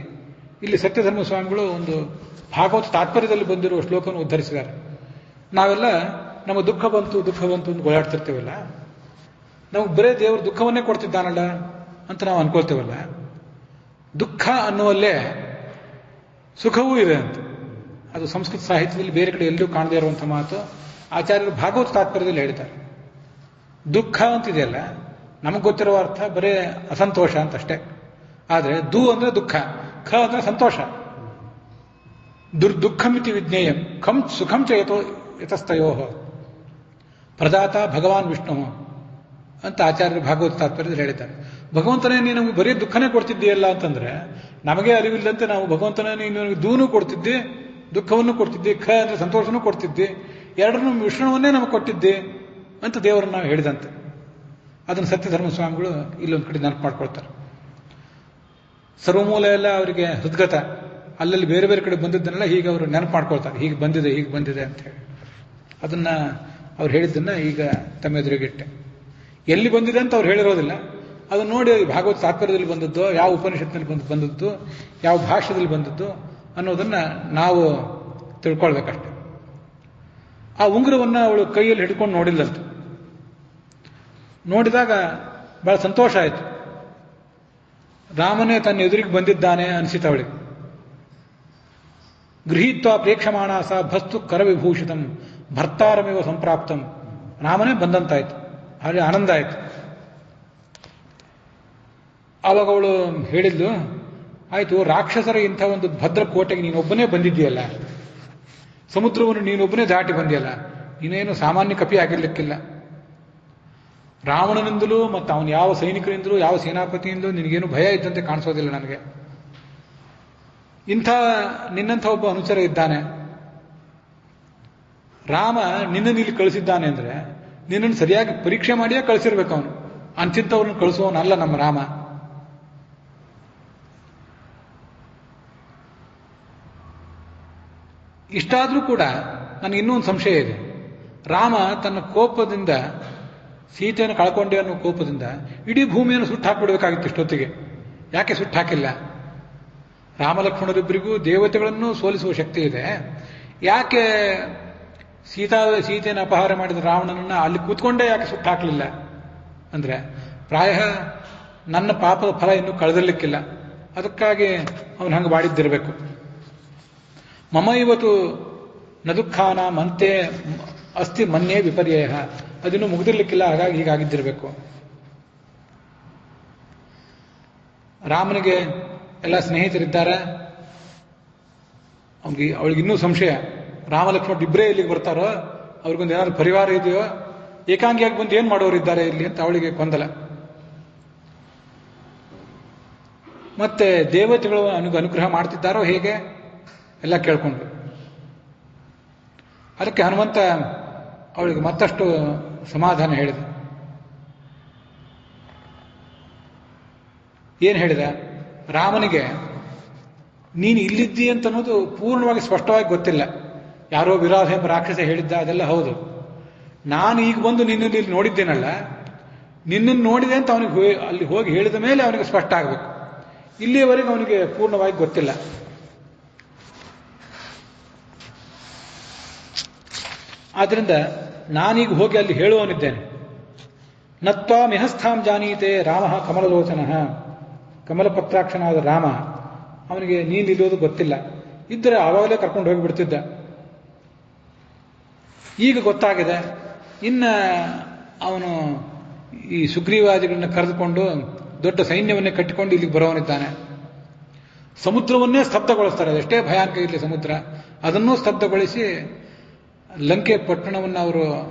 ಇಲ್ಲಿ ಸತ್ಯಧರ್ಮ ಸ್ವಾಮಿಗಳು ಒಂದು ಭಾಗವತ ತಾತ್ಪರ್ಯದಲ್ಲಿ ಬಂದಿರುವ ಶ್ಲೋಕವನ್ನು ಉದ್ಧರಿಸಿದ್ದಾರೆ. ನಾವೆಲ್ಲ ನಮ್ಮ ದುಃಖ ಬಂತು ಅಂತ ಗೋಳಾಡ್ತಿರ್ತೇವಲ್ಲ, ನಮಗೆ ಬರೇ ದೇವರು ದುಃಖವನ್ನೇ ಕೊಡ್ತಿದ್ದಾನಲ್ಲ ಅಂತ ನಾವು ಅನ್ಕೊಳ್ತೇವಲ್ಲ. ದುಃಖ ಅನ್ನುವಲ್ಲೇ ಸುಖವೂ ಇದೆ ಅಂತ. ಅದು ಸಂಸ್ಕೃತ ಸಾಹಿತ್ಯದಲ್ಲಿ ಬೇರೆ ಕಡೆ ಎಲ್ಲೂ ಕಾಣದೇ ಇರುವಂಥ ಮಾತು. ಆಚಾರ್ಯರು ಭಾಗವತ ತಾತ್ಪರ್ಯದಲ್ಲಿ ಹೇಳ್ತಾರೆ. ದುಃಖ ಅಂತಿದೆಯಲ್ಲ, ನಮಗೆ ಗೊತ್ತಿರುವ ಅರ್ಥ ಬರೇ ಅಸಂತೋಷ ಅಂತಷ್ಟೇ. ಆದರೆ ದು ಅಂದ್ರೆ ದುಃಖ, ಖ ಅಂದ್ರೆ ಸಂತೋಷ. ದುರ್ದುಃಖಮಿತಿ ವಿಜ್ಞೇಯಂ ಖಂ ಸುಖಂ ಚ ಯತಸ್ತಯೋ ಪ್ರದಾತ ಭಗವಾನ್ ವಿಷ್ಣು ಅಂತ ಆಚಾರ್ಯರು ಭಾಗವತ ತಾತ್ಪರ್ಯದಲ್ಲಿ ಹೇಳಿದ್ದಾರೆ. ಭಗವಂತನೇ ನೀನು ನಮಗೆ ಬರೀ ದುಃಖನೇ ಕೊಡ್ತಿದ್ದೀಯಲ್ಲ ಅಂತಂದ್ರೆ ನಮಗೆ ಅರಿವಿಲ್ಲದಂತೆ ನಾವು ಭಗವಂತನೇ ನೀನು ದೂನು ಕೊಡ್ತಿದ್ದಿ, ದುಃಖವನ್ನು ಕೊಡ್ತಿದ್ದಿ, ಖ ಅಂದ್ರೆ ಸಂತೋಷನೂ ಕೊಡ್ತಿದ್ದಿ, ಎರಡನ್ನೂ ವಿಷ್ಣುವನ್ನೇ ನಮಗೆ ಕೊಟ್ಟಿದ್ದಿ ಅಂತ ದೇವರನ್ನು ನಾವು ಹೇಳಿದಂತೆ. ಅದನ್ನು ಸತ್ಯಧರ್ಮ ಸ್ವಾಮಿಗಳು ಇಲ್ಲೊಂದು ಕಡೆ ನೆನಪು ಮಾಡ್ಕೊಳ್ತಾರೆ. ಸರ್ವಮೂಲ ಎಲ್ಲ ಅವರಿಗೆ ಹೃದ್ಗತ, ಅಲ್ಲಲ್ಲಿ ಬೇರೆ ಬೇರೆ ಕಡೆ ಬಂದಿದ್ದನ್ನೆಲ್ಲ ಹೀಗೆ ಅವರು ನೆನಪು ಮಾಡ್ಕೊಳ್ತಾರೆ. ಹೀಗೆ ಬಂದಿದೆ ಅಂತ ಹೇಳಿ ಅದನ್ನ ಅವ್ರು ಹೇಳಿದ್ದನ್ನ ಈಗ ತಮ್ಮ ಎದುರಿಗಿಟ್ಟೆ. ಎಲ್ಲಿ ಬಂದಿದೆ ಅಂತ ಅವ್ರು ಹೇಳಿರೋದಿಲ್ಲ, ಅದನ್ನು ನೋಡಿ ಭಾಗವತ ತಾತ್ಪರ್ಯದಲ್ಲಿ ಬಂದದ್ದು, ಯಾವ ಉಪನಿಷತ್ನಲ್ಲಿ ಬಂದದ್ದು, ಯಾವ ಭಾಷೆಯಲ್ಲಿ ಬಂದದ್ದು ಅನ್ನೋದನ್ನ ನಾವು ತಿಳ್ಕೊಳ್ಬೇಕಷ್ಟೆ. ಆ ಉಂಗುರವನ್ನು ಅವಳು ಕೈಯಲ್ಲಿ ಹಿಡ್ಕೊಂಡು ನೋಡಿಲ್ಲಂತೆ. ನೋಡಿದಾಗ ಬಹಳ ಸಂತೋಷ ಆಯಿತು. ರಾಮನೇ ತನ್ನ ಎದುರಿಗೆ ಬಂದಿದ್ದಾನೆ ಅನಿಸಿತು ಅವಳಿಗೆ. ಗೃಹೀತ್ವ ಪ್ರೇಕ್ಷಮಾಣ ಸ ಭಸ್ತು ಕರವಿಭೂಷಿತಂ ಭರ್ತಾರಮೇವ ಸಂಪ್ರಾಪ್ತಂ, ರಾಮನೇ ಬಂದಂತಾಯ್ತು. ಹಾಗೆ ಆನಂದ ಆಯಿತು. ಆವಾಗ ಅವಳು ಹೇಳಿದ್ಲು, ಆಯಿತು, ರಾಕ್ಷಸರ ಇಂಥ ಒಂದು ಭದ್ರ ಕೋಟೆಗೆ ನೀನೊಬ್ಬನೇ ಬಂದಿದ್ದೀಯಲ್ಲ, ಸಮುದ್ರವನ್ನು ನೀನೊಬ್ಬನೇ ದಾಟಿ ಬಂದಿಯಲ್ಲ, ನೀನೇನು ಸಾಮಾನ್ಯ ಕಪಿ ಆಗಿರ್ಲಿಕ್ಕಿಲ್ಲ. ರಾವಣನಿಂದಲೂ ಮತ್ತು ಅವನು ಯಾವ ಸೈನಿಕರಿಂದಲೂ ಯಾವ ಸೇನಾಪತಿಯಿಂದಲೂ ನಿನಗೇನು ಭಯ ಇದ್ದಂತೆ ಕಾಣಿಸೋದಿಲ್ಲ ನನಗೆ. ನಿನ್ನಂಥ ಒಬ್ಬ ಅನುಚರ ಇದ್ದಾನೆ, ರಾಮ ನಿನ್ನನ್ನು ಇಲ್ಲಿ ಕಳಿಸಿದ್ದಾನೆ ಅಂದ್ರೆ ನಿನ್ನನ್ನು ಸರಿಯಾಗಿ ಪರೀಕ್ಷೆ ಮಾಡಿಯೇ ಕಳಿಸಿರ್ಬೇಕು ಅವನು. ಅಂತಿಂಥವ್ರನ್ನ ಕಳಿಸುವವನಲ್ಲ ನಮ್ಮ ರಾಮ. ಇಷ್ಟಾದ್ರೂ ಕೂಡ ನನಗೆ ಇನ್ನೂ ಒಂದು ಸಂಶಯ ಇದೆ. ರಾಮ ತನ್ನ ಕೋಪದಿಂದ ಸೀತೆಯನ್ನು ಕಳ್ಕೊಂಡೆ ಅನ್ನೋ ಕೋಪದಿಂದ ಇಡೀ ಭೂಮಿಯನ್ನು ಸುಟ್ಟು ಹಾಕಿಬಿಡ್ಬೇಕಾಗಿತ್ತು ಇಷ್ಟೊತ್ತಿಗೆ. ಯಾಕೆ ಸುಟ್ಟು ಹಾಕಿಲ್ಲ? ರಾಮಲಕ್ಷ್ಮಣರಿಬ್ಬರಿಗೂ ದೇವತೆಗಳನ್ನು ಸೋಲಿಸುವ ಶಕ್ತಿ ಇದೆ. ಯಾಕೆ ಸೀತೆಯನ್ನು ಅಪಹಾರ ಮಾಡಿದ ರಾವಣನನ್ನ ಅಲ್ಲಿ ಕೂತ್ಕೊಂಡೇ ಯಾಕೆ ಸುಟ್ಟು ಹಾಕಲಿಲ್ಲ ಅಂದ್ರೆ ಪ್ರಾಯ ನನ್ನ ಪಾಪದ ಫಲ ಇನ್ನೂ ಕಳೆದಿರ್ಲಿಕ್ಕಿಲ್ಲ, ಅದಕ್ಕಾಗಿ ಅವನು ಹಂಗೆ ಮಾಡಿದ್ದಿರಬೇಕು. ಮಮ ಇವತ್ತು ನ ದುಃಖಾನ ಮಂತೆ ಅಸ್ತಿ ಮನ್ಯೇ ವಿಪರ್ಯಯ, ಅದಿನ್ನೂ ಮುಗಿದಿರ್ಲಿಕ್ಕಿಲ್ಲ, ಹಾಗಾಗಿ ಹೀಗಾಗಿದ್ದಿರಬೇಕು. ರಾಮನಿಗೆ ಎಲ್ಲ ಸ್ನೇಹಿತರಿದ್ದಾರೆ. ಅವಳಿಗೆ ಇನ್ನೂ ಸಂಶಯ, ರಾಮಲಕ್ಷ್ಮಣ ಇಬ್ಬರೇ ಇಲ್ಲಿಗೆ ಬರ್ತಾರೋ, ಅವ್ರಿಗೊಂದು ಏನಾದ್ರು ಪರಿವಾರ ಇದೆಯೋ, ಏಕಾಂಗಿಯಾಗಿ ಬಂದು ಏನ್ ಮಾಡೋರಿದ್ದಾರೆ ಇಲ್ಲಿ ಅಂತ ಅವಳಿಗೆ ಗೊಂದಲ. ಮತ್ತೆ ದೇವತೆಗಳು ಅನುಗ್ರಹ ಮಾಡ್ತಿದ್ದಾರೋ ಹೇಗೆ ಎಲ್ಲ ಕೇಳ್ಕೊಂಡು. ಅದಕ್ಕೆ ಹನುಮಂತ ಅವಳಿಗೆ ಮತ್ತಷ್ಟು ಸಮಾಧಾನ ಹೇಳಿದ. ಏನ್ ಹೇಳಿದ? ರಾಮನಿಗೆ ನೀನು ಇಲ್ಲಿದ್ದಿ ಅಂತ ಅನ್ನೋದು ಪೂರ್ಣವಾಗಿ ಸ್ಪಷ್ಟವಾಗಿ ಗೊತ್ತಿಲ್ಲ. ಯಾರೋ ವಿರಾಧ ಎಂಬ ರಾಕ್ಷಸ ಹೇಳಿದ್ದ, ಅದೆಲ್ಲ ಹೌದು. ನಾನು ಈಗ ಬಂದು ನಿನ್ನನ್ನು ಇಲ್ಲಿ ನೋಡಿದ್ದೇನಲ್ಲ, ನಿನ್ನನ್ನು ನೋಡಿದೆ ಅಂತ ಅವನಿಗೆ ಅಲ್ಲಿ ಹೋಗಿ ಹೇಳಿದ ಮೇಲೆ ಅವನಿಗೆ ಸ್ಪಷ್ಟ ಆಗಬೇಕು. ಇಲ್ಲಿಯವರೆಗೆ ಅವನಿಗೆ ಪೂರ್ಣವಾಗಿ ಗೊತ್ತಿಲ್ಲ. ಆದ್ರಿಂದ ನಾನೀಗ ಹೋಗಿ ಅಲ್ಲಿ ಹೇಳುವವನಿದ್ದೇನೆ. ನತ್ವಾ ಮಿಹಸ್ಥಾಂ ಜಾನೀತೆ ರಾಮ ಕಮಲಲೋಚನ, ಕಮಲಪತ್ರಾಕ್ಷನಾದ ರಾಮ, ಅವನಿಗೆ ನೀನು ಇಲ್ಲೋದು ಗೊತ್ತಿಲ್ಲ. ಇದ್ದರೆ ಆವಾಗಲೇ ಕರ್ಕೊಂಡು ಹೋಗಿಬಿಡ್ತಿದ್ದ. ಈಗ ಗೊತ್ತಾಗಿದೆ. ಇನ್ನ ಅವನು ಈ ಸುಗ್ರೀವಾದಿಗಳನ್ನ ಕರೆದುಕೊಂಡು ದೊಡ್ಡ ಸೈನ್ಯವನ್ನೇ ಕಟ್ಟಿಕೊಂಡು ಇಲ್ಲಿಗೆ ಬರೋವನಿದ್ದಾನೆ. ಸಮುದ್ರವನ್ನೇ ಸ್ತಬ್ಧಗೊಳಿಸ್ತಾರೆ. ಅದೆಷ್ಟೇ ಭಯಾನಕ ಇರಲಿ ಸಮುದ್ರ, ಅದನ್ನೂ ಸ್ತಬ್ಧಗೊಳಿಸಿ ಲಂಕೆ ಪಟ್ಟಣವನ್ನು ಅವರು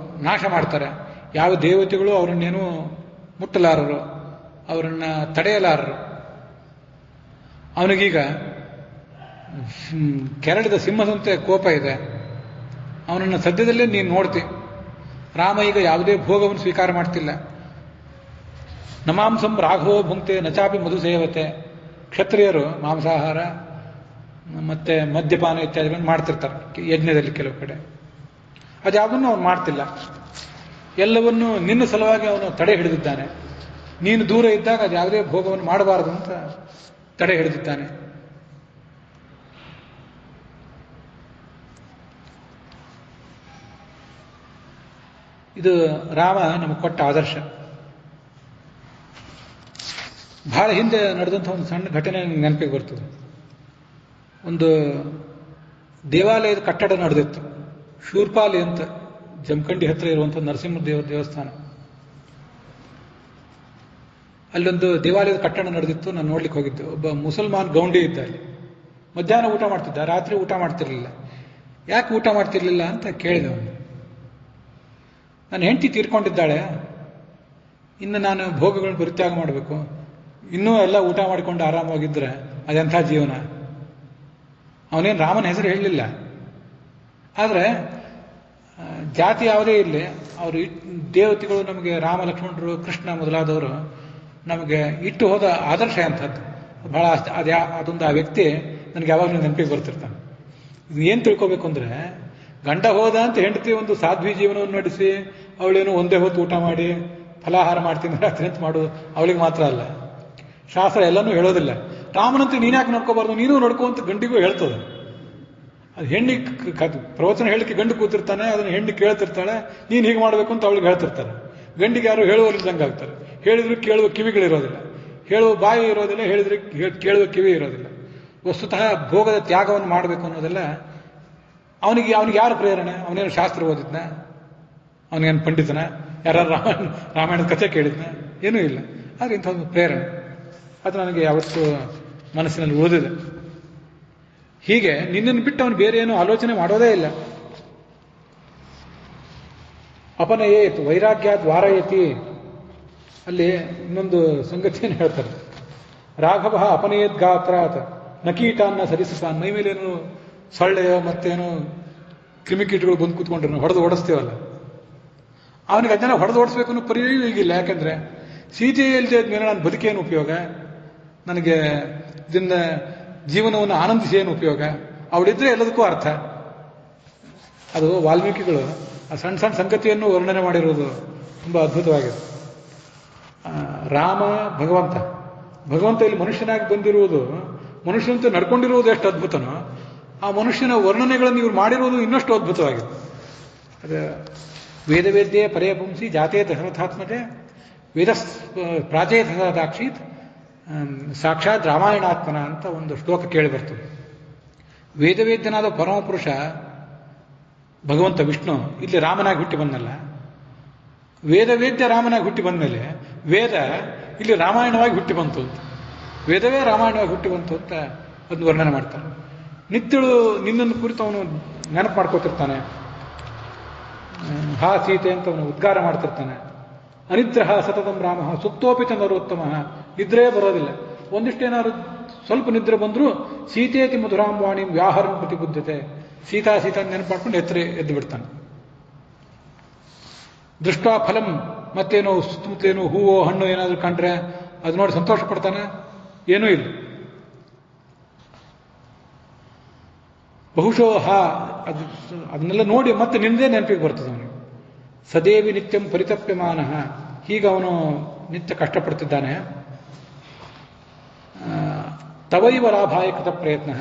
ನಾಶ ಮಾಡ್ತಾರೆ. ಯಾವ ದೇವತೆಗಳು ಅವರನ್ನೇನು ಮುಟ್ಟಲಾರರು, ಅವರನ್ನ ತಡೆಯಲಾರರು. ಅವನಿಗೀಗ ಕೆರಳಿದ ಸಿಂಹದಂತೆ ಕೋಪ ಇದೆ. ಅವನನ್ನು ಸದ್ಯದಲ್ಲೇ ನೀನು ನೋಡ್ತಿ. ರಾಮ ಈಗ ಯಾವುದೇ ಭೋಗವನ್ನು ಸ್ವೀಕಾರ ಮಾಡ್ತಿಲ್ಲ. ನಮಾಂಸಂ ರಾಘವೋ ಭುಂಕ್ತೆ ನಚಾಪಿ ಮಧು ಸೇವತೆ. ಕ್ಷತ್ರಿಯರು ಮಾಂಸಾಹಾರ ಮತ್ತೆ ಮದ್ಯಪಾನ ಇತ್ಯಾದಿಗಳನ್ನು ಮಾಡ್ತಿರ್ತಾರೆ ಯಜ್ಞದಲ್ಲಿ ಕೆಲವು ಕಡೆ. ಅದ್ಯಾವುದನ್ನು ಅವನು ಮಾಡ್ತಿಲ್ಲ. ಎಲ್ಲವನ್ನೂ ನಿನ್ನ ಸಲುವಾಗಿ ಅವನು ತಡೆ ಹಿಡಿದಿದ್ದಾನೆ. ನೀನು ದೂರ ಇದ್ದಾಗ ಅದು ಯಾವುದೇ ಭೋಗವನ್ನು ಮಾಡಬಾರದು ಅಂತ ತಡೆ ಹಿಡಿದಿದ್ದಾನೆ. ಇದು ರಾಮ ನಮಗೆ ಕೊಟ್ಟ ಆದರ್ಶ. ಬಹಳ ಹಿಂದೆ ನಡೆದಂಥ ಒಂದು ಸಣ್ಣ ಘಟನೆ ನೆನಪಿಗೆ ಬರ್ತದೆ. ಒಂದು ದೇವಾಲಯದ ಕಟ್ಟಡ ನಡೆದಿತ್ತು. ಶೂರ್ಪಾಲಿ ಅಂತ ಜಮಖಂಡಿ ಹತ್ರ ಇರುವಂಥ ನರಸಿಂಹ ದೇವಸ್ಥಾನ. ಅಲ್ಲೊಂದು ದೇವಾಲಯದ ಕಟ್ಟಡ ನಡೆದಿತ್ತು. ನಾನು ನೋಡ್ಲಿಕ್ಕೆ ಹೋಗಿದ್ದೆ. ಒಬ್ಬ ಮುಸಲ್ಮಾನ್ ಗೌಂಡಿ ಇದ್ದ ಅಲ್ಲಿ. ಮಧ್ಯಾಹ್ನ ಊಟ ಮಾಡ್ತಿದ್ದ, ರಾತ್ರಿ ಊಟ ಮಾಡ್ತಿರ್ಲಿಲ್ಲ. ಯಾಕೆ ಊಟ ಮಾಡ್ತಿರ್ಲಿಲ್ಲ ಅಂತ ಕೇಳಿದೆ ಅವನು. ನನ್ನ ಹೆಂಡತಿ ತೀರ್ಕೊಂಡಿದ್ದಾಳೆ, ಇನ್ನು ನಾನು ಭೋಗಗಳನ್ನು ಪರಿತ್ಯಾಗ ಮಾಡಬೇಕು, ಇನ್ನೂ ಎಲ್ಲ ಊಟ ಮಾಡಿಕೊಂಡು ಆರಾಮಾಗಿದ್ದರೆ ಅದೆಂಥ ಜೀವನ. ಅವನೇನು ರಾಮನ ಹೆಸರು ಹೇಳಲಿಲ್ಲ. ಆದರೆ ಜಾತಿ ಯಾವುದೇ ಇರಲಿ, ಅವರು ದೇವತೆಗಳು ನಮಗೆ ರಾಮ ಲಕ್ಷ್ಮಣರು ಕೃಷ್ಣ ಮೊದಲಾದವರು ನಮಗೆ ಇಟ್ಟು ಹೋದ ಆದರ್ಶ ಅಂಥದ್ದು ಬಹಳ. ಅದೊಂದು ಆ ವ್ಯಕ್ತಿ ನನಗೆ ಯಾವಾಗಲೂ ನೆನಪಿಗೆ ಬರ್ತಿರ್ತಾನೆ. ಏನು ತಿಳ್ಕೊಬೇಕು ಅಂದರೆ, ಗಂಡ ಹೋದ ಅಂತ ಹೆಂಡತಿ ಒಂದು ಸಾಧ್ವಿ ಜೀವನವನ್ನು ನಡೆಸಿ ಅವಳೇನು ಒಂದೇ ಹೊತ್ತು ಊಟ ಮಾಡಿ ಫಲಾಹಾರ ಮಾಡ್ತೀನಿ ರಾತ್ರಿ ಅಂತ ಮಾಡೋದು ಅವಳಿಗೆ ಮಾತ್ರ ಅಲ್ಲ. ಶಾಸ್ತ್ರ ಎಲ್ಲನೂ ಹೇಳೋದಿಲ್ಲ. ರಾಮನಂತೂ ನೀನ್ಯಾಕೆ ನೋಡ್ಕೋಬಾರ್ದು, ನೀನು ನೋಡ್ಕೋ ಗಂಡಿಗೂ ಹೇಳ್ತದೆ. ಅದು ಹೆಣ್ಣಿಗೆ ಪ್ರವಚನ ಹೇಳಿಕೆ ಗಂಡು ಕೂತಿರ್ತಾನೆ, ಅದನ್ನು ಹೆಣ್ಣು ಕೇಳ್ತಿರ್ತಾಳೆ, ನೀನು ಹೀಗೆ ಮಾಡಬೇಕು ಅಂತ ಅವಳಿಗೆ ಹೇಳ್ತಿರ್ತಾರೆ. ಗಂಡಿಗೆ ಯಾರು ಹೇಳುವರಿದ್ದಂಗೆ ಆಗ್ತಾರೆ. ಹೇಳಿದ್ರು ಕೇಳುವ ಕಿವಿಗಳಿರೋದಿಲ್ಲ, ಹೇಳುವ ಬಾಯಿ ಇರೋದಿಲ್ಲ, ಹೇಳಿದ್ರೆ ಕೇಳುವ ಕಿವಿ ಇರೋದಿಲ್ಲ. ವಸ್ತುತಃ ಭೋಗದ ತ್ಯಾಗವನ್ನು ಮಾಡಬೇಕು ಅನ್ನೋದೆಲ್ಲ ಅವನಿಗೆ ಯಾರು ಪ್ರೇರಣೆ? ಅವನೇನು ಶಾಸ್ತ್ರ ಓದಿದ್ನ? ಅವನಿಗೇನು ಪಂಡಿತನ? ಯಾರು ರಾಮಾಯಣದ ಕಥೆ ಕೇಳಿದ್ನ? ಏನೂ ಇಲ್ಲ. ಆದರೆ ಇಂಥದ್ದು ಪ್ರೇರಣೆ ಅದು ನನಗೆ ಯಾವತ್ತೂ ಮನಸ್ಸಿನಲ್ಲಿ ಉಳಿದಿದೆ. ಹೀಗೆ ನಿನ್ನನ್ನು ಬಿಟ್ಟು ಅವನು ಬೇರೆ ಏನು ಆಲೋಚನೆ ಮಾಡೋದೇ ಇಲ್ಲ. ಅಪನಯೇತ್ ವೈರಾಗ್ಯಾತ್ ವಾರಯತಿ. ಅಲ್ಲಿ ಇನ್ನೊಂದು ಸಂಗತಿಯನ್ನು ಹೇಳ್ತಾರೆ. ರಾಘವ ಅಪನಯೇತ್ ಗಾತ್ರಾತ್ ನಕೀಟಾನ್ನ ಸರಿಸಪಾನ್. ಮೈ ಮೇಲೇನು ಸೊಳ್ಳೆಯೋ ಮತ್ತೇನು ಕ್ರಿಮಿಕೀಟಗಳು ಬಂದು ಕೂತ್ಕೊಂಡ್ರೆ ನಾವು ಹೊಡೆದು ಓಡಿಸ್ತೀವಲ್ಲ, ಅವನಿಗೆ ಅದನ್ನೆಲ್ಲ ಹೊಡೆದು ಓಡಿಸ್ಬೇಕು ಅನ್ನೋ ಪರಿಯೂ ಈಗಿಲ್ಲ. ಯಾಕಂದ್ರೆ ಸೀತೆ ಇಲ್ಲದೆ ಮೇಲೆ ನಾನು ಬದುಕೇನು ಉಪಯೋಗ, ನನಗೆ ಇದನ್ನ ಜೀವನವನ್ನು ಆನಂದಿಸಿ ಏನು ಉಪಯೋಗ, ಅವಳಿದ್ರೆ ಎಲ್ಲದಕ್ಕೂ ಅರ್ಥ. ಅದು ವಾಲ್ಮೀಕಿಗಳು ಆ ಸಣ್ಣ ಸಣ್ಣ ಸಂಗತಿಯನ್ನು ವರ್ಣನೆ ಮಾಡಿರುವುದು ತುಂಬ ಅದ್ಭುತವಾಗಿದೆ. ರಾಮ ಭಗವಂತ ಇಲ್ಲಿ ಮನುಷ್ಯನಾಗಿ ಬಂದಿರುವುದು, ಮನುಷ್ಯನಂತೆ ನಡ್ಕೊಂಡಿರುವುದು ಎಷ್ಟು ಅದ್ಭುತನೋ, ಆ ಮನುಷ್ಯನ ವರ್ಣನೆಗಳನ್ನು ಇವ್ರು ಮಾಡಿರುವುದು ಇನ್ನಷ್ಟು ಅದ್ಭುತವಾಗಿದೆ. ಅದು ವೇದವೇದ್ಯೆ ಪರೇ ಪುಂಸಿ ಜಾತೇ ದಶರಥಾತ್ಮಜೆ ವೇದ ಪ್ರಾಚೇ ದಶರಥಾಕ್ಷೀತ್ ಸಾಕ್ಷಾತ್ ರಾಮಾಯಣಾತ್ಮನ ಅಂತ ಒಂದು ಶ್ಲೋಕ ಕೇಳಿ ಬರ್ತದೆ. ವೇದವೇದ್ಯನಾದ ಪರಮಪುರುಷ ಭಗವಂತ ವಿಷ್ಣು ಇಲ್ಲಿ ರಾಮನಾಗಿ ಹುಟ್ಟಿ ಬಂದಲ್ಲ, ವೇದವೇದ್ಯ ರಾಮನಾಗಿ ಹುಟ್ಟಿ ಬಂದಮೇಲೆ ವೇದ ಇಲ್ಲಿ ರಾಮಾಯಣವಾಗಿ ಹುಟ್ಟಿ ಬಂತು ಅಂತ, ವೇದವೇ ರಾಮಾಯಣವಾಗಿ ಹುಟ್ಟಿ ಬಂತು ಅಂತ ಅದನ್ನು ವರ್ಣನೆ ಮಾಡ್ತಾನೆ. ನಿತ್ಯಳು ನಿನ್ನನ್ನು ಕುರಿತು ಅವನು ನೆನಪು ಮಾಡ್ಕೋತಿರ್ತಾನೆ. ಹಾ ಸೀತೆ ಅಂತ ಅವನು ಉದ್ಗಾರ ಮಾಡ್ತಿರ್ತಾನೆ. ಅನಿದ್ರಹ ಸತತಂ ರಾಮ ಸುಪ್ತೋಪಿತ ನರೋತ್ತಮ, ನಿದ್ರೆ ಬರೋದಿಲ್ಲ. ಒಂದಿಷ್ಟೇನಾದ್ರು ಸ್ವಲ್ಪ ನಿದ್ರೆ ಬಂದರೂ ಸೀತೇತಿ ಮಧುರಾಂ ವಾಣಿ ವ್ಯಾಹರಣ ಪ್ರತಿಬುದ್ಧತೆ, ಸೀತಾ ನೆನಪು ಮಾಡ್ಕೊಂಡು ಎದ್ದು ಬಿಡ್ತಾನೆ. ದೃಷ್ಟ ಫಲಂ, ಮತ್ತೇನೋ ಸುತ್ತಮುತ್ತೇನೋ ಹೂವೋ ಹಣ್ಣು ಏನಾದರೂ ಕಂಡ್ರೆ ಅದು ನೋಡಿ ಸಂತೋಷ ಪಡ್ತಾನೆ, ಏನೂ ಇಲ್ಲ. ಬಹುಶಃ ಅದನ್ನೆಲ್ಲ ನೋಡಿ ಮತ್ತೆ ನಿಂದೇ ನೆನಪಿಗೆ ಬರ್ತದೆ ಅವನಿಗೆ. ಸದೇವಿ ನಿತ್ಯಂ ಪರಿತಪ್ಯಮಾನ, ಹೀಗ ಅವನು ನಿತ್ಯ ಕಷ್ಟಪಡ್ತಿದ್ದಾನೆ. ತವೈವ ಲಾಭಾಯ ಕೃತ ಪ್ರಯತ್ನ,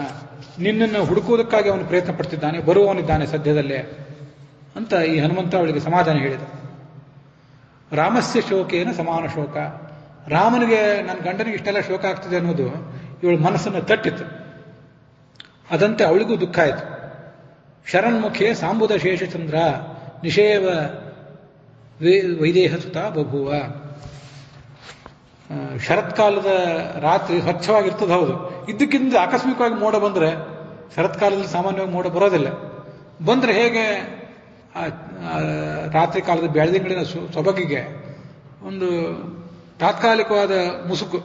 ನಿನ್ನನ್ನು ಹುಡುಕುವುದಕ್ಕಾಗಿ ಅವನು ಪ್ರಯತ್ನ ಪಡ್ತಿದ್ದಾನೆ, ಬರುವವನಿದ್ದಾನೆ ಸದ್ಯದಲ್ಲೇ ಅಂತ ಈ ಹನುಮಂತ ಅವಳಿಗೆ ಸಮಾಧಾನ ಹೇಳಿದ. ರಾಮಸ್ಯ ಶೋಕೇನ ಸಮಾನ ಶೋಕ, ರಾಮನಿಗೆ ನನ್ನ ಗಂಡನಿಗೆ ಇಷ್ಟೆಲ್ಲ ಶೋಕ ಆಗ್ತಿದೆ ಅನ್ನೋದು ಇವಳ ಮನಸ್ಸನ್ನು ತಟ್ಟಿತ್ತು. ಅದಂತೆ ಅವಳಿಗೂ ದುಃಖ ಆಯಿತು. ಶರಣ್ಮುಖೇ ಸಾಂಬುದ ಶೇಷಚಂದ್ರ ನಿಷೇವ ವೈದೇಹ ಸುತ ಬಭುವ. ಶರತ್ಕಾಲದ ರಾತ್ರಿ ಸ್ವಚ್ಛವಾಗಿರ್ತದೆ, ಹೌದು. ಇದ್ದಕ್ಕಿಂತ ಆಕಸ್ಮಿಕವಾಗಿ ಮೋಡ ಬಂದರೆ, ಶರತ್ಕಾಲದಲ್ಲಿ ಸಾಮಾನ್ಯವಾಗಿ ಮೋಡ ಬರೋದಿಲ್ಲ, ಬಂದರೆ ಹೇಗೆ ರಾತ್ರಿ ಕಾಲದ ಬೆಳದಿಂಗಳಿನ ಸೊಬಗಿಗೆ ಒಂದು ತಾತ್ಕಾಲಿಕವಾದ ಮುಸುಕು,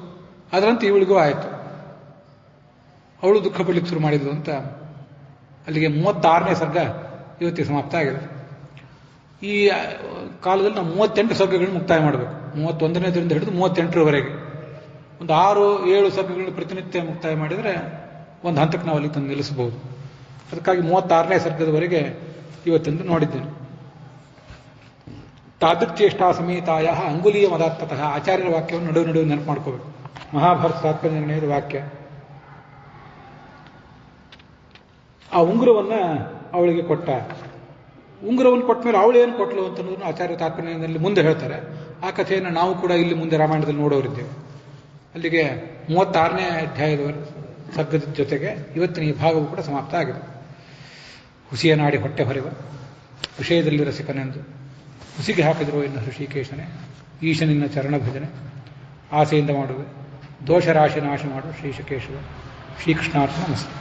ಅದರಂತೆ ಇವಳಿಗೂ ಆಯಿತು. ಅವಳು ದುಃಖ ಪಡಲಿಕ್ಕೆ ಶುರು ಮಾಡಿದ್ಲು ಅಂತ ಅಲ್ಲಿಗೆ 36ನೇ ಸರ್ಗ ಇವತ್ತಿಗೆ ಸಮಾಪ್ತ ಆಗಿದೆ. ಈ ಕಾಲದಲ್ಲಿ ನಾವು 38 ಸರ್ಗಗಳನ್ನ ಮುಕ್ತಾಯ ಮಾಡಬೇಕು. 31ನೇದರಿಂದ ಹಿಡಿದು 38ರವರೆಗೆ ಒಂದು 6-7 ಸರ್ಗಗಳನ್ನ ಪ್ರತಿನಿತ್ಯ ಮುಕ್ತಾಯ ಮಾಡಿದರೆ ಒಂದು ಹಂತಕ್ಕೆ ನಾವು ಅಲ್ಲಿ ತಂದು ನಿಲ್ಲಿಸಬಹುದು. ಅದಕ್ಕಾಗಿ 36ನೇ ಸರ್ಗದವರೆಗೆ ಇವತ್ತೆಂದು ನೋಡಿದ್ದೇನೆ. ತಾದೃಕ್ಚೇಷ್ಟಾ ಸಮೇತಾಯ ಅಂಗುಲೀಯ ಮದಾತ್ಮತಃ, ಆಚಾರ್ಯರ ವಾಕ್ಯವನ್ನು ನಡುವೆ ನೆನಪು ಮಾಡ್ಕೋಬೇಕು. ಮಹಾಭಾರತ ತಾತ್ಪರ್ಯ ನಿರ್ಣಯದ ವಾಕ್ಯ. ಆ ಉಂಗುರವನ್ನ ಅವಳಿಗೆ ಕೊಟ್ಟ. ಉಂಗುರವನ್ನು ಕೊಟ್ಟ ಮೇಲೆ ಅವಳೇನು ಕೊಟ್ಟಳು ಅಂತನ್ನೋದನ್ನು ಆಚಾರ್ಯ ತಾತ್ಪರ್ಯದಲ್ಲಿ ಮುಂದೆ ಹೇಳ್ತಾರೆ. ಆ ಕಥೆಯನ್ನು ನಾವು ಕೂಡ ಇಲ್ಲಿ ಮುಂದೆ ರಾಮಾಯಣದಲ್ಲಿ ನೋಡೋರಿದ್ದೇವೆ. ಅಲ್ಲಿಗೆ 36ನೇ ಅಧ್ಯಾಯದ ಸರ್ಗದ ಜೊತೆಗೆ ಇವತ್ತಿನ ಈ ಭಾಗವು ಕೂಡ ಸಮಾಪ್ತ ಆಗಿದೆ. ಹುಸಿಯ ನಾಡಿ ಹೊಟ್ಟೆ ಹೊರೆವ ವಿಷಯದಲ್ಲಿ ರಸಿಕನೆಂದು ಹುಸಿಗೆ ಹಾಕಿದ್ರು ಇನ್ನು ಋಷಿಕೇಶನೇ, ಈಶನಿನ್ನ ಚರಣ ಭಜನೆ ಆಸೆಯಿಂದ ಮಾಡುವೆ, ದೋಷರಾಶಿ ನಾಶ ಮಾಡು ಶ್ರೀಶಕೇಶವ. ಶ್ರೀಕೃಷ್ಣಾರ್ಪಣ ನಮಸ್ತೆ.